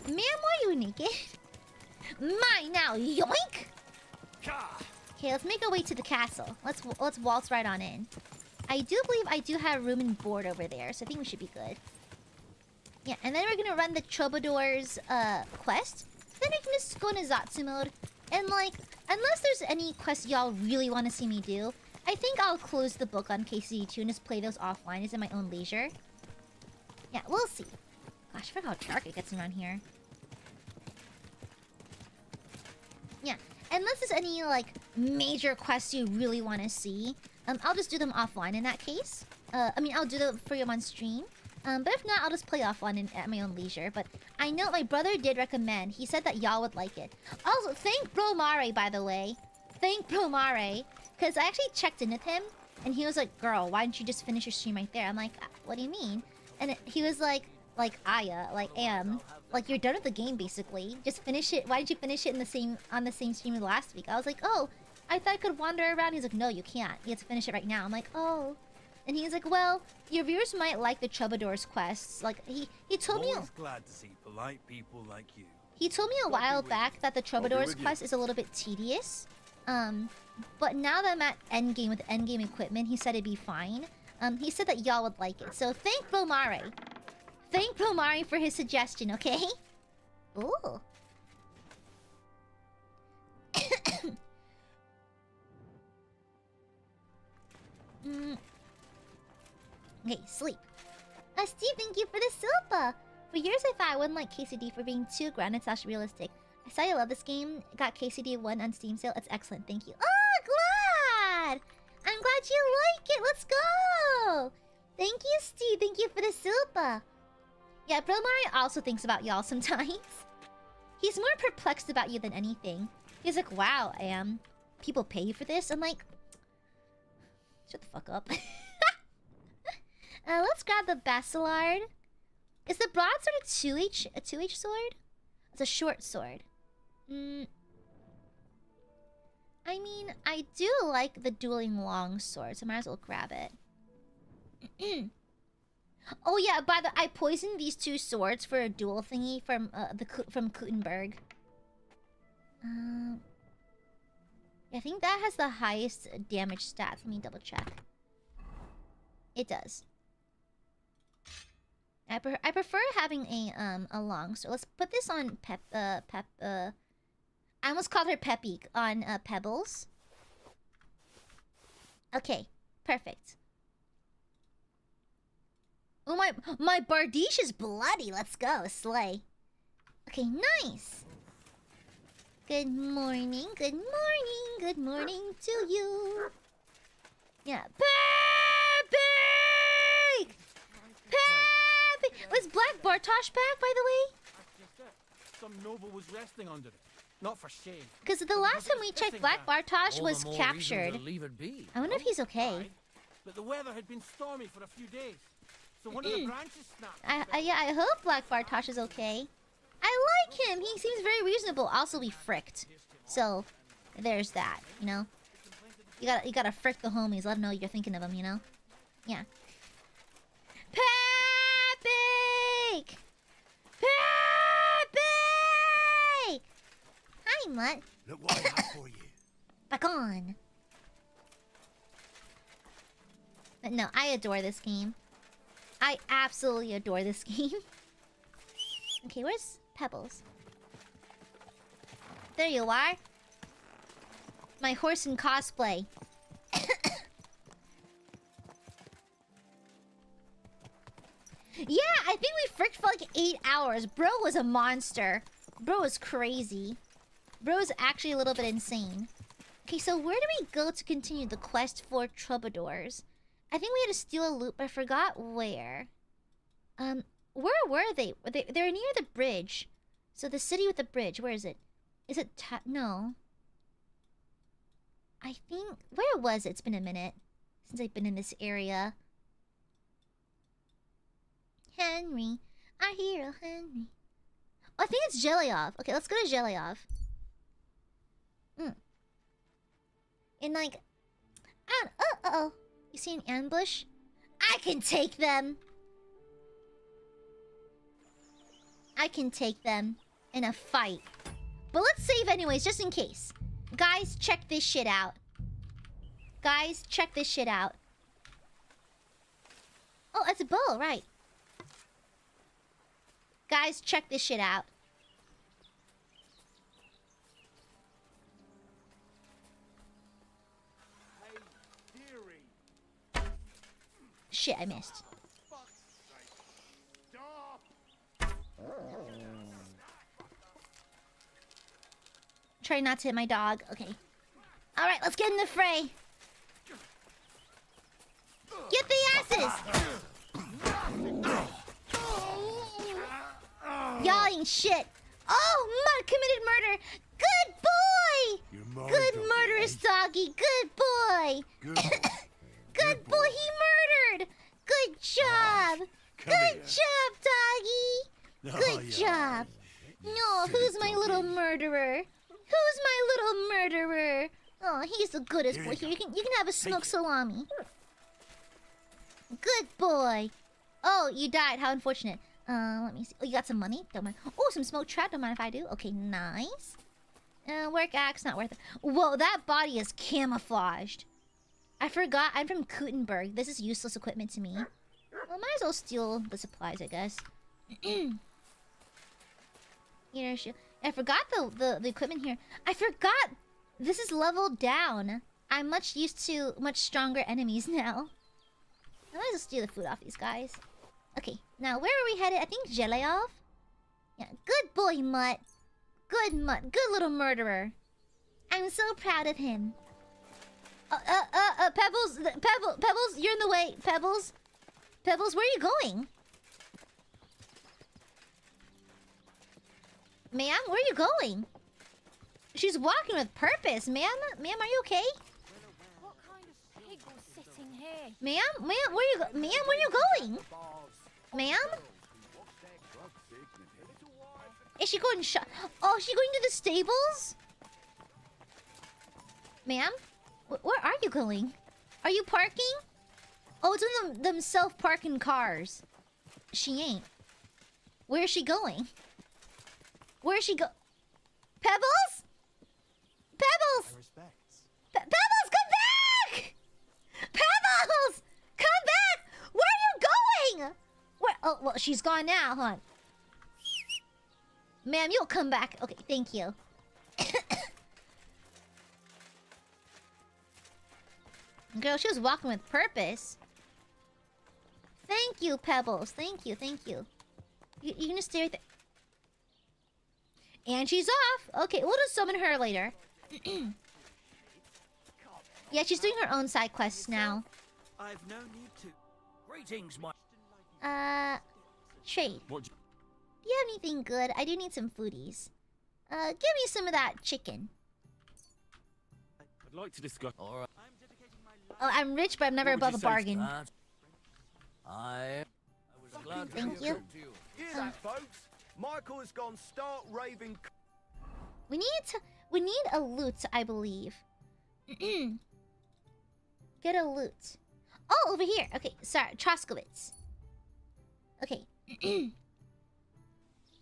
Ma'am, why are you naked? Mine now, yoink! Okay, let's make our way to the castle. Let's waltz right on in. I do believe I do have room and board over there, so I think we should be good. Yeah, and then we're gonna run the Troubadour's quest. Then I can just go into Zatsu mode. And like, unless there's any quests y'all really want to see me do, I think I'll close the book on KCD2 and just play those offline as in my own leisure. Yeah, we'll see. Gosh, I forgot how dark it gets around here. Yeah, unless there's any like major quests you really want to see, I'll just do them offline in that case. I mean, I'll do them for you on stream. But if not, I'll just play offline at my own leisure. But I know my brother did recommend. He said that y'all would like it. Also, thank Bro Mare, by the way. Thank Bro Mare. Because I actually checked in with him. And he was like, girl, why didn't you just finish your stream right there? I'm like, what do you mean? And he was like Aya, like like you're done with the game basically. Just finish it. Why did you finish it on the same stream as last week? I was like, oh, I thought I could wander around. He's like, no, you can't. You have to finish it right now. I'm like, oh. And he's like, well, your viewers might like the Troubadour's quests. Like, he told me...
Always glad to see polite people like you.
He told me a while back that the Troubadour's quest is a little bit tedious. But now that I'm at endgame with endgame equipment, he said it'd be fine. He said that y'all would like it. So thank Bromare. Thank Bromare for his suggestion, okay? Ooh. Okay, sleep. Steve, thank you for the silpa. For years I thought I wouldn't like KCD for being too grounded / realistic. I saw you love this game. Got KCD 1 on Steam sale. It's excellent. Thank you. Oh, glad! I'm glad you like it. Let's go! Thank you, Steve. Thank you for the silpa. Yeah, Bro Mario also thinks about y'all sometimes. He's more perplexed about you than anything. He's like, wow, people pay you for this? I'm like, shut the fuck up. Let's grab the Basilard. Is the broadsword a 2H sword? It's a short sword. I mean, I do like the dueling long sword, so I might as well grab it. Oh yeah, I poisoned these 2 swords for a duel thingy from from Gutenberg. I think that has the highest damage stats. Let me double check. It does. I prefer having a long sword. Let's put this on I almost called her Peppy on Pebbles. Okay, perfect. Oh my Bardiche is bloody. Let's go, slay. Okay, nice. Good morning, good morning, good morning to you. Yeah, Peppy! Peppy! Was Black Bartosh back, by the way?
Some noble was resting under it. Not for shame.
Because the last time we checked, Black Bartosh was captured. I wonder if he's okay.
But the weather had been stormy for a few days. So one of the branches snapped.
I hope Black Bartosh is okay. I like him. He seems very reasonable. Also, we fricked. So, there's that, you know? You gotta frick the homies. Let them know you're thinking of them, you know? Yeah. Peppy! Peppy! Hi, Mutt.
Look what I have for you.
Back on. But no, I adore this game. I absolutely adore this game. Okay, where's Pebbles? There you are. My horse in cosplay. Yeah, I think we fricked for like 8 hours. Bro was a monster. Bro was crazy. Bro's actually a little bit insane. Okay, so where do we go to continue the quest for troubadours? I think we had to steal a loot, but I forgot where. Where were they? They're near the bridge. So the city with the bridge, where is it? Is it no. I think... Where was it? It's been a minute since I've been in this area. Henry. I hear a Henry. Oh, I think it's Jellyov. Okay, let's go to Jellyov. And like... Uh-oh. You see an ambush? I can take them! I can take them in a fight. But let's save anyways, just in case. Guys, check this shit out. Guys, check this shit out. Oh, it's a bow, right. Guys, check this shit out. Shit, I missed. Try not to hit my dog. Okay. Alright, let's get in the fray. Get the asses! Y'all ain't shit. Oh, Mutt committed murder. Good boy! Good murderous doggy. Good boy. Good boy, he murdered. Good job. Good job, doggy. Good job. No, who's my little murderer? Who's my little murderer? Oh, he's the goodest boy here. You can have a smoked salami. Good boy. Oh, you died. How unfortunate. Let me see. Oh, you got some money? Don't mind. Oh, some smoked trap. Don't mind if I do. Okay, nice. Work axe. Not worth it. Whoa, that body is camouflaged. I forgot. I'm from Gutenberg. This is useless equipment to me. Well, might as well steal the supplies, I guess. You know, I forgot the equipment here. I forgot this is leveled down. I'm much used to much stronger enemies now. Let's just steal the food off these guys. Okay, now where are we headed? I think Zheleov? Yeah, good boy, Mutt. Good Mutt. Good little murderer. I'm so proud of him. Pebbles, Pebbles, you're in the way. Pebbles, where are you going? Ma'am, where are you going? She's walking with purpose, ma'am. Ma'am, are you okay?
What kind of pig was sitting here?
Ma'am, where are you going? Ma'am? Is she going oh, is she going to the stables? Ma'am? Where are you going? Are you parking? Oh, it's in them self-parking cars. She ain't. Where is she going? Where is she go? Pebbles? Pebbles! Pebbles, come back! Pebbles! Come back! Where are you going? Where? Oh, well, she's gone now, huh? Ma'am, you'll come back. Okay, thank you. Girl, she was walking with purpose. Thank you, Pebbles. Thank you, thank you. You gonna stay right there? And she's off. Okay, we'll just summon her later. Yeah, she's doing her own side quests now.
I've no need to. Greetings, my.
Trade. Do you have anything good? I do need some foodies. Give me some of that chicken.
I'd like to discuss. All right.
Oh, I'm rich, but I'm never above a bargain.
I was glad
Thank
to
you.
talk to you.
Hear that, folks? Michael has gone start raving.
We need a loot, I believe. Get a loot. Oh, over here. Okay, sorry, Troskowitz. Okay.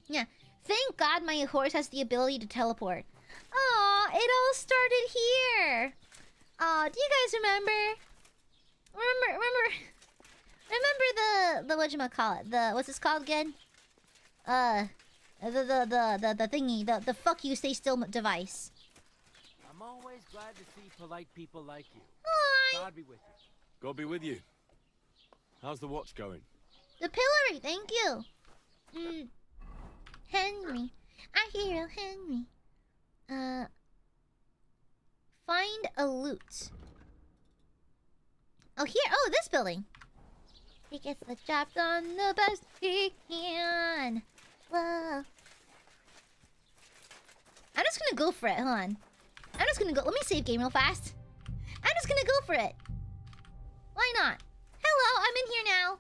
Yeah. Thank God my horse has the ability to teleport. Aw, it all started here. Aw, do you guys remember? Remember the whatchamacallit? The what's this called again? The thingy, the fuck you stay still device.
I'm always glad to see polite people like you.
Hi.
God be with you.
God be with you. How's the watch going?
The pillory, thank you. Henry, our hero Henry. Find a loot. Oh, here. Oh, this building. He gets the job done the best he can. Whoa. I'm just gonna go for it, hold on. I'm just gonna go. Let me save game real fast. I'm just gonna go for it. Why not? Hello, I'm in here now.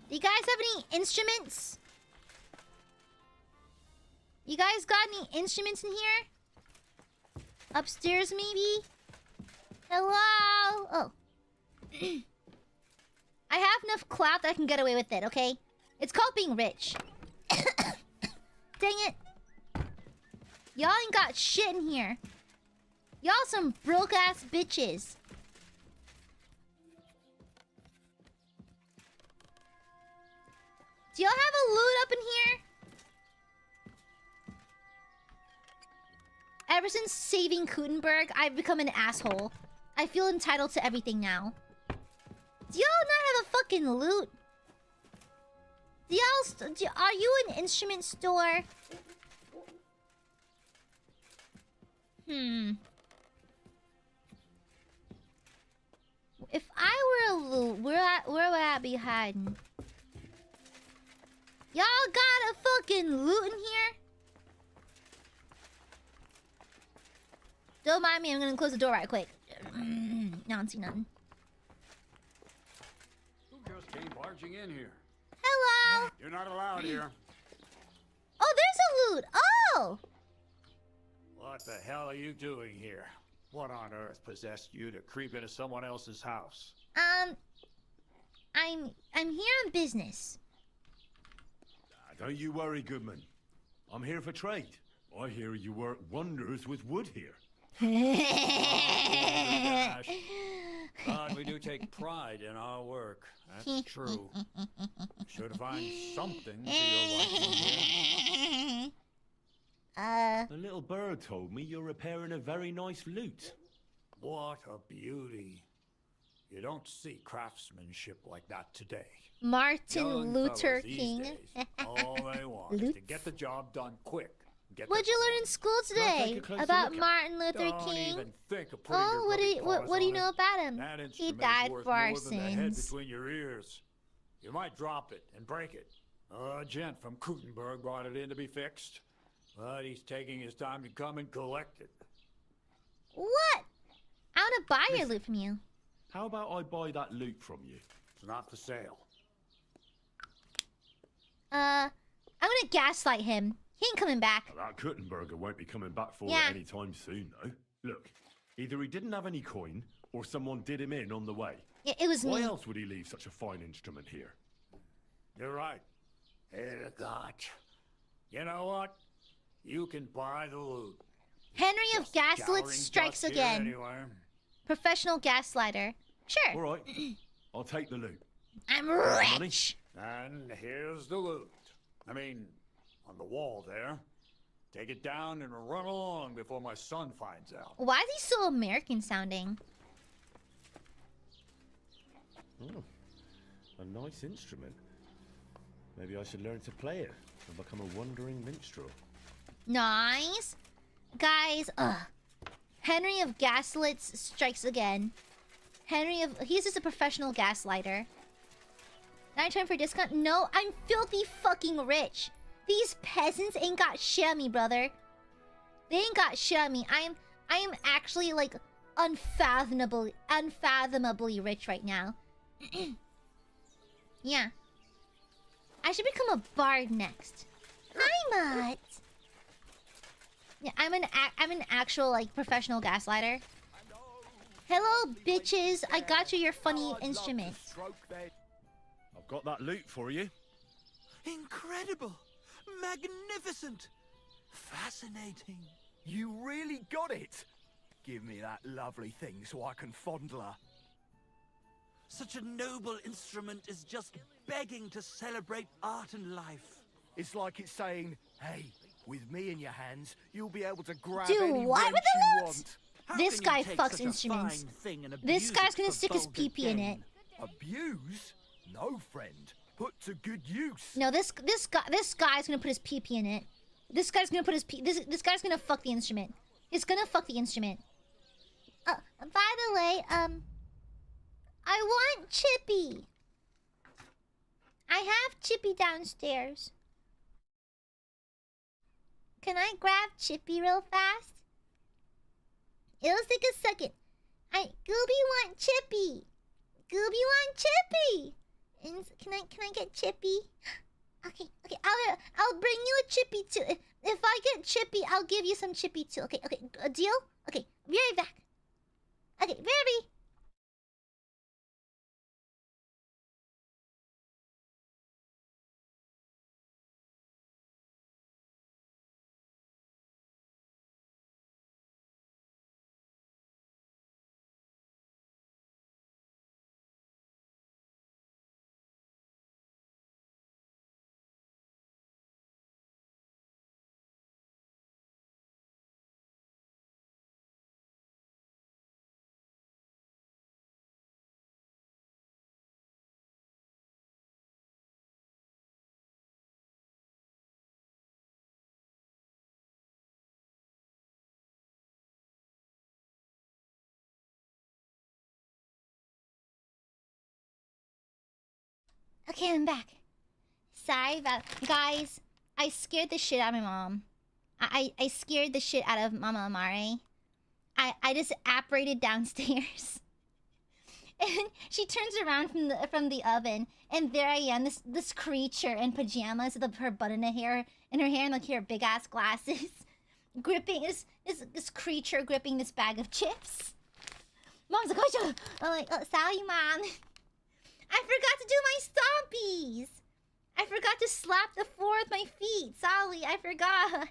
Do you guys have any instruments? You guys got any instruments in here? Upstairs, maybe? Hello? Oh. I have enough clout that I can get away with it, okay? It's called being rich. Dang it. Y'all ain't got shit in here. Y'all some broke-ass bitches. Do y'all have a loot up in here? Ever since saving Kutenberg, I've become an asshole. I feel entitled to everything now. Do y'all not have a fucking loot? Do y'all... are you an instrument store? If I were a loot, where would I be hiding? Y'all got a fucking loot in here? Don't mind me, I'm gonna close the door right quick. No, I don't see nothing.
Who just came barging in here?
Hello!
You're not allowed here.
Oh, there's a loot! Oh!
What the hell are you doing here? What on earth possessed you to creep into someone else's house?
I'm here on business.
Don't you worry, Goodman. I'm here for trade. I hear you work wonders with wood here.
But we do take pride in our work. That's true. Sure to find something to your liking here.
The little bird told me you're repairing a very nice lute.
What a beauty. You don't see craftsmanship like that today.
Martin
Young
Luther
fellas these
King.
days, all they want is to get the job done quick.
What'd you learn in school today about Martin Luther
Don't
King?
even think of putting
Oh,
your
what do
grubby
you
paws
what do you
on
know
it.
about him?
That
He
instrument
died
is worth
for our
more than the head
sins.
between your ears. You might drop it and break it. A gent from Kutenberg brought it in to be fixed, but he's taking his time to come and collect it.
What? I want to buy your loot from you.
How about I buy that lute from you?
It's not for sale.
I'm gonna gaslight him. He ain't coming back.
Well, that Kuttenberger won't be coming back for
Yeah.
it anytime soon, though. Look, either he didn't have any coin, or someone did him in on the way.
It was
Why
me.
else would he leave such a fine instrument here?
You're right. Hey, God. You know what? You can buy the loot.
Henry of Gaslit
Gathering
strikes
dust here
again.
anyway.
Professional gaslighter. Sure.
All right, I'll take the loot.
I'm
Money?
rich.
And here's the loot. I mean, on the wall there. Take it down and run along before my son finds out.
Why is he so American sounding?
Oh, a nice instrument. Maybe I should learn to play it and become a wandering minstrel.
Nice. Guys, Henry of Gaslits strikes again. He's just a professional gaslighter. 9 time for discount? No, I'm filthy fucking rich. These peasants ain't got shit on me, brother. They ain't got shit on me. I am actually like unfathomably rich right now. Yeah. I should become a bard next. Hi, Mutt. Yeah, I'm an actual like professional gaslighter. Hello, bitches. I got you your funny instrument.
I've got that loot for you.
Incredible! Magnificent! Fascinating!
You really got it! Give me that lovely thing so I can fondle her.
Such a noble instrument is just begging to celebrate art and life.
It's like it's saying, hey, with me in your hands, you'll be able to grab
Do
any
what
wench
with the
you
loot?
want.
How
This
can you
guy
take
fucks
such a
instruments.
fine thing and
This
abuse
guy's
it
gonna
for
stick his
vulgar
pee-pee in it.
gain?
Abuse? No, friend. Put to good use.
No, this guy's gonna put his pee-pee in it. This guy's gonna put his this guy's gonna fuck the instrument. He's gonna fuck the instrument. By the way, I want Chippy. I have Chippy downstairs. Can I grab Chippy real fast? It'll take a second. Gooby want Chippy. Gooby want Chippy. And can I get Chippy? Okay. I'll bring you a Chippy too. If I get Chippy, I'll give you some Chippy too. Okay. A deal? Okay. Be right back. Okay, baby. Okay, I'm back. Sorry about... Guys, I scared the shit out of my mom. I scared the shit out of Mama Amare. I just apparated downstairs. And she turns around from the oven, and there I am, this creature in pajamas with her butt in her hair and like her big ass glasses, gripping this creature gripping this bag of chips. Mom's like, oh, I'm like, sorry, Mom. I forgot to do my stompies. I forgot to slap the floor with my feet. Sorry, I forgot.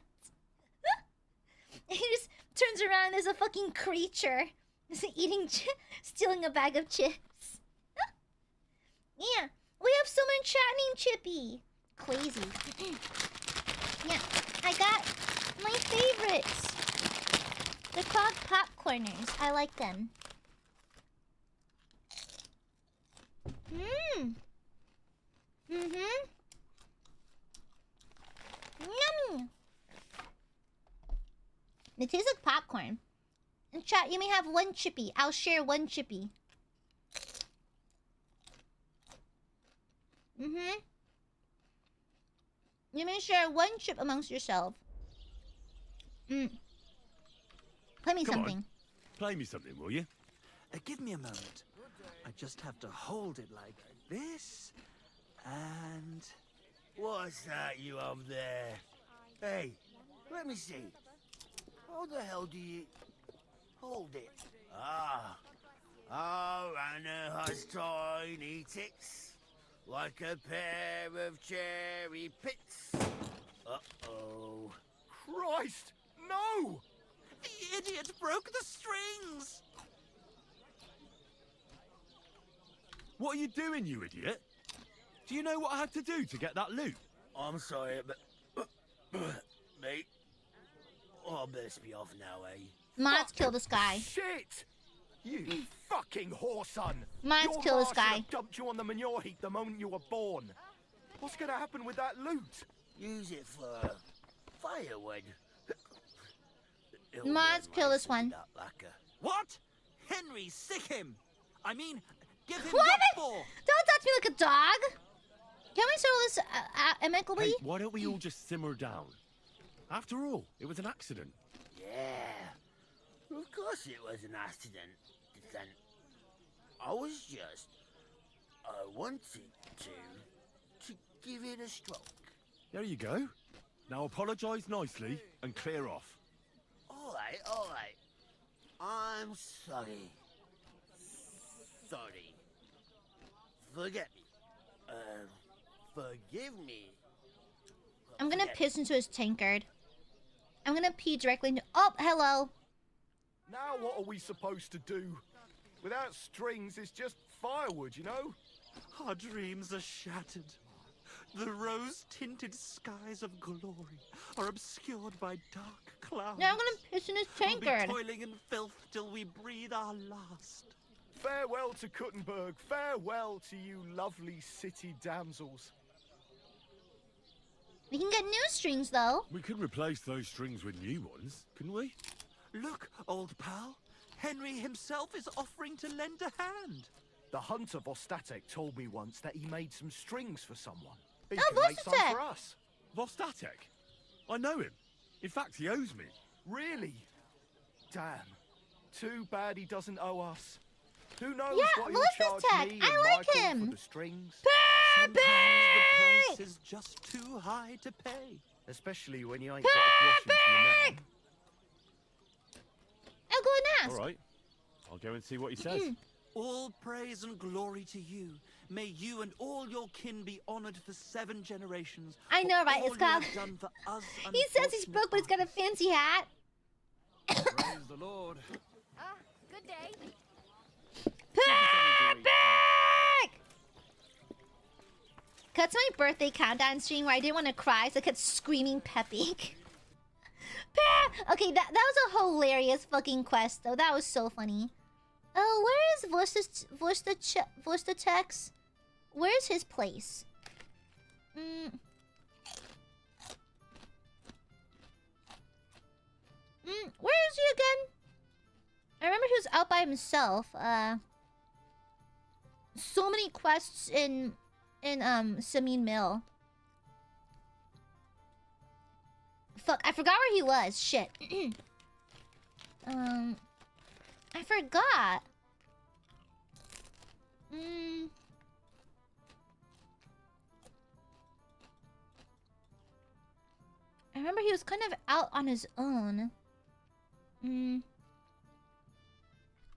He just turns around and there's a fucking creature stealing a bag of chips. Yeah, we have someone chatting Chippy. Crazy. Yeah, I got my favorites. They're called popcorners. I like them. Mmm. Mm-hmm. Yummy. It tastes like popcorn. In chat, you may have one chippy. I'll share one chippy. Mm-hmm. You may share one chip amongst yourself. Play me
Come
something.
on. Play me something, will you?
Give me a moment. I just have to hold it like this. And...
What's that you up there? Hey, let me see. How the hell do you hold it? Ah. Oh, and it has tiny ticks. Like a pair of cherry pits. Uh-oh.
Christ! No!
The idiot broke the strings!
What are you doing, you idiot? Do you know what I had to do to get that loot?
I'm sorry, but... mate. Oh, I better be off now, eh?
Mods kill this guy.
Shit! You fucking whoreson!
Mods kill this guy.
Dumped you on the manure heap the moment you were born. What's gonna happen with that loot?
Use it for firewood.
Mods kill this one.
What? Henry, sick him! I mean, give him
What?
your ball!
Don't touch me like a dog! Can we settle this amicably?
Hey, why don't we all just simmer down? After all, it was an accident.
Yeah. Of course it was an accident. I was just... I wanted to give it a stroke.
There you go. Now apologise nicely and clear off.
Alright, alright. I'm sorry. Sorry. Forget me. Forgive me.
I'm gonna piss into his tankard. I'm gonna pee directly into... Oh, hello.
Now what are we supposed to do? Without strings, it's just firewood, you know?
Our dreams are shattered. The rose-tinted skies of glory are obscured by dark clouds.
Now I'm gonna piss in his tankard.
We'll be toiling in filth till we breathe our last.
Farewell to Kuttenberg. Farewell to you lovely city damsels.
We can get new strings, though.
We could replace those strings with new ones, couldn't we?
Look, old pal. Henry himself is offering to lend a hand.
The hunter Vostatek told me once that he made some strings for someone. He
Oh,
can make some
Vostatek!
for us.
Vostatek? I know him. In fact, he owes me.
Really? Damn. Too bad he doesn't owe us. Who knows
Yeah,
what he'll charge
Vostatek.
me
I
and
like
Michael
him.
for the strings.
Sometimes the price is just too high to pay.
Especially when you ain't got a groschen to your name.
I'll go and ask.
All right. I'll go and see what he says.
All praise and glory to you. May you and all your kin be honored for 7 generations.
I know,
for
right?
all
It's
you
called...
have done for us
He says he's broke, but he's got a fancy hat.
Praise the Lord.
Good day.
Perfect! That's my birthday countdown stream where I didn't want to cry, so I kept screaming Peppy. Okay, that was a hilarious fucking quest, though. That was so funny. Oh, where is Vostatex? Where's his place? Where is he again? I remember he was out by himself. So many quests in Samin Mill. Fuck, I forgot where he was. Shit. I forgot. I remember he was kind of out on his own. Alright,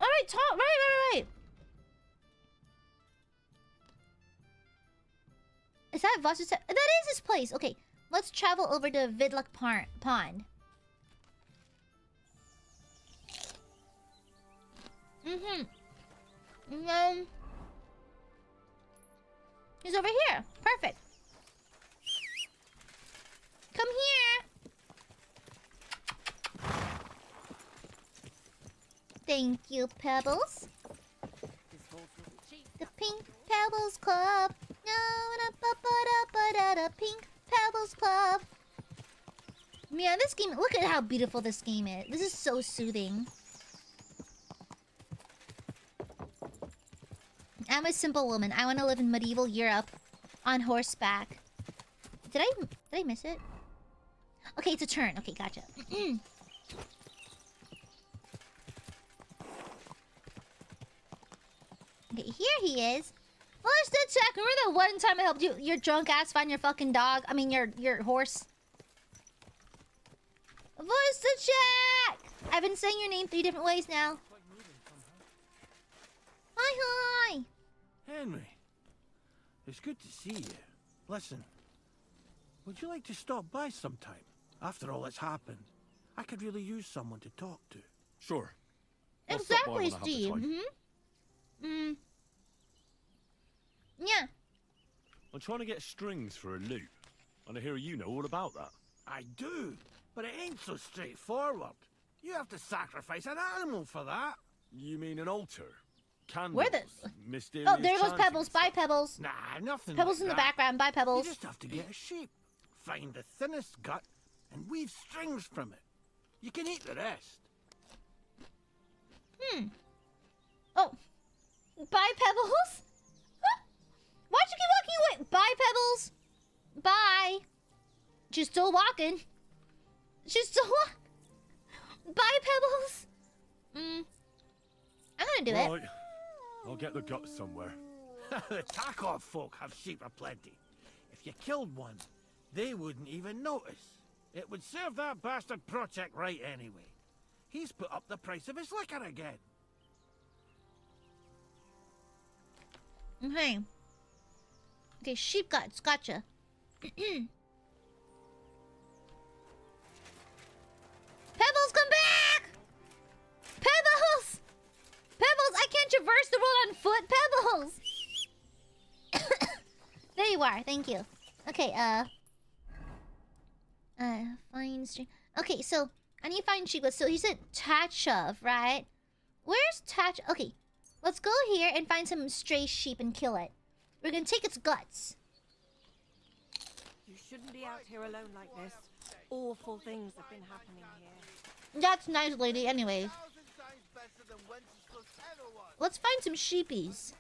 right. Is that Vostatek? That is his place. Okay, let's travel over to Vidluck Pond. And then he's over here. Perfect. Come Thank you, Pebbles. The Pink Pebbles Club. No, Pink Pebbles Club. Man, this game, look at how beautiful this game is. This is so soothing. I'm a simple woman. I want to live in medieval Europe on horseback. Did I miss it? Okay, it's a turn. Okay, gotcha. Okay, here he is. Voice to check. Remember that one time I helped you, your drunk ass, find your fucking dog? I mean, your horse. Voice to check. I've been saying your name 3 different ways now. Hi.
Henry, it's good to see you. Listen, would you like to stop by sometime? After all that's happened, I could really use someone to talk to.
Sure.
Exactly, Steve. Yeah.
I'm trying to get strings for a loop, and I hear you know all about that.
I do, but it ain't so straightforward. You have to sacrifice an animal for that.
You mean an altar? Candles?
Where the...
Mysterious
Oh, there goes
chanting
Pebbles. Bye, Pebbles.
Nah, nothing
Pebbles
like
in the
that.
background. Bye, Pebbles.
You just have to get a sheep, find the thinnest gut, and weave strings from it. You can eat the rest.
Oh. Bye, Pebbles. Why'd you keep walking away? Bye, Pebbles. Bye. She's still walking. She's still walking. Bye, Pebbles. I'm gonna do it.
I'll get the guts somewhere.
The Tarkov folk have sheep aplenty. If you killed one, they wouldn't even notice. It would serve that bastard Project right anyway. He's put up the price of his liquor again.
Okay. Okay, sheep guts. Gotcha. Pebbles, come back! Pebbles! Pebbles, I can't traverse the world on foot. Pebbles! There you are. Thank you. Okay, find string. Okay, so I need to find sheep guts. So he said Tachov, right? Where's Tach? Okay, let's go here and find some stray sheep and kill it. We're gonna take its guts.
You shouldn't be out here alone like this. Awful things have been happening here.
That's nice, lady. Anyways. Let's find some sheepies.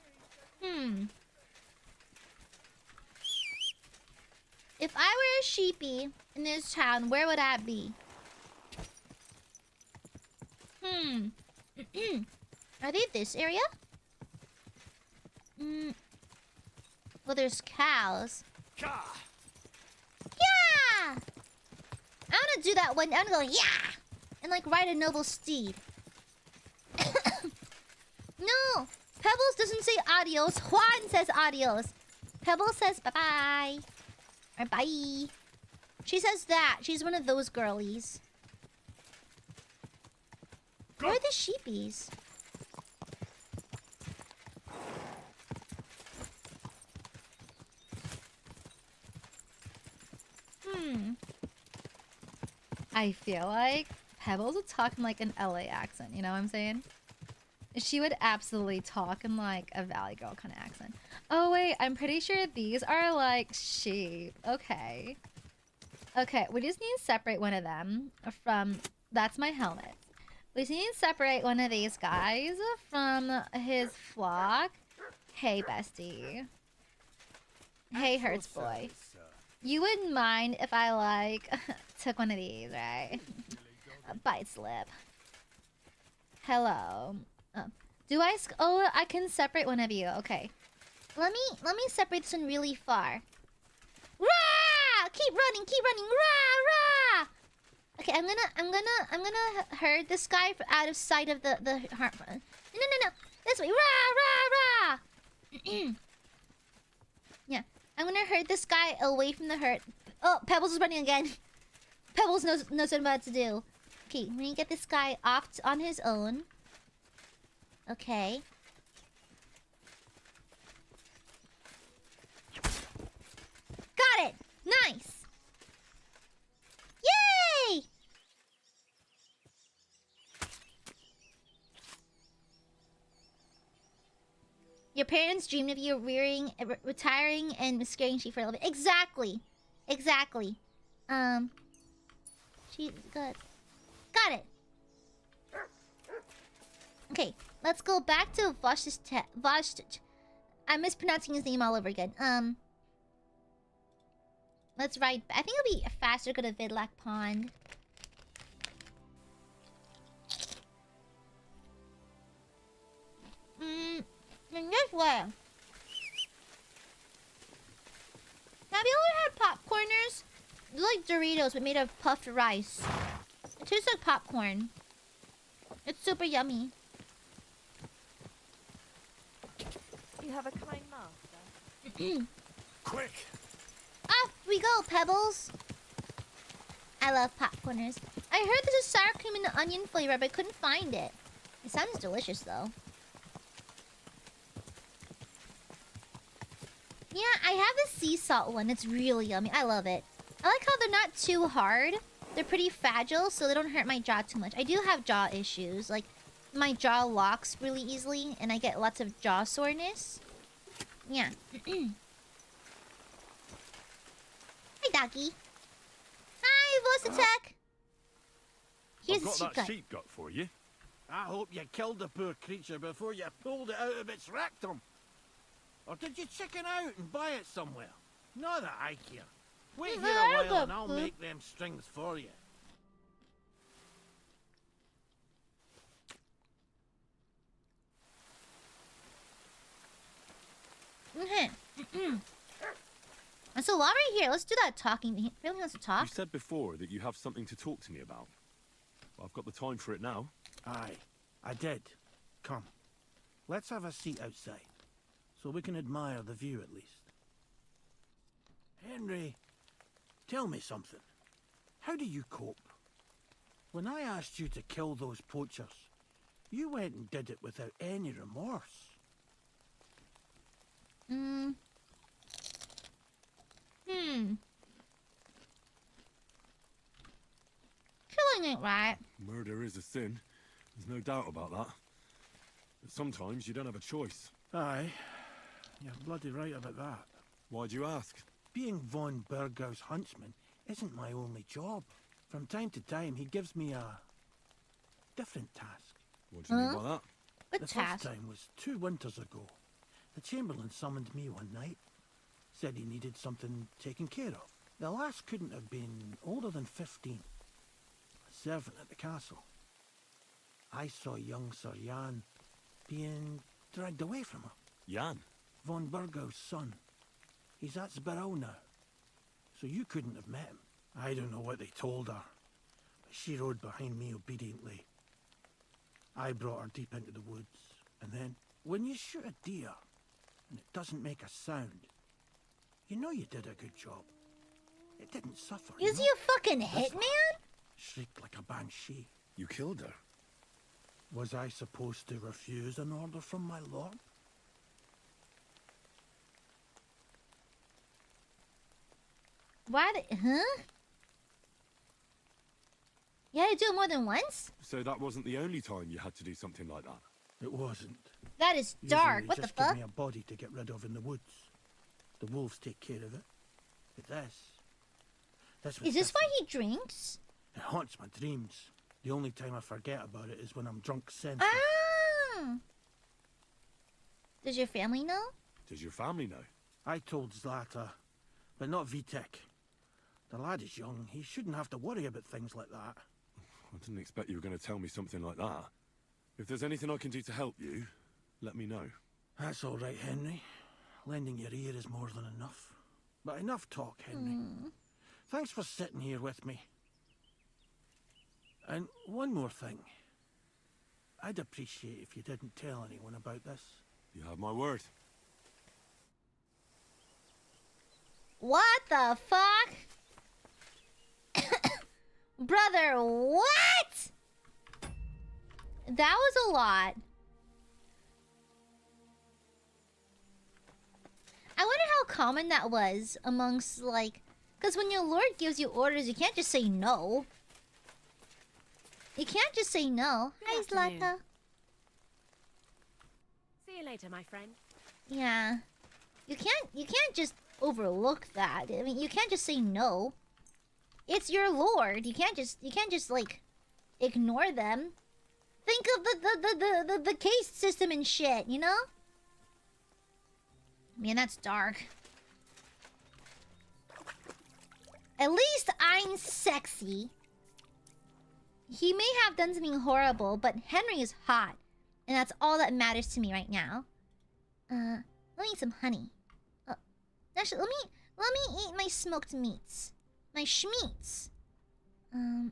If I were a sheepy in this town, where would I be? Are they this area? Well, there's cows. Yeah! I wanna do that one. I wanna go, yeah! And like ride a noble steed. No! Pebbles doesn't say adios. Juan says adios. Pebbles says bye-bye. Or bye. She says that. She's one of those girlies. Where are the sheepies? I feel like Pebbles would talk in like an LA accent, you know what I'm saying? She would absolutely talk in like a Valley Girl kind of accent. Oh wait, I'm pretty sure these are like sheep. Okay. Okay, we just need to separate one of them from... That's my helmet. We just need to separate one of these guys from his flock. Hey, bestie. Hey, Hertz boy. You wouldn't mind if I like took one of these, right? A bite slip. Hello. Do I? Oh, I can separate one of you. Okay. Let me separate this one really far. Rah! Keep running, rah, rah! Okay, I'm gonna herd this guy out of sight of the heart. No. This way, rah, rah, rah! Yeah, I'm gonna herd this guy away from the herd. Oh, Pebbles is running again. Pebbles knows what I'm about to do. Okay, let me get this guy off on his own. Okay. Got it! Nice! Yay! Your parents dreamed of you retiring and scaring she for a little bit. Exactly. Exactly. She good. Got it. Okay, let's go back to Vashtit. I'm mispronouncing his name all over again. Let's ride. I think it'll be faster to go to Vidlac Pond. In this way. Have you ever had popcorners? They're like Doritos, but made of puffed rice. It tastes like popcorn. It's super yummy.
You have a kind master.
Quick!
Off we go, Pebbles. I love popcorners. I heard there's a sour cream and an onion flavor, but I couldn't find it. It sounds delicious, though. Yeah, I have the sea salt one. It's really yummy. I love it. I like how they're not too hard. They're pretty fragile, so they don't hurt my jaw too much. I do have jaw issues. Like, my jaw locks really easily, and I get lots of jaw soreness. Yeah. Hi, doggy. Hi, Vositech. Here's
I've
the
got that sheep gut for you.
I hope you killed the poor creature before you pulled it out of its rectum. Or did you chicken out and buy it somewhere? Not that I care. Wait here a while and I'll make them strings for you.
So while we're here, let's do that talking. If anyone wants to talk.
You said before that you have something to talk to me about. Well, I've got the time for it now.
Aye, I did. Come, let's have a seat outside, so we can admire the view at least. Henry, tell me something. How do you cope? When I asked you to kill those poachers, you went and did it without any remorse.
Killing it, right?
Murder is a sin. There's no doubt about that. But sometimes you don't have a choice.
Aye, you're bloody right about that.
Why'd you ask?
Being von Burgau's huntsman isn't my only job. From time to time, he gives me a different task.
What do you mean by that?
What
the
task?
first time was 2 winters ago. The Chamberlain summoned me one night. Said he needed something taken care of. The lass couldn't have been older than 15. A servant at the castle. I saw young Sir Jan being dragged away from her.
Jan?
Von Burgau's son. He's at Sbarrow now. So you couldn't have met him. I don't know what they told her, but she rode behind me obediently. I brought her deep into the woods, and then, when you shoot a deer, and it doesn't make a sound, you know you did a good job. It didn't suffer.
Is he a fucking hitman?
Shrieked like a banshee.
You killed her?
Was I supposed to refuse an order from my lord?
Why huh? You had to do it more than once?
So that wasn't the only time you had to do something like that?
It wasn't.
That is dark.
Usually
What the
just give
fuck?
me a body to get rid of in the woods. The wolves take care of it. But this was
Is this why
different.
he drinks?
It haunts my dreams. The only time I forget about it is when I'm drunk senseless.
Ah! Does your family know?
Does your family know?
I told Zlata, but not Vitek. The lad is young. He shouldn't have to worry about things like that.
I didn't expect you were going to tell me something like that. If there's anything I can do to help you, let me know.
That's all right, Henry. Lending your ear is more than enough. But enough talk, Henry. Thanks for sitting here with me. And one more thing. I'd appreciate if you didn't tell anyone about this.
You have my word.
What the fuck? Brother, what? That was a lot. I wonder how common that was amongst, like... Because when your lord gives you orders, you can't just say no. You can't just say no. Hi,
afternoon.
Zlata.
See you later, my friend.
Yeah. You can't just overlook that. I mean, you can't just say no. It's your lord. You can't just like ignore them. Think of the case system and shit, you know? Man, that's dark. At least I'm sexy. He may have done something horrible, but Henry is hot. And that's all that matters to me right now. Let me eat some honey. Actually, let me eat my smoked meats. My schmeats. How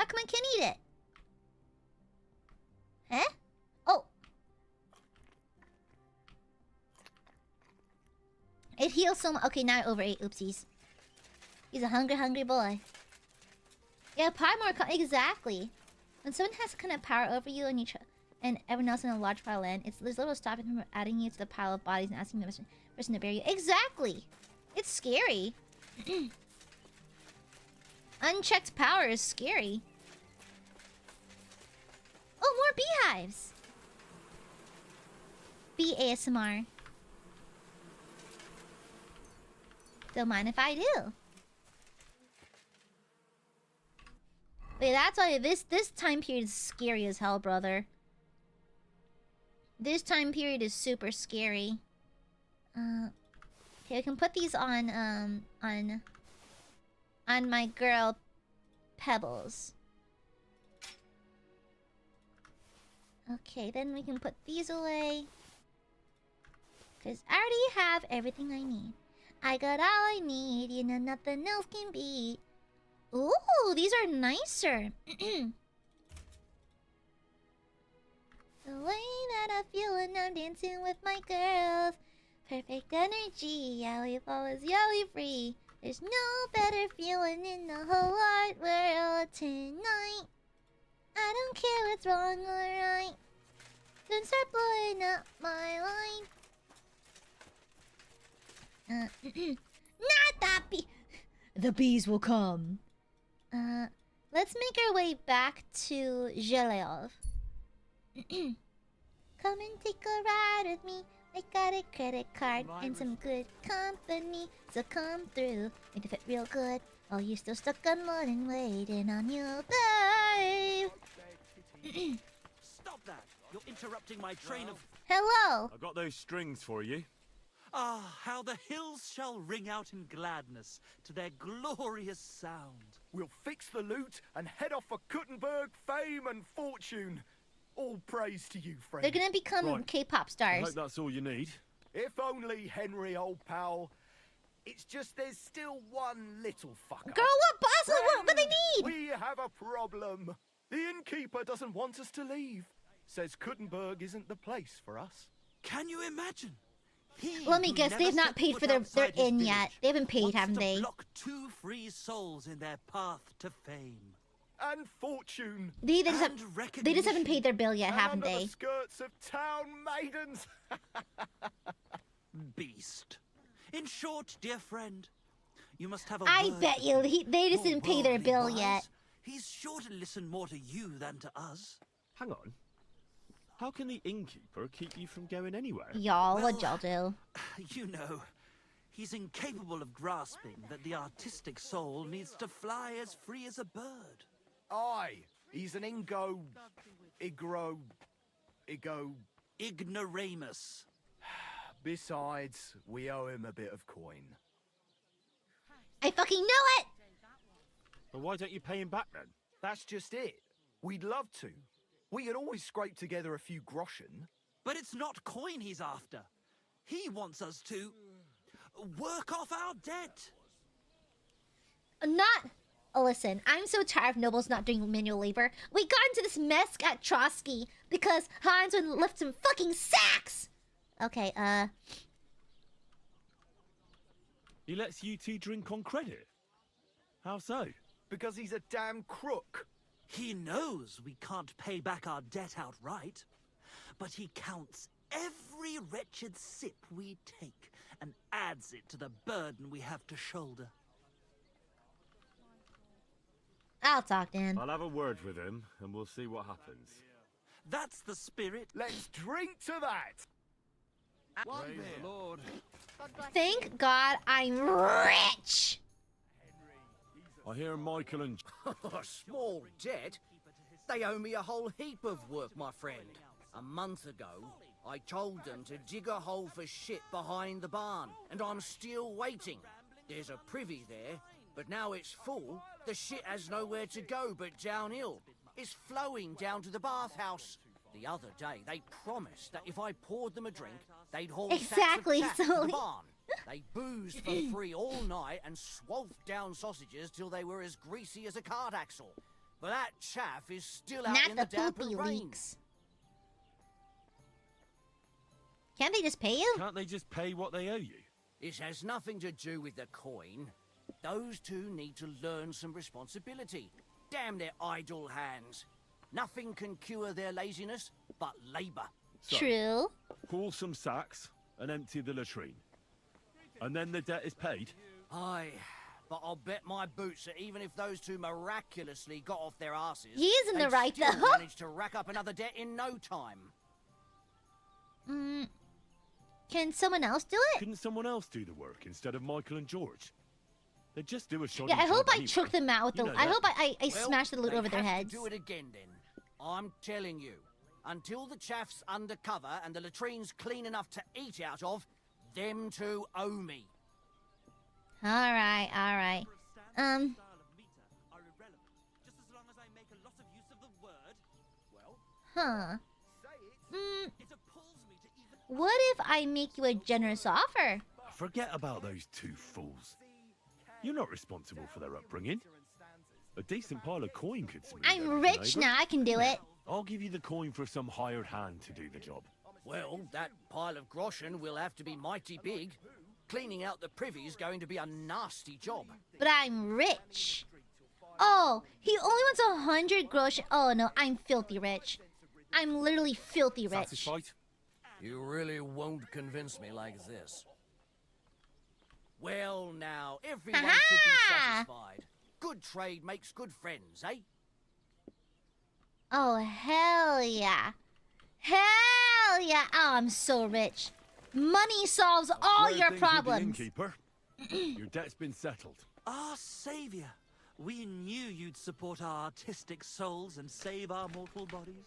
come I can't eat it? Huh? Oh. It heals so much. Okay, now I overate. Oopsies. He's a hungry boy. Yeah, probably more. Exactly. When someone has kind of power over you and and everyone else in a large pile of land, there's little stopping from adding you to the pile of bodies and asking the person to bury you. Exactly. It's scary. Unchecked power is scary. Oh, more beehives. Bee ASMR. Don't mind if I do. Wait, that's why this time period is scary as hell, brother. This time period is super scary. Okay, I can put these on my girl Pebbles. Okay, then we can put these away. Cause I already have everything I need. I got all I need, you know nothing else can beat. Ooh, these are nicer. The way that I feel when I'm dancing with my girls. Perfect energy, yeah, we always, yeah, we free. There's no better feeling in the whole wide world tonight. I don't care what's wrong or right. Don't start blowing up my line. Not that bee. The bees will come. Let's make our way back to Zheleov. Come and take a ride with me. I got a credit card and some good company. So come through, make it fit real good. Oh, you're still stuck on morning waiting on you, babe.
Stop that! You're interrupting my train of...
Hello!
I got those strings for you.
Ah, how the hills shall ring out in gladness to their glorious sound.
We'll fix the loot and head off for Kuttenberg, fame and fortune. All praise to you, friend.
They're gonna become K-pop
I
stars.
hope that's all you need.
If only, Henry, old pal. It's just there's still one little fucker.
Girl, what boss? What do they need?
We have a problem. The innkeeper doesn't want us to leave. Says Kuttenberg isn't the place for us.
Can you imagine?
Let me guess, they've not paid for their inn yet. They haven't paid, haven't they?
Block 2 free souls in their path to fame.
And fortune.
They just haven't paid their bill yet, haven't
under
they?
the skirts of town maidens.
Beast. In short, dear friend, you must have a
I
word
bet you they just didn't pay their bill yet.
He's sure to listen more to you than to us.
Hang on. How can the innkeeper keep you from going anywhere?
Y'all, what y'all do?
You know, he's incapable of grasping that the artistic soul needs to fly as free as a bird.
Aye, he's an
ignoramus.
Besides, we owe him a bit of coin.
I fucking know it!
Well, why don't you pay him back then?
That's just it. We'd love to. We can always scrape together a few groschen.
But it's not coin he's after. He wants us to work off our debt.
Oh, listen, I'm so tired of nobles not doing manual labor. We got into this mess at Trotsky because Hans wouldn't lift some fucking sacks! Okay,
He lets you two drink on credit? How so?
Because he's a damn crook.
He knows we can't pay back our debt outright, but he counts every wretched sip we take and adds it to the burden we have to shoulder.
I'll talk to him.
I'll have a word with him, and we'll see what happens.
That's the spirit.
Let's drink to that.
Praise the Lord.
Thank God I'm rich.
I hear Michael and...
A small debt? They owe me a whole heap of work, my friend. A month ago, I told them to dig a hole for shit behind the barn, and I'm still waiting. There's a privy there, but now it's full. The shit has nowhere to go but downhill. It's flowing down to the bathhouse. The other day, they promised that if I poured them a drink, they'd haul
Exactly,
sacks of chaff to
Sully.
the barn. They boozed for free all night and swolfed down sausages till they were as greasy as a cart axle. But that chaff is still out
Not
in
the
the damp
poopy
and rain.
leaks. Can't they just pay you?
Can't they just pay what they owe you?
It has nothing to do with the coin. Those two need to learn some responsibility. Damn their idle hands. Nothing can cure their laziness but labour.
So,
True.
Haul some sacks and empty the latrine. And then the debt is paid?
Aye, but I'll bet my boots that even if those two miraculously got off their asses,
He is in the
they'd
right,
still
though.
manage to rack up another debt in no time.
Can someone else do it?
Couldn't someone else do the work instead of Michael and George? They just do a shoddy
Yeah, I hope
job
I
anyway.
choke them out with the.
You know
I
that.
hope I
Well,
smash the loot
they
over their
have
heads.
to do it again then. I'm telling you, until the chaff's undercover and the latrine's clean enough to eat out of, them two owe me.
All right, all right. Huh. What if I make you a generous offer?
Forget about those two fools. You're not responsible for their upbringing. A decent pile of coin could smooth
I'm
everything
rich
over.
now. I can do it.
I'll give you the coin for some hired hand to do the job.
Well, that pile of groschen will have to be mighty big. Cleaning out the privy's going to be a nasty job.
But I'm rich. Oh, he only wants 100 grosh. Oh no, I'm filthy rich. I'm literally filthy rich.
Satisfied?
You really won't convince me like this. Well, now, everyone should be satisfied. Good trade makes good friends, eh?
Oh, hell yeah. Hell yeah. Oh, I'm so rich. Money solves all
Where are
your
things with the
problems.
innkeeper? Your debt's been settled.
Our savior. We knew you'd support our artistic souls and save our mortal bodies.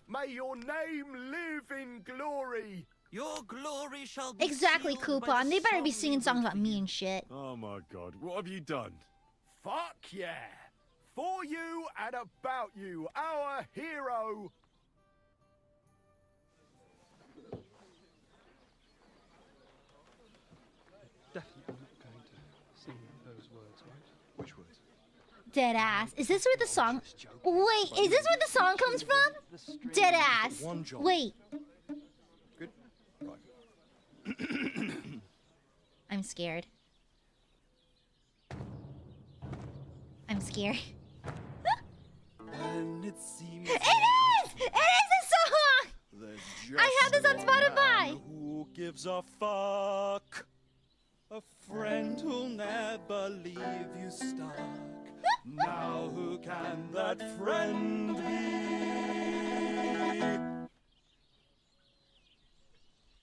May your name live in glory.
Your glory shall be
Exactly,
sealed by
Coupon.
the
They better be
song
singing
we
songs
wrote
about
for
me
you.
and shit.
Oh my god, what have you done?
Fuck yeah. For you and about you, our hero.
Definitely not going to sing those words, right? Which words?
Dead ass. Is this where the song... Wait, is this where the song comes from? Dead ass.
One job.
Wait.
Good? Right.
I'm scared. I'm scared.
When it seems
It is! It is a song!
there's
I have this on
just
Spotify.
one man who gives a fuck. A friend who'll never leave you stuck. Now who can that friend be?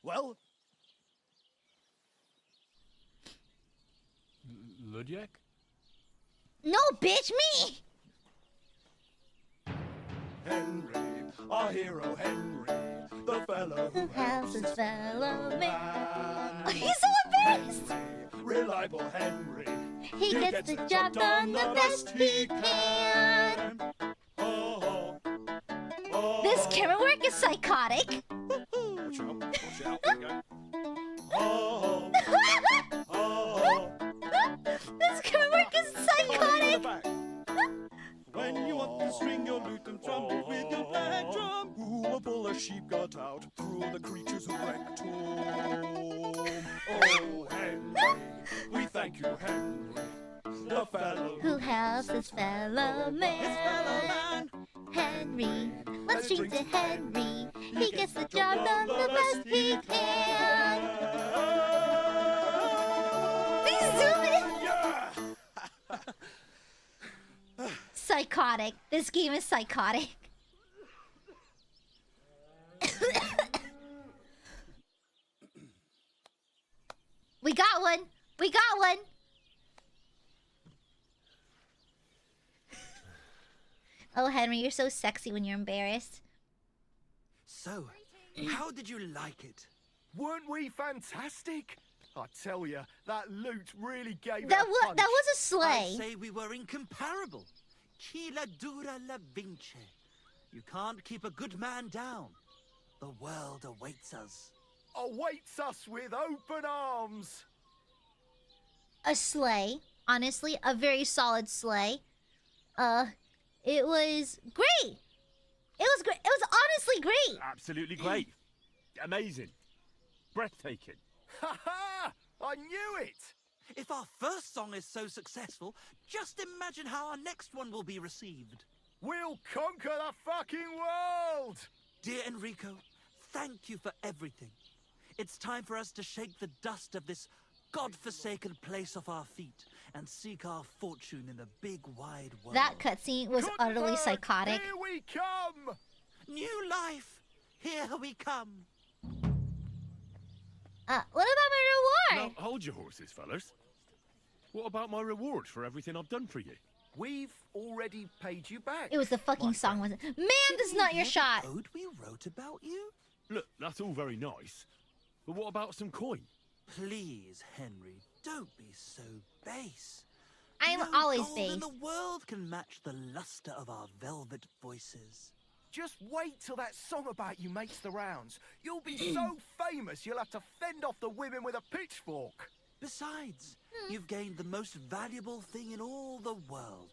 Well,
Ludwig?
No, bitch, me!
Henry, our hero Henry, the fellow
Who has his fellow man?
man.
He's so embarrassed!
Reliable Henry.
He gets the job done the best he can.
Oh, oh,
This camera work is psychotic.
watch out, watch out, there you go. Oh, oh,
This camera work is psychotic.
when you want to string your lute and trumpet with your back drum, who will pull a sheep gut out through the creatures who wrecked home. Oh, Henry, we thank you, Henry, the fellow
Who helps his fellow man? Henry. Let's drink to Henry. He gets the job done the best he can. Please zoom in. Psychotic. This game is psychotic. We got one. We got one. Oh, Henry, you're so sexy when you're embarrassed.
So, how did you like it?
Weren't we fantastic? I tell you, that loot really gave
That
it a punch.
that was a sleigh.
I'd say we were incomparable. Chi la dura la vince. You can't keep a good man down. The world awaits us.
Awaits us with open arms.
A sleigh. Honestly, a very solid sleigh. It was great. It was great. It was honestly great.
Absolutely great. Amazing. Breathtaking.
Ha ha! I knew it!
If our first song is so successful, just imagine how our next one will be received.
We'll conquer the fucking world!
Dear Enrico, thank you for everything. It's time for us to shake the dust of this godforsaken place off our feet and seek our fortune in the big wide world.
That cutscene was utterly psychotic.
Here we come!
New life! Here we come!
What about my reward?
Now, hold your horses, fellas. What about my reward for everything I've done for you?
We've already paid you back.
It was the fucking song, wasn't it? Man, this is not your shot.
The ode we wrote about you?
Look, that's all very nice. But what about some coin?
Please, Henry, don't be so base.
I'm
no
always
gold
base.
in the world can match the luster of our velvet voices.
Just wait till that song about you makes the rounds. You'll be so famous you'll have to fend off the women with a pitchfork.
Besides, you've gained the most valuable thing in all the world.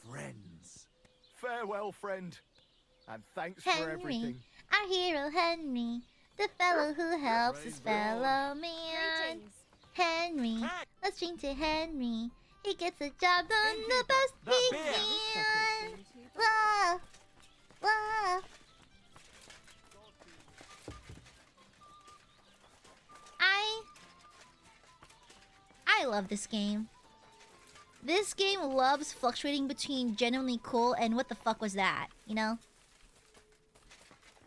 Friends.
Farewell, friend. And thanks for
Henry,
everything.
our hero Henry, the fellow who helps his fellow man. Henry, let's drink to Henry. He gets the job done the best he can. Whoa, whoa. I love this game. This game loves fluctuating between genuinely cool and what the fuck was that, you know?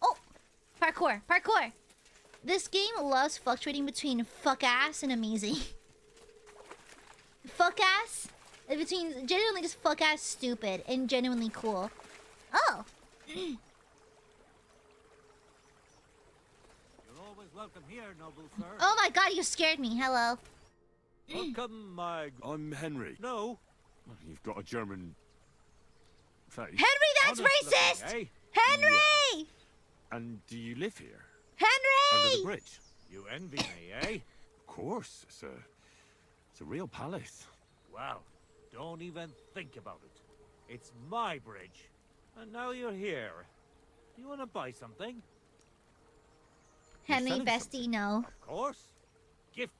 Oh! Parkour! Parkour! This game loves fluctuating between fuck ass and amazing. Fuck ass? Between genuinely just fuck ass stupid and genuinely cool. Oh!
You're always welcome here, noble sir.
Oh my god, you scared me. Hello.
Welcome, I'm Henry.
No.
Well, you've got a German face.
Henry, that's
Honest
racist!
looking, eh?
Henry!
Yeah. And do you live here?
Henry!
Under the bridge?
You envy me, eh?
Of course. It's a real palace.
Well, don't even think about it. It's my bridge. And now you're here. Do you want to buy something?
Henry,
selling
bestie, no.
Of course. Gift.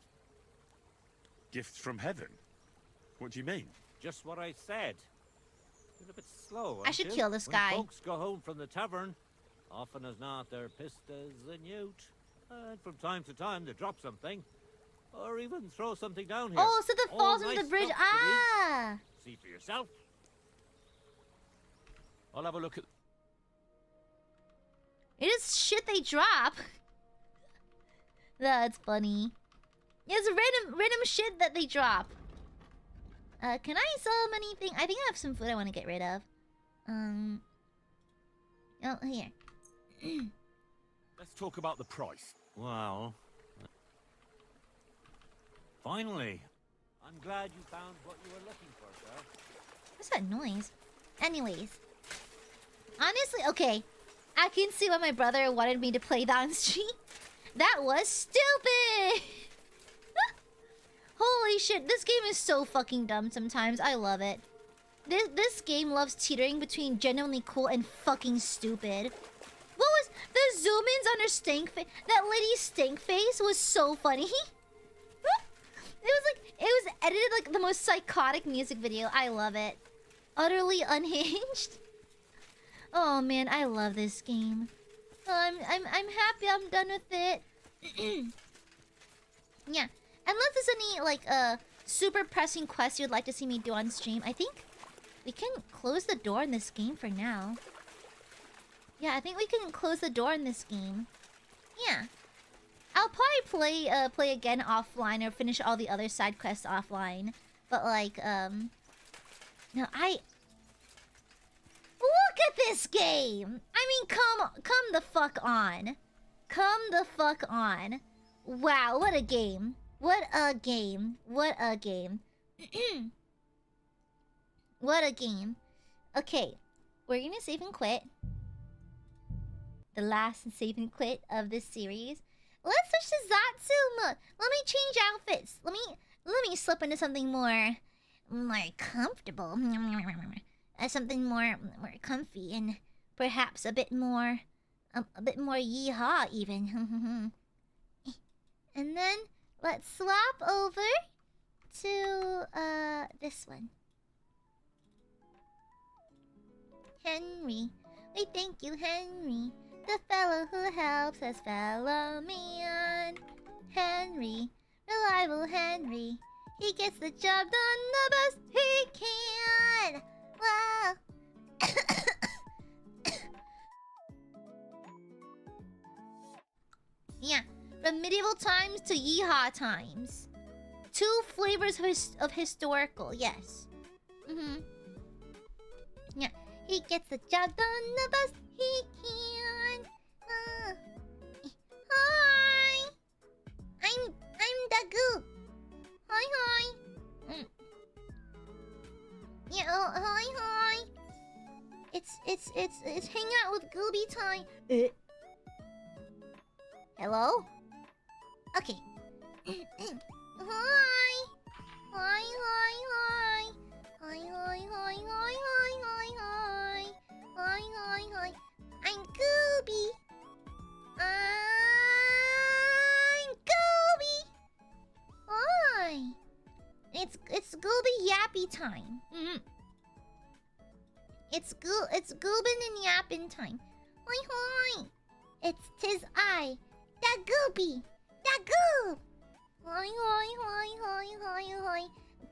Gifts from heaven? What do you mean?
Just what I said. You're a bit slow,
I
aren't
should
you?
kill this
When
guy.
folks go home from the tavern, often as not they're pissed as a newt. And from time to time they drop something. Or even throw something down here.
Oh, so the
All
falls into
nice
the bridge.
stuff it is.
Ah!
See for yourself.
I'll have a look at...
It is shit they drop. That's funny. It's random shit that they drop. Can I sell them anything? I think I have some food I want to get rid of. Oh, here.
Let's talk about the price.
Wow. Finally. I'm glad you found what you were looking for, sir.
What's that noise? Anyways. Honestly, okay. I can see why my brother wanted me to play that on stream. That was stupid! Holy shit, this game is so fucking dumb sometimes. I love it. This game loves teetering between genuinely cool and fucking stupid. What was the zoom-ins on her stink face? That lady's stink face was so funny. It was edited like the most psychotic music video. I love it. Utterly unhinged. Oh man, I love this game. I'm happy I'm done with it. Yeah. Unless there's any like super pressing quests you'd like to see me do on stream, I think we can close the door in this game for now. Yeah, I think we can close the door in this game. Yeah. I'll probably play again offline or finish all the other side quests offline. But like, no, look at this game! I mean, come the fuck on. Come the fuck on. Wow, what a game. What a game. What a game. What a game. Okay, we're gonna save and quit. The last save and quit of this series. Let's switch to Zatsu mode. Let me change outfits. Let me slip into something more comfortable. Something more comfy and perhaps a bit more yeehaw even. And then let's swap over to this one. Henry. We thank you, Henry. The fellow who helps us follow me on. Henry. Reliable Henry. He gets the job done the best he can. Wow. Yeah. From medieval times to yeehaw times. 2 flavors of historical, yes. Yeah. He gets the job done the best he can. Hi. I'm Dagu. Hi. Yeah, hi. It's hang out with Gooby time. Hello? Okay. Hi. Hi. I'm Gooby. Hi. It's Gooby Yappy time. It's Goobin and Yappin time. Hi. Tis I, da Gooby, da Goob. Hi.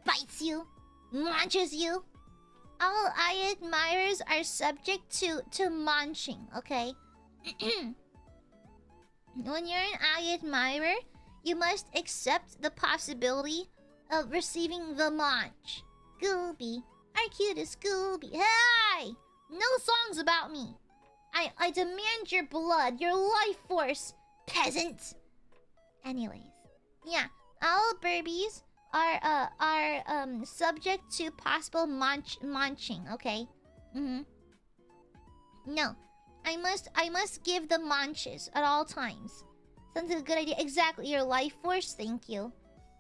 Bites you, munches you. All Aiadmirers are subject to munching, okay? When you're an Aiadmirer, you must accept the possibility of receiving the munch. Gooby, our cutest Gooby. Hey! No songs about me. I demand your blood, your life force, peasant. Anyways, yeah, all Burbies are subject to possible munching, okay? No, I must give the munches at all times. Sounds like a good idea. Exactly, your life force. Thank you.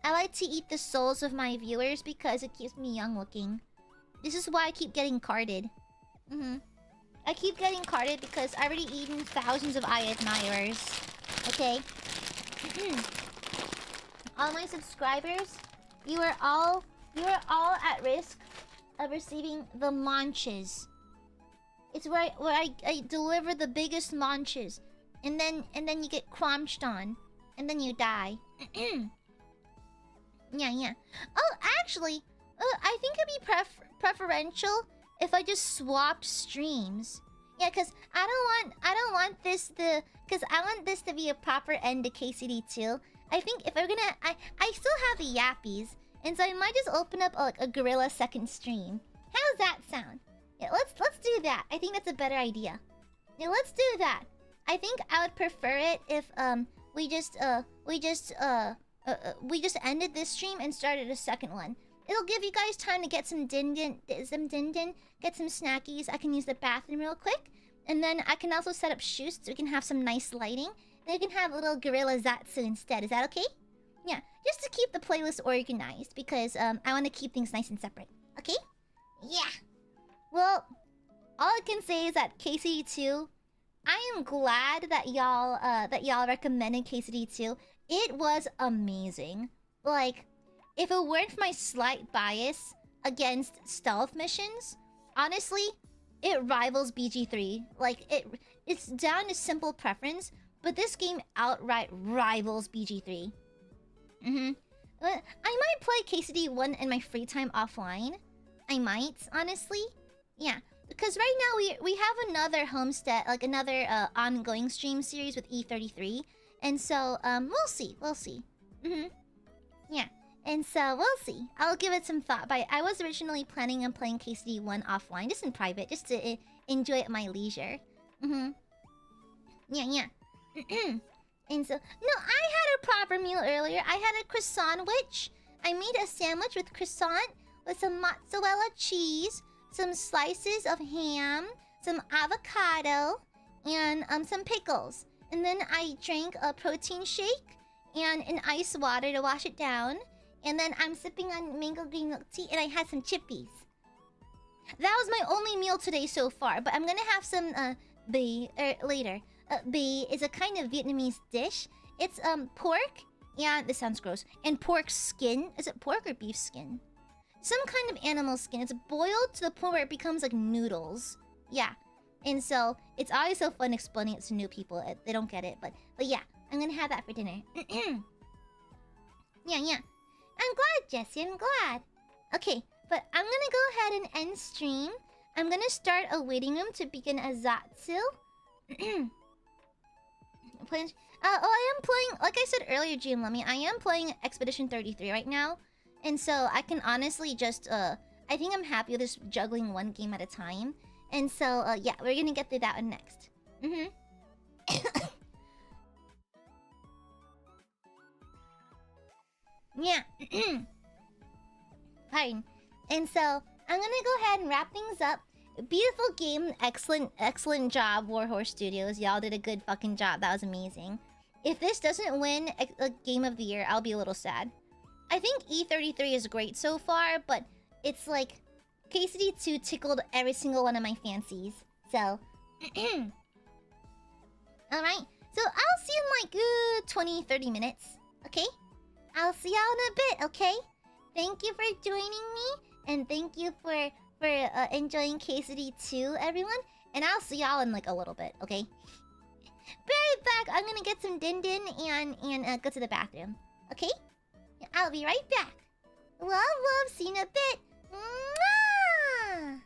I like to eat the souls of my viewers because it keeps me young looking. This is why I keep getting carded. I keep getting carded because I've already eaten thousands of Aiadmirers. Okay. All my subscribers, you are all at risk of receiving the munches. It's where I deliver the biggest munches, and then you get crunched on, and then you die. Yeah. Oh, actually, I think it'd be preferential if I just swapped streams. Yeah, cause I don't want this to be a proper end to KCD2. I think if we're gonna, I still have the yappies, and so I might just open up a gorilla second stream. How's that sound? Yeah, let's do that. I think that's a better idea. Yeah, let's do that. I think I would prefer it if we just ended this stream and started a second one. It'll give you guys time to get some din, get some snackies. I can use the bathroom real quick, and then I can also set up shoots so we can have some nice lighting. And you can have a little gorilla Zatsu instead. Is that okay? Yeah, just to keep the playlist organized because I want to keep things nice and separate. Okay? Yeah. Well, all I can say is that KCD2, I am glad that y'all recommended KCD2. It was amazing. Like, if it weren't for my slight bias against stealth missions, honestly, it rivals BG3. Like, it's down to simple preference, but this game outright rivals BG3. But I might play KCD1 in my free time offline. I might, honestly. Yeah, because right now we have another homestead, like another ongoing stream series with E33. And so, we'll see. We'll see. Yeah. And so, we'll see. I'll give it some thought. But I was originally planning on playing KCD 1 offline, just in private, just to enjoy it at my leisure. Yeah. And so, no, I had a proper meal earlier. I had a croissant, which I made a sandwich with croissant, with some mozzarella cheese, some slices of ham, some avocado, and some pickles. And then I drank a protein shake and an ice water to wash it down. And then I'm sipping on mango green milk tea, and I had some chippies. That was my only meal today so far, but I'm gonna have some later. Bì is a kind of Vietnamese dish. It's pork. Yeah, this sounds gross. And pork skin. Is it pork or beef skin? Some kind of animal skin. It's boiled to the point where it becomes like noodles. Yeah. And so it's always so fun explaining it to new people. They don't get it, but yeah, I'm gonna have that for dinner. Yeah. I'm glad, Jesse. I'm glad. Okay, but I'm gonna go ahead and end stream. I'm gonna start a waiting room to begin a Zatsu. I am playing, like I said earlier, GM Lummy, I am playing Expedition 33 right now. And so I can honestly just, I think I'm happy with just juggling one game at a time. And so, yeah, we're gonna get through that one next. Yeah. Fine. And so, I'm gonna go ahead and wrap things up. Beautiful game. Excellent job, Warhorse Studios. Y'all did a good fucking job. That was amazing. If this doesn't win a Game of the Year, I'll be a little sad. I think E33 is great so far, but it's like... KCD2 tickled every single one of my fancies. So... Alright. So, I'll see you in like 20-30 minutes. Okay? I'll see y'all in a bit, okay? Thank you for joining me. And thank you for enjoying KCD2, everyone. And I'll see y'all in like a little bit, okay? Be right back. I'm gonna get some din and go to the bathroom. Okay? I'll be right back. Love. See you in a bit. Mwah!